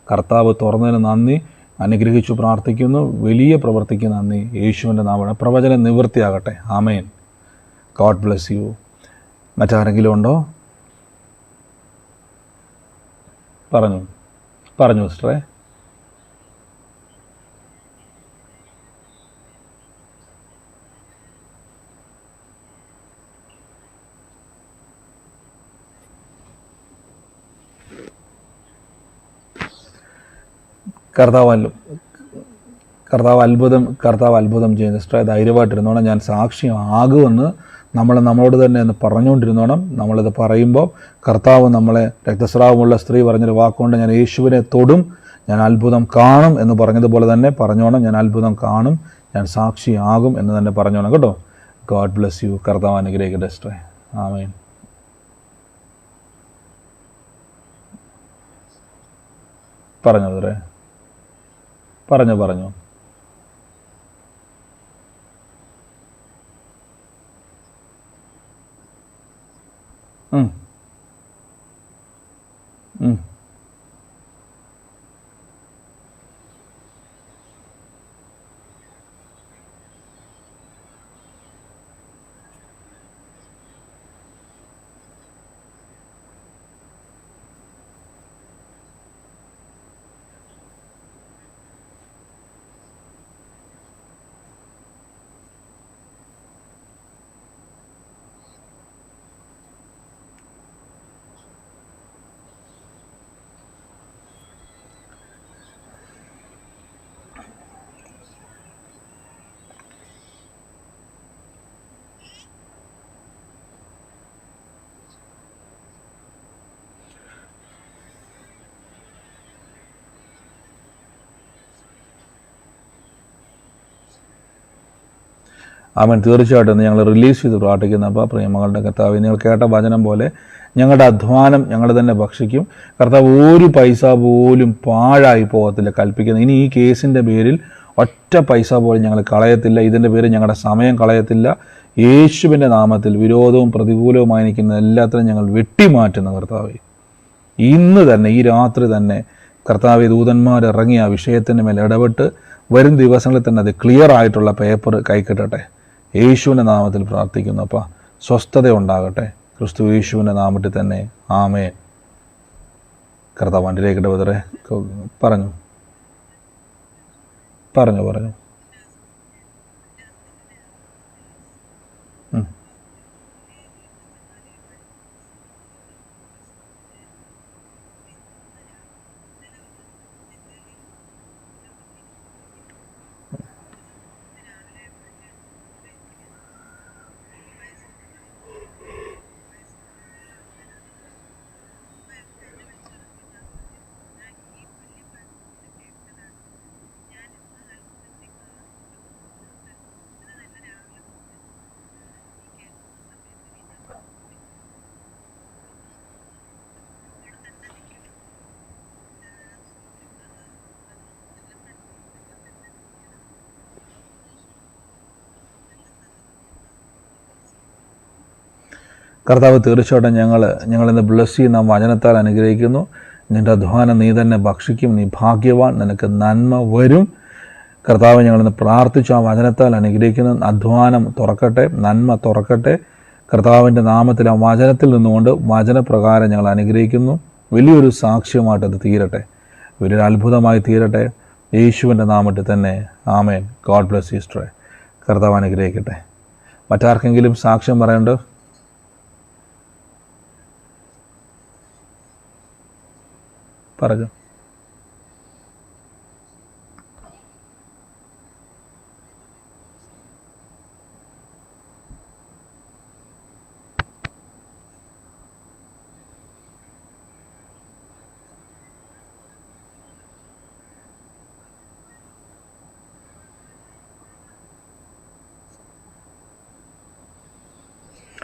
കർത്താവ് തുറന്നതിന് നന്ദി. അനുഗ്രഹിച്ചു പ്രാർത്ഥിക്കുന്നു. വലിയ പ്രവർത്തിക്ക് നന്ദി. യേശുവിൻ്റെ നാമമാണ്. പ്രവചനം നിവൃത്തിയാകട്ടെ. ആമേൻ. God bless you. മറ്റാരെങ്കിലും ഉണ്ടോ? പറഞ്ഞു സിസ്റ്ററെ. കർത്താവ് അത്ഭുതം ചെയ്യുന്ന സിസ്റ്ററെ ധൈര്യമായിട്ടിരുന്നോണം. ഞാൻ സാക്ഷിയാകുമെന്ന് നമ്മളോട് തന്നെ ഒന്ന് പറഞ്ഞുകൊണ്ടിരുന്നോണം. നമ്മളിത് പറയുമ്പോൾ കർത്താവ് നമ്മളെ, രക്തസ്രാവമുള്ള സ്ത്രീ പറഞ്ഞൊരു വാക്കുകൊണ്ട്, ഞാൻ യേശുവിനെ തൊടും, ഞാൻ അത്ഭുതം കാണും എന്ന് പറഞ്ഞതുപോലെ തന്നെ പറഞ്ഞോണം. ഞാൻ അത്ഭുതം കാണും, ഞാൻ സാക്ഷിയാകും എന്ന് തന്നെ പറഞ്ഞോണം കേട്ടോ. God bless U. കർത്താവ് അനുഗ്രഹിക്കട്ടെ സിസ്റ്ററെ. ആമേൻ. പറഞ്ഞു ബ്രദറെ. പറഞ്ഞു. ഉം. അവൻ തീർച്ചയായിട്ടും ഞങ്ങൾ റിലീസ് ചെയ്ത് പ്രാർത്ഥിക്കുന്ന. അപ്പോൾ പ്രിയമകളുടെ കർത്താവ്, നിങ്ങൾ കേട്ട വചനം പോലെ ഞങ്ങളുടെ അധ്വാനം ഞങ്ങൾ തന്നെ ഭക്ഷിക്കും. കർത്താവ് ഒരു പൈസ പോലും പാഴായി പോകത്തില്ല കൽപ്പിക്കുന്നത്. ഇനി ഈ കേസിൻ്റെ പേരിൽ ഒറ്റ പൈസ പോലും ഞങ്ങൾ കളയത്തില്ല. ഇതിൻ്റെ പേരിൽ ഞങ്ങളുടെ സമയം കളയത്തില്ല. യേശുവിൻ്റെ നാമത്തിൽ വിരോധവും പ്രതികൂലവുമായി നിൽക്കുന്ന എല്ലാത്തിനും ഞങ്ങൾ വെട്ടിമാറ്റുന്ന കർത്താവെ, ഇന്ന് തന്നെ ഈ രാത്രി തന്നെ കർത്താവ് ദൂതന്മാരിറങ്ങി ആ വിഷയത്തിൻ്റെ മേൽ ഇടപെട്ട് വരും ദിവസങ്ങളിൽ തന്നെ അത് ക്ലിയർ ആയിട്ടുള്ള പേപ്പർ കൈക്കിട്ടട്ടെ. യേശുവിൻ്റെ നാമത്തിൽ പ്രാർത്ഥിക്കുന്നു. അപ്പം സ്വസ്ഥത ഉണ്ടാകട്ടെ ക്രിസ്തു യേശുവിൻ്റെ നാമത്തിൽ തന്നെ. ആമേൻ. കർത്താവ് വണ്ടിയിലേക്കിട്ട് ബദറെ പറഞ്ഞു. കർത്താവ് തീർച്ചയായിട്ടും ഞങ്ങളിന്ന് ബ്ലസ് ചെയ്യുന്ന വചനത്താൽ അനുഗ്രഹിക്കുന്നു. നിൻ്റെ അധ്വാനം നീ തന്നെ ഭക്ഷിക്കും. നീ ഭാഗ്യവാൻ, നിനക്ക് നന്മ വരും. കർത്താവ് ഞങ്ങളിന്ന് പ്രാർത്ഥിച്ചു ആ വചനത്താൽ അനുഗ്രഹിക്കുന്നു. അധ്വാനം തുറക്കട്ടെ, നന്മ തുറക്കട്ടെ. കർത്താവിൻ്റെ നാമത്തിൽ ആ വചനത്തിൽ നിന്നുകൊണ്ട് വചനപ്രകാരം ഞങ്ങൾ അനുഗ്രഹിക്കുന്നു. വലിയൊരു സാക്ഷ്യമായിട്ട് അത് തീരട്ടെ, വലിയൊരു അത്ഭുതമായി തീരട്ടെ. യേശുവിൻ്റെ നാമത്തിൽ തന്നെ. ആമേൻ. ഗോഡ് ബ്ലസ് യു സിസ്റ്ററെ. കർത്താവ് അനുഗ്രഹിക്കട്ടെ. മറ്റാർക്കെങ്കിലും സാക്ഷ്യം പറയണ്ടോ? പറഞ്ഞു.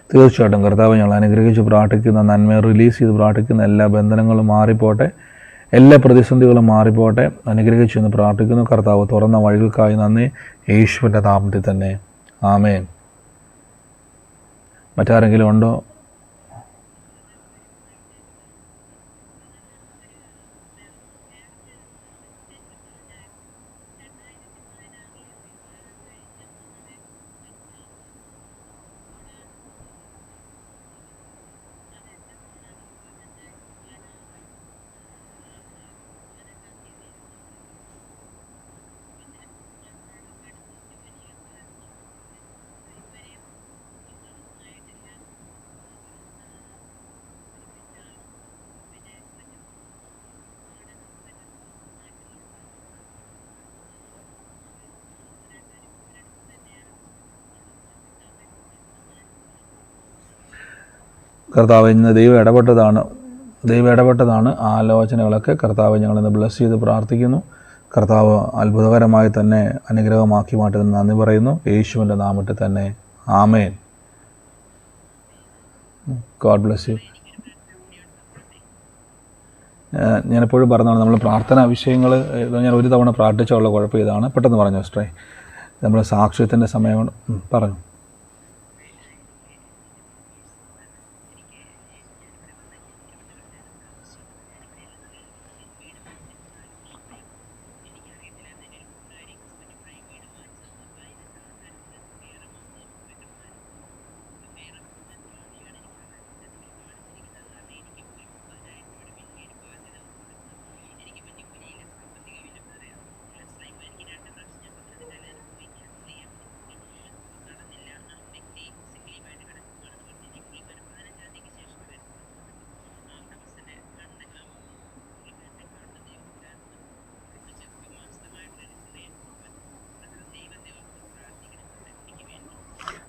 തീർച്ചയായിട്ടും കർത്താവ് ഞങ്ങൾ അനുഗ്രഹിച്ച് പ്രാർത്ഥിക്കുന്ന, നന്മയെ റിലീസ് ചെയ്ത് പ്രാർത്ഥിക്കുന്ന എല്ലാ ബന്ധനങ്ങളും മാറിപ്പോട്ടെ, എല്ലാ പ്രതിസന്ധികളും മാറിപ്പോട്ടെ, അനുഗ്രഹിച്ചു എന്ന് പ്രാർത്ഥിക്കുന്നു. കർത്താവ് തുറന്ന വഴികൾക്കായി നന്ദി, യേശുവിൻ്റെ നാമത്തിൽ തന്നെ ആമേൻ. മറ്റാരെങ്കിലും ഉണ്ടോ? കർത്താവ് ഇന്ന് ദൈവം ഇടപെട്ടതാണ് ആലോചനകളൊക്കെ. കർത്താവ് ഞങ്ങളിന്ന് ബ്ലസ് ചെയ്ത് പ്രാർത്ഥിക്കുന്നു. കർത്താവ് അത്ഭുതകരമായി തന്നെ അനുഗ്രഹമാക്കി മാറ്റുന്നതിന് നന്ദി പറയുന്നു, യേശുവിൻ്റെ നാമത്തിൽ തന്നെ ആമേൻ. God bless U. ഞാനെപ്പോഴും പറഞ്ഞതാണ്, നമ്മൾ പ്രാർത്ഥനാ വിഷയങ്ങൾ ഞാൻ ഒരു തവണ പ്രാർത്ഥിച്ചുള്ള കുഴപ്പം ഇതാണ്. പെട്ടെന്ന് പറഞ്ഞു സിസ്റ്ററെ, നമ്മൾ സാക്ഷ്യത്തിൻ്റെ സമയം പറഞ്ഞു.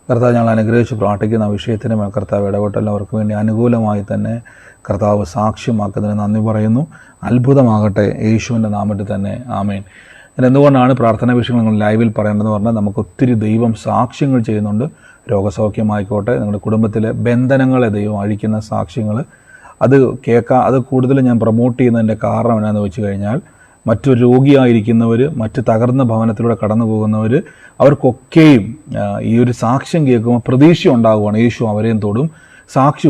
കർത്താവ് ഞങ്ങൾ അനുഗ്രഹിച്ച് പ്രാർത്ഥിക്കുന്ന വിഷയത്തിന് കർത്താവ് ഇടപെട്ടെല്ലാവർക്കും വേണ്ടി അനുകൂലമായി തന്നെ കർത്താവ് സാക്ഷ്യമാക്കുന്നതിന് നന്ദി പറയുന്നു. അത്ഭുതമാകട്ടെ യേശുവിൻ്റെ നാമത്തിൽ തന്നെ ആമേൻ. എന്തുകൊണ്ടാണ് പ്രാർത്ഥനാ വിഷയങ്ങൾ നിങ്ങൾ ലൈവിൽ പറയേണ്ടതെന്ന് പറഞ്ഞാൽ, നമുക്ക് ഒത്തിരി ദൈവം സാക്ഷ്യങ്ങൾ ചെയ്യുന്നുണ്ട്. രോഗസൗഖ്യമായിക്കോട്ടെ, നിങ്ങളുടെ കുടുംബത്തിലെ ബന്ധനങ്ങളെ ദൈവം അഴിക്കുന്ന സാക്ഷ്യങ്ങൾ, അത് കൂടുതൽ ഞാൻ പ്രൊമോട്ട് ചെയ്യുന്നതിൻ്റെ കാരണം എന്നാന്ന് വെച്ച് കഴിഞ്ഞാൽ, മറ്റൊരു രോഗിയായിരിക്കുന്നവർ, മറ്റ് തകർന്ന ഭവനത്തിലൂടെ കടന്നു പോകുന്നവർ, അവർക്കൊക്കെയും ഈ ഒരു സാക്ഷ്യം കേൾക്കുമ്പോൾ പ്രതീക്ഷ ഉണ്ടാകുവാണ്. യേശു അവരെയും തൊടും.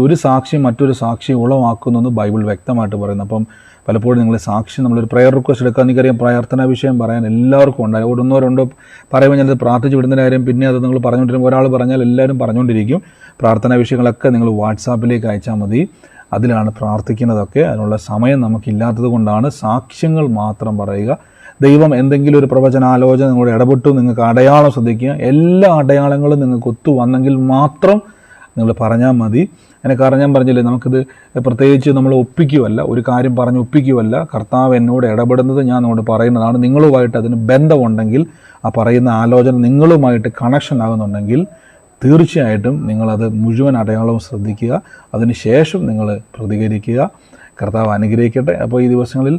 ഒരു സാക്ഷ്യം മറ്റൊരു സാക്ഷ്യം ഉളവാക്കുന്നു ബൈബിൾ വ്യക്തമായിട്ട് പറയുന്നു. അപ്പം പലപ്പോഴും നിങ്ങൾ സാക്ഷ്യം, നമ്മളൊരു പ്രയർ റിക്വസ്റ്റ് എടുക്കാൻ, എനിക്കറിയാം പ്രാർത്ഥനാ വിഷയം പറയാൻ എല്ലാവർക്കും ഉണ്ടായി. ഒന്നോ രണ്ടോ പറയുമ്പോൾ ഞാനത് പ്രാർത്ഥിച്ച് വിടുന്നതിൻ്റെ കാര്യം പിന്നെ അത് നിങ്ങൾ പറഞ്ഞുകൊണ്ടിരിക്കും. ഒരാൾ പറഞ്ഞാൽ എല്ലാവരും പറഞ്ഞുകൊണ്ടിരിക്കും. പ്രാർത്ഥനാ വിഷയങ്ങളൊക്കെ നിങ്ങൾ വാട്സാപ്പിലേക്ക് അയച്ചാൽ മതി. അതിലാണ് പ്രാർത്ഥിക്കുന്നതൊക്കെ. അതിനുള്ള സമയം നമുക്കില്ലാത്തത് കൊണ്ടാണ് സാക്ഷ്യങ്ങൾ മാത്രം പറയുക. ദൈവം എന്തെങ്കിലും ഒരു പ്രവചനാലോചന നിങ്ങളോട് ഇടപെട്ടു, നിങ്ങൾക്ക് അടയാളം ശ്രദ്ധിക്കുക. എല്ലാ അടയാളങ്ങളും നിങ്ങൾക്ക് ഒത്തു വന്നെങ്കിൽ മാത്രം നിങ്ങൾ പറഞ്ഞാൽ മതി. അതിന് കാരണം ഞാൻ പറഞ്ഞില്ലേ, നമുക്കിത് പ്രത്യേകിച്ച് നമ്മൾ ഒപ്പിക്കുമല്ല, ഒരു കാര്യം പറഞ്ഞ് ഒപ്പിക്കുമല്ല. കർത്താവ് എന്നോട് ഇടപെടുന്നത് ഞാൻ നിങ്ങളോട് പറയുന്നതാണ്. നിങ്ങളുമായിട്ട് അതിന് ബന്ധമുണ്ടെങ്കിൽ, ആ പറയുന്ന ആലോചന നിങ്ങളുമായിട്ട് കണക്ഷൻ ആകുന്നുണ്ടെങ്കിൽ തീർച്ചയായിട്ടും നിങ്ങളത് മുഴുവൻ അടയാളവും ശ്രദ്ധിക്കുക. അതിനുശേഷം നിങ്ങൾ പ്രതികരിക്കുക. കർത്താവ് അനുഗ്രഹിക്കട്ടെ. അപ്പോൾ ഈ ദിവസങ്ങളിൽ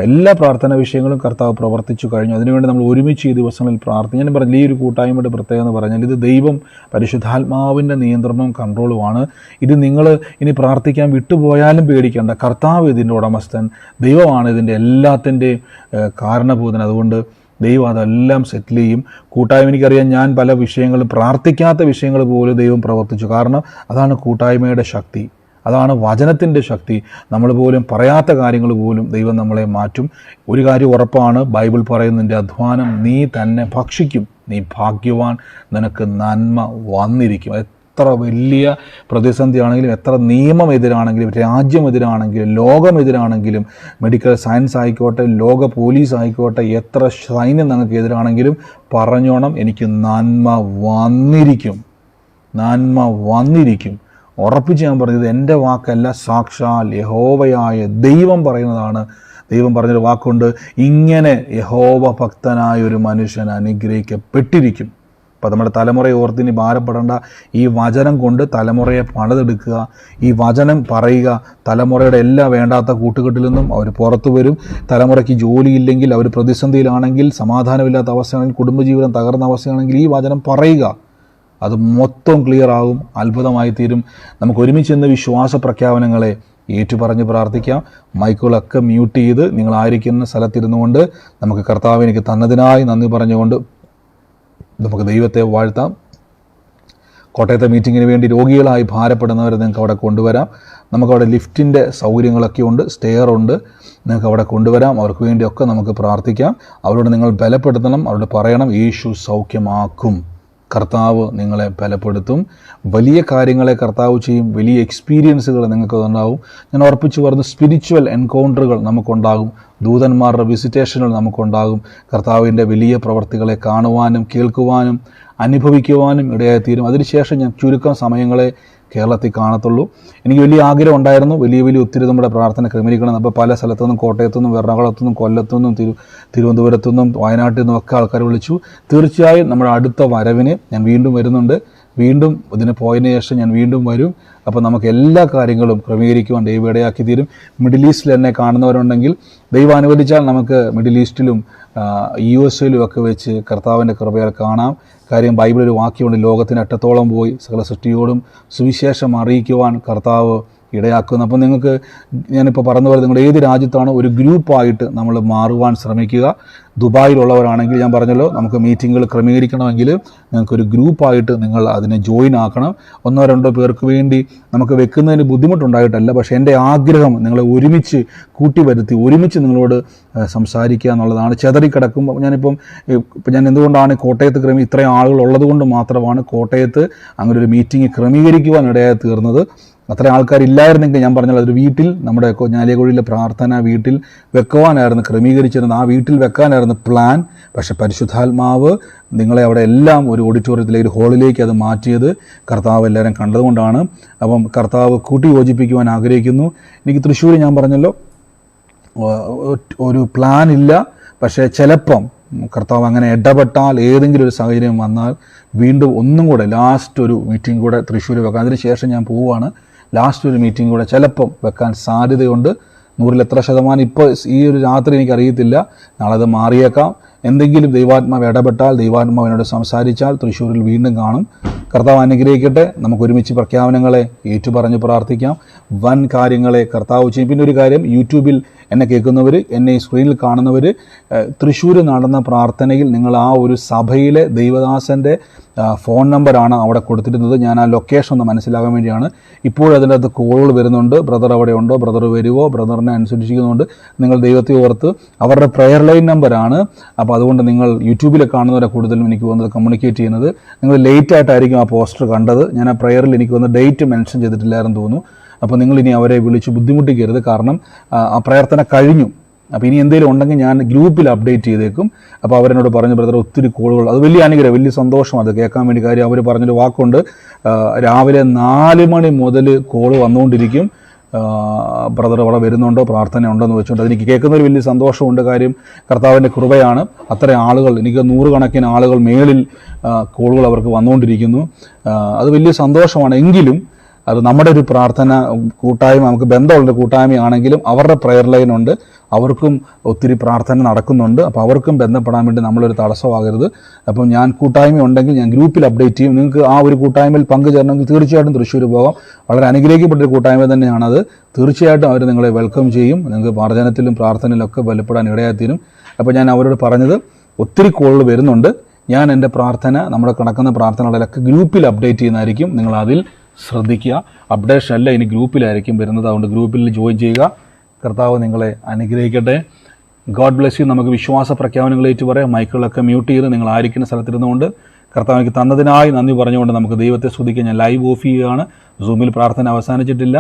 എല്ലാ പ്രാർത്ഥനാ വിഷയങ്ങളും കർത്താവ് പ്രവർത്തിച്ചു കഴിഞ്ഞു. അതിനുവേണ്ടി നമ്മൾ ഒരുമിച്ച് ഈ ദിവസങ്ങളിൽ പ്രാർത്ഥിക്കും. ഞാൻ പറഞ്ഞില്ല, ഈ ഒരു കൂട്ടായ്മയുടെ പ്രത്യേകത എന്ന് പറഞ്ഞാൽ, ഇത് ദൈവം പരിശുദ്ധാത്മാവിൻ്റെ നിയന്ത്രണവും കൺട്രോളുമാണ്. ഇത് നിങ്ങൾ ഇനി പ്രാർത്ഥിക്കാൻ വിട്ടുപോയാലും പേടിക്കേണ്ട. കർത്താവ് ഇതിൻ്റെ ഉടമസ്ഥൻ, ദൈവമാണ് ഇതിൻ്റെ എല്ലാത്തിൻ്റെയും കാരണഭൂതൻ. അതുകൊണ്ട് ദൈവം അതെല്ലാം സെറ്റിൽ ചെയ്യും. കൂട്ടായ്മ, എനിക്കറിയാം, ഞാൻ പല വിഷയങ്ങളും പ്രാർത്ഥിക്കാത്ത വിഷയങ്ങൾ പോലും ദൈവം പ്രവർത്തിച്ചു. കാരണം അതാണ് കൂട്ടായ്മയുടെ ശക്തി, അതാണ് വചനത്തിൻ്റെ ശക്തി. നമ്മൾ പോലും പറയാത്ത കാര്യങ്ങൾ പോലും ദൈവം നമ്മളെ മാറ്റും. ഒരു കാര്യം ഉറപ്പാണ്, ബൈബിൾ പറയുന്നു, നിൻ്റെ അധ്വാനം നീ തന്നെ ഭക്ഷിക്കും, നീ ഭാഗ്യവാൻ, നിനക്ക് നന്മ വന്നിരിക്കും. എത്ര വലിയ പ്രതിസന്ധിയാണെങ്കിലും, എത്ര നിയമം എതിരാണെങ്കിലും, രാജ്യം എതിരാണെങ്കിലും, ലോകം എതിരാണെങ്കിലും, മെഡിക്കൽ സയൻസ് ആയിക്കോട്ടെ, ലോക പോലീസ് ആയിക്കോട്ടെ, എത്ര സൈന്യം നിങ്ങൾക്ക് എതിരാണെങ്കിലും പറഞ്ഞോണം, എനിക്ക് നന്മ വന്നിരിക്കും, നന്മ വന്നിരിക്കും. ഉറപ്പിച്ച് ഞാൻ പറഞ്ഞത് എൻ്റെ വാക്കല്ല, സാക്ഷാൽ യഹോവയായ ദൈവം പറയുന്നതാണ്. ദൈവം പറഞ്ഞൊരു വാക്കുണ്ട്, ഇങ്ങനെ യഹോവ ഭക്തനായ ഒരു മനുഷ്യൻ അനുഗ്രഹിക്കപ്പെട്ടിരിക്കും. അപ്പോൾ നമ്മുടെ തലമുറയെ ഓർത്തിനി ഭാരപ്പെടേണ്ട. ഈ വചനം കൊണ്ട് തലമുറയെ പണിതെടുക്കുക, ഈ വചനം പറയുക. തലമുറയുടെ എല്ലാ വേണ്ടാത്ത കൂട്ടുകെട്ടിൽ നിന്നും അവർ പുറത്തു വരും. തലമുറയ്ക്ക് ജോലിയില്ലെങ്കിൽ, അവർ പ്രതിസന്ധിയിലാണെങ്കിൽ, സമാധാനമില്ലാത്ത അവസ്ഥയാണെങ്കിൽ, കുടുംബജീവിതം തകർന്ന അവസ്ഥയാണെങ്കിൽ ഈ വചനം പറയുക. അത് മൊത്തം ക്ലിയർ ആകും, അത്ഭുതമായി തീരും. നമുക്ക് ഒരുമിച്ച് ഇന്ന് വിശ്വാസ പ്രഖ്യാപനങ്ങളെ ഏറ്റുപറഞ്ഞ് പ്രാർത്ഥിക്കാം. മൈക്കുകളൊക്കെ മ്യൂട്ട് ചെയ്ത് നിങ്ങളായിരിക്കുന്ന സ്ഥലത്തിരുന്നു കൊണ്ട് നമുക്ക് കർത്താവ് എനിക്ക് തന്നതിനായി നന്ദി പറഞ്ഞുകൊണ്ട് നമുക്ക് ദൈവത്തെ വാഴ്ത്താം. കോട്ടയത്തെ മീറ്റിങ്ങിന് വേണ്ടി രോഗികളായി ഭാരപ്പെടുന്നവരെ നിങ്ങൾക്ക് അവിടെ കൊണ്ടുവരാം. നമുക്കവിടെ ലിഫ്റ്റിൻ്റെ സൗകര്യങ്ങളൊക്കെ ഉണ്ട്, സ്റ്റെയർ ഉണ്ട്, നിങ്ങൾക്ക് അവിടെ കൊണ്ടുവരാം. അവർക്ക് വേണ്ടിയൊക്കെ നമുക്ക് പ്രാർത്ഥിക്കാം. അവരോട് നിങ്ങൾ ബലപ്പെടുത്തണം, അവരോട് പറയണം യേശു സൗഖ്യമാക്കും, കർത്താവ് നിങ്ങളെ ബലപ്പെടുത്തും, വലിയ കാര്യങ്ങളെ കർത്താവ് ചെയ്യും, വലിയ എക്സ്പീരിയൻസുകൾ നിങ്ങൾക്ക് ഉണ്ടാവും. ഞാൻ ഉറപ്പിച്ചു പറഞ്ഞു, സ്പിരിച്വൽ എൻകൗണ്ടറുകൾ നമുക്കുണ്ടാകും, ദൂതന്മാരുടെ വിസിറ്റേഷനുകൾ നമുക്കുണ്ടാകും. കർത്താവിൻ്റെ വലിയ പ്രവർത്തികളെ കാണുവാനും കേൾക്കുവാനും അനുഭവിക്കുവാനും ഇടയായിത്തീരും. അതിനുശേഷം ഞാൻ ചുരുക്കം സമയങ്ങളെ കേരളത്തിൽ കാണത്തുള്ളൂ. എനിക്ക് വലിയ ആഗ്രഹം ഉണ്ടായിരുന്നു, വലിയ ഒത്തിരി നമ്മുടെ പ്രാർത്ഥന ക്രമീകരിക്കണം. അപ്പോൾ പല സ്ഥലത്തുനിന്നും, കോട്ടയത്തുനിന്നും എറണാകുളത്തുനിന്നും കൊല്ലത്തുനിന്നും തിരുവനന്തപുരത്തുനിന്നും വയനാട്ടിൽ നിന്നും ഒക്കെ ആൾക്കാർ വിളിച്ചു. തീർച്ചയായും നമ്മുടെ അടുത്ത വരവിന് ഞാൻ വീണ്ടും വരുന്നുണ്ട്. വീണ്ടും ഇതിന് പോയതിനു ശേഷം ഞാൻ വീണ്ടും വരും. അപ്പോൾ നമുക്ക് എല്ലാ കാര്യങ്ങളും ക്രമീകരിക്കുവാൻ ദൈവം ഇടയാക്കി തീരും. മിഡിൽ ഈസ്റ്റിൽ എന്നെ കാണുന്നവരുണ്ടെങ്കിൽ ദൈവം അനുവദിച്ചാൽ നമുക്ക് മിഡിൽ ഈസ്റ്റിലും USA ഒക്കെ വെച്ച് കർത്താവിൻ്റെ കൃപയാൽ കാണാം. കാര്യം ബൈബിളിൽ ഒരു വാക്യമുണ്ട്, ലോകത്തിന് അറ്റത്തോളം പോയി സകല സൃഷ്ടിയോടും സുവിശേഷം അറിയിക്കുവാൻ കർത്താവ് ഇടയാക്കുന്നു. അപ്പോൾ നിങ്ങൾക്ക് ഞാനിപ്പോൾ പറഞ്ഞ പോലെ നിങ്ങൾ ഏത് രാജ്യത്താണോ ഒരു ഗ്രൂപ്പായിട്ട് നമ്മൾ മാറുവാൻ ശ്രമിക്കുക. ദുബായിലുള്ളവരാണെങ്കിൽ ഞാൻ പറഞ്ഞല്ലോ, നമുക്ക് മീറ്റിങ്ങുകൾ ക്രമീകരിക്കണമെങ്കിൽ നിങ്ങൾക്കൊരു ഗ്രൂപ്പായിട്ട് നിങ്ങൾ അതിനെ ജോയിൻ ആക്കണം. 1-2 പേർക്ക് വേണ്ടി നമുക്ക് വെക്കുന്നതിന് ബുദ്ധിമുട്ടുണ്ടായിട്ടല്ല, പക്ഷേ എൻ്റെ ആഗ്രഹം നിങ്ങളെ ഒരുമിച്ച് കൂട്ടിവരുത്തി ഒരുമിച്ച് നിങ്ങളോട് സംസാരിക്കുക എന്നുള്ളതാണ്. ചെതറിക്കിടക്കുമ്പോൾ ഞാൻ എന്തുകൊണ്ടാണ് കോട്ടയത്ത് ഇത്രയും ആളുകൾ ഉള്ളത് കൊണ്ട് മാത്രമാണ് കോട്ടയത്ത് അങ്ങനെ ഒരു മീറ്റിംഗ് ക്രമീകരിക്കുവാൻ ഇടയായി തീർന്നത്. അത്രയും ആൾക്കാരില്ലായിരുന്നെങ്കിൽ ഞാൻ പറഞ്ഞാൽ അതൊരു വീട്ടിൽ, നമ്മുടെ ഞാലിയാകുഴിയിലെ പ്രാർത്ഥന വീട്ടിൽ വെക്കുവാനായിരുന്നു ക്രമീകരിച്ചിരുന്നത്, ആ വീട്ടിൽ വെക്കാനായിരുന്നു പ്ലാൻ. പക്ഷേ പരിശുദ്ധാത്മാവ് നിങ്ങളെ അവിടെ എല്ലാം ഒരു ഓഡിറ്റോറിയത്തിലേക്ക്, ഒരു ഹാളിലേക്ക് അത് മാറ്റിയത് കർത്താവ് എല്ലാവരും കണ്ടതുകൊണ്ടാണ്. അപ്പം കർത്താവ് കൂട്ടി യോജിപ്പിക്കുവാൻ ആഗ്രഹിക്കുന്നു. എനിക്ക് തൃശ്ശൂർ ഞാൻ പറഞ്ഞല്ലോ ഒരു പ്ലാൻ ഇല്ല, പക്ഷേ ചിലപ്പം കർത്താവ് അങ്ങനെ ഇടപെട്ടാൽ, ഏതെങ്കിലും ഒരു സാഹചര്യം വന്നാൽ വീണ്ടും ഒന്നും കൂടെ ലാസ്റ്റ് ഒരു മീറ്റിംഗ് കൂടെ തൃശ്ശൂർ വെക്കാം. അതിനുശേഷം ഞാൻ പോവുകയാണ്. ലാസ്റ്റ് ഒരു മീറ്റിംഗ് കൂടെ ചിലപ്പം വെക്കാൻ സാധ്യതയുണ്ട്. 100% എത്ര ശതമാനം ഇപ്പോൾ ഈ ഒരു രാത്രി എനിക്കറിയത്തില്ല, നാളെ അത് മാറിയേക്കാം. എന്തെങ്കിലും ദൈവാത്മാവ് ഇടപെട്ടാൽ, ദൈവാത്മാവിനോട് സംസാരിച്ചാൽ തൃശ്ശൂരിൽ വീണ്ടും കാണും. കർത്താവ് അനുഗ്രഹിക്കട്ടെ. നമുക്ക് ഒരുമിച്ച് പ്രഖ്യാപനങ്ങളെ ഏറ്റുപറഞ്ഞ് പ്രാർത്ഥിക്കാം. വൻ കാര്യങ്ങളെ കർത്താവ് ചെയ്യും. പിന്നെ ഒരു കാര്യം, യൂട്യൂബിൽ എന്നെ കേൾക്കുന്നവർ, എന്നെ സ്ക്രീനിൽ കാണുന്നവർ, തൃശ്ശൂർ നടന്ന പ്രാർത്ഥനയിൽ നിങ്ങൾ ആ ഒരു സഭയിലെ ദൈവദാസൻ്റെ ഫോൺ നമ്പറാണ് അവിടെ കൊടുത്തിരുന്നത്. ഞാൻ ആ ലൊക്കേഷൻ ഒന്ന് മനസ്സിലാകാൻ വേണ്ടിയാണ്. ഇപ്പോഴതിൻ്റെ അകത്ത് കോളുകൾ വരുന്നുണ്ട്, ബ്രദർ അവിടെ ഉണ്ടോ, ബ്രദർ വരുമോ, ബ്രദറിനെ അനുസരിച്ചിരിക്കുന്നുണ്ട്. നിങ്ങൾ ദൈവത്തെ ഓർത്ത്, അവരുടെ പ്രെയർ ലൈൻ നമ്പറാണ്. അപ്പോൾ അതുകൊണ്ട് നിങ്ങൾ യൂട്യൂബിൽ കാണുന്നവരെ കൂടുതലും എനിക്ക് വന്നത് കമ്മ്യൂണിക്കേറ്റ് ചെയ്യുന്നത്. നിങ്ങൾ ലേറ്റായിട്ടായിരിക്കും ആ പോസ്റ്റർ കണ്ടത്. ഞാൻ ആ പ്രെയറിൽ എനിക്ക് വന്ന ഡേറ്റ് മെൻഷൻ ചെയ്തിട്ടില്ലായിരുന്നു തോന്നുന്നു. അപ്പോൾ നിങ്ങളിനി അവരെ വിളിച്ച് ബുദ്ധിമുട്ടിക്കരുത്, കാരണം ആ പ്രാർത്ഥന കഴിഞ്ഞു. അപ്പോൾ ഇനി എന്തെങ്കിലും ഉണ്ടെങ്കിൽ ഞാൻ ഗ്രൂപ്പിൽ അപ്ഡേറ്റ് ചെയ്തേക്കും. അപ്പോൾ അവരെന്നോട് പറഞ്ഞു, ബ്രദർ ഒത്തിരി കോളുകൾ, അത് വലിയ അനുഗ്രഹം, വലിയ സന്തോഷം അത് കേൾക്കാൻ വേണ്ടി. കാര്യം അവർ പറഞ്ഞൊരു വാക്കുണ്ട്, രാവിലെ 4 മണി മുതൽ കോള് വന്നുകൊണ്ടിരിക്കും, ബ്രദർ അവിടെ വരുന്നുണ്ടോ, പ്രാർത്ഥന ഉണ്ടോയെന്ന് വെച്ചുകൊണ്ട്. അതെനിക്ക് കേൾക്കുന്നൊരു വലിയ സന്തോഷമുണ്ട്. കാര്യം കർത്താവിൻ്റെ കൃപയാണ്. അത്രയും ആളുകൾ, എനിക്ക് 100 കണക്കിന് ആളുകൾ മേളിൽ കോളുകൾ അവർക്ക് വന്നുകൊണ്ടിരിക്കുന്നു. അത് വലിയ സന്തോഷമാണ്. എങ്കിലും അത് നമ്മുടെ ഒരു പ്രാർത്ഥന കൂട്ടായ്മ, നമുക്ക് ബന്ധമുള്ളൊരു കൂട്ടായ്മയാണെങ്കിലും അവരുടെ പ്രെയർ ലൈനുണ്ട്, അവർക്കും ഒത്തിരി പ്രാർത്ഥന നടക്കുന്നുണ്ട്. അപ്പോൾ അവർക്കും ബന്ധപ്പെടാൻ വേണ്ടി നമ്മളൊരു തടസ്സമാകരുത്. അപ്പം ഞാൻ കൂട്ടായ്മ ഉണ്ടെങ്കിൽ ഞാൻ ഗ്രൂപ്പിൽ അപ്ഡേറ്റ് ചെയ്യും. നിങ്ങൾക്ക് ആ ഒരു കൂട്ടായ്മയിൽ പങ്കുചേരണമെങ്കിൽ തീർച്ചയായിട്ടും തൃശ്ശൂർ പോകാം. വളരെ അനുഗ്രഹിക്കപ്പെട്ടൊരു കൂട്ടായ്മ തന്നെയാണത്. തീർച്ചയായിട്ടും അവർ നിങ്ങളെ വെൽക്കം ചെയ്യും. നിങ്ങൾക്ക് പ്രാർത്ഥനയിലും പ്രാർത്ഥനയിലൊക്കെ ബലപ്പെടാൻ ഇടയായിത്തീരും. അപ്പോൾ ഞാൻ അവരോട് പറഞ്ഞത്, ഒത്തിരി കോളുകൾ വരുന്നുണ്ട്, ഞാൻ എൻ്റെ പ്രാർത്ഥന, നമ്മുടെ കിടക്കുന്ന പ്രാർത്ഥനകളിലൊക്കെ ഗ്രൂപ്പിൽ അപ്ഡേറ്റ് ചെയ്യുന്നതായിരിക്കും. നിങ്ങളതിൽ ശ്രദ്ധിക്കുക. അപ്ഡേഷൻ അല്ല, ഇനി ഗ്രൂപ്പിലായിരിക്കും വരുന്നത്. അതുകൊണ്ട് ഗ്രൂപ്പിൽ ജോയിൻ ചെയ്യുക. കർത്താവ് നിങ്ങളെ അനുഗ്രഹിക്കട്ടെ. God bless U. നമുക്ക് വിശ്വാസ പ്രഖ്യാപനങ്ങളേറ്റ് പറയാം. മൈക്കുകളൊക്കെ മ്യൂട്ട് ചെയ്ത് നിങ്ങൾ ആയിരിക്കുന്ന സ്ഥലത്തിരുന്നുകൊണ്ട് കർത്താവ് എനിക്ക് തന്നതിനായി നന്ദി പറഞ്ഞുകൊണ്ട് നമുക്ക് ദൈവത്തെ സ്തുതിക്കാൻ ഞാൻ ലൈവ് ഓഫ് ചെയ്യുകയാണ്. സൂമിൽ പ്രാർത്ഥന അവസാനിച്ചിട്ടില്ല.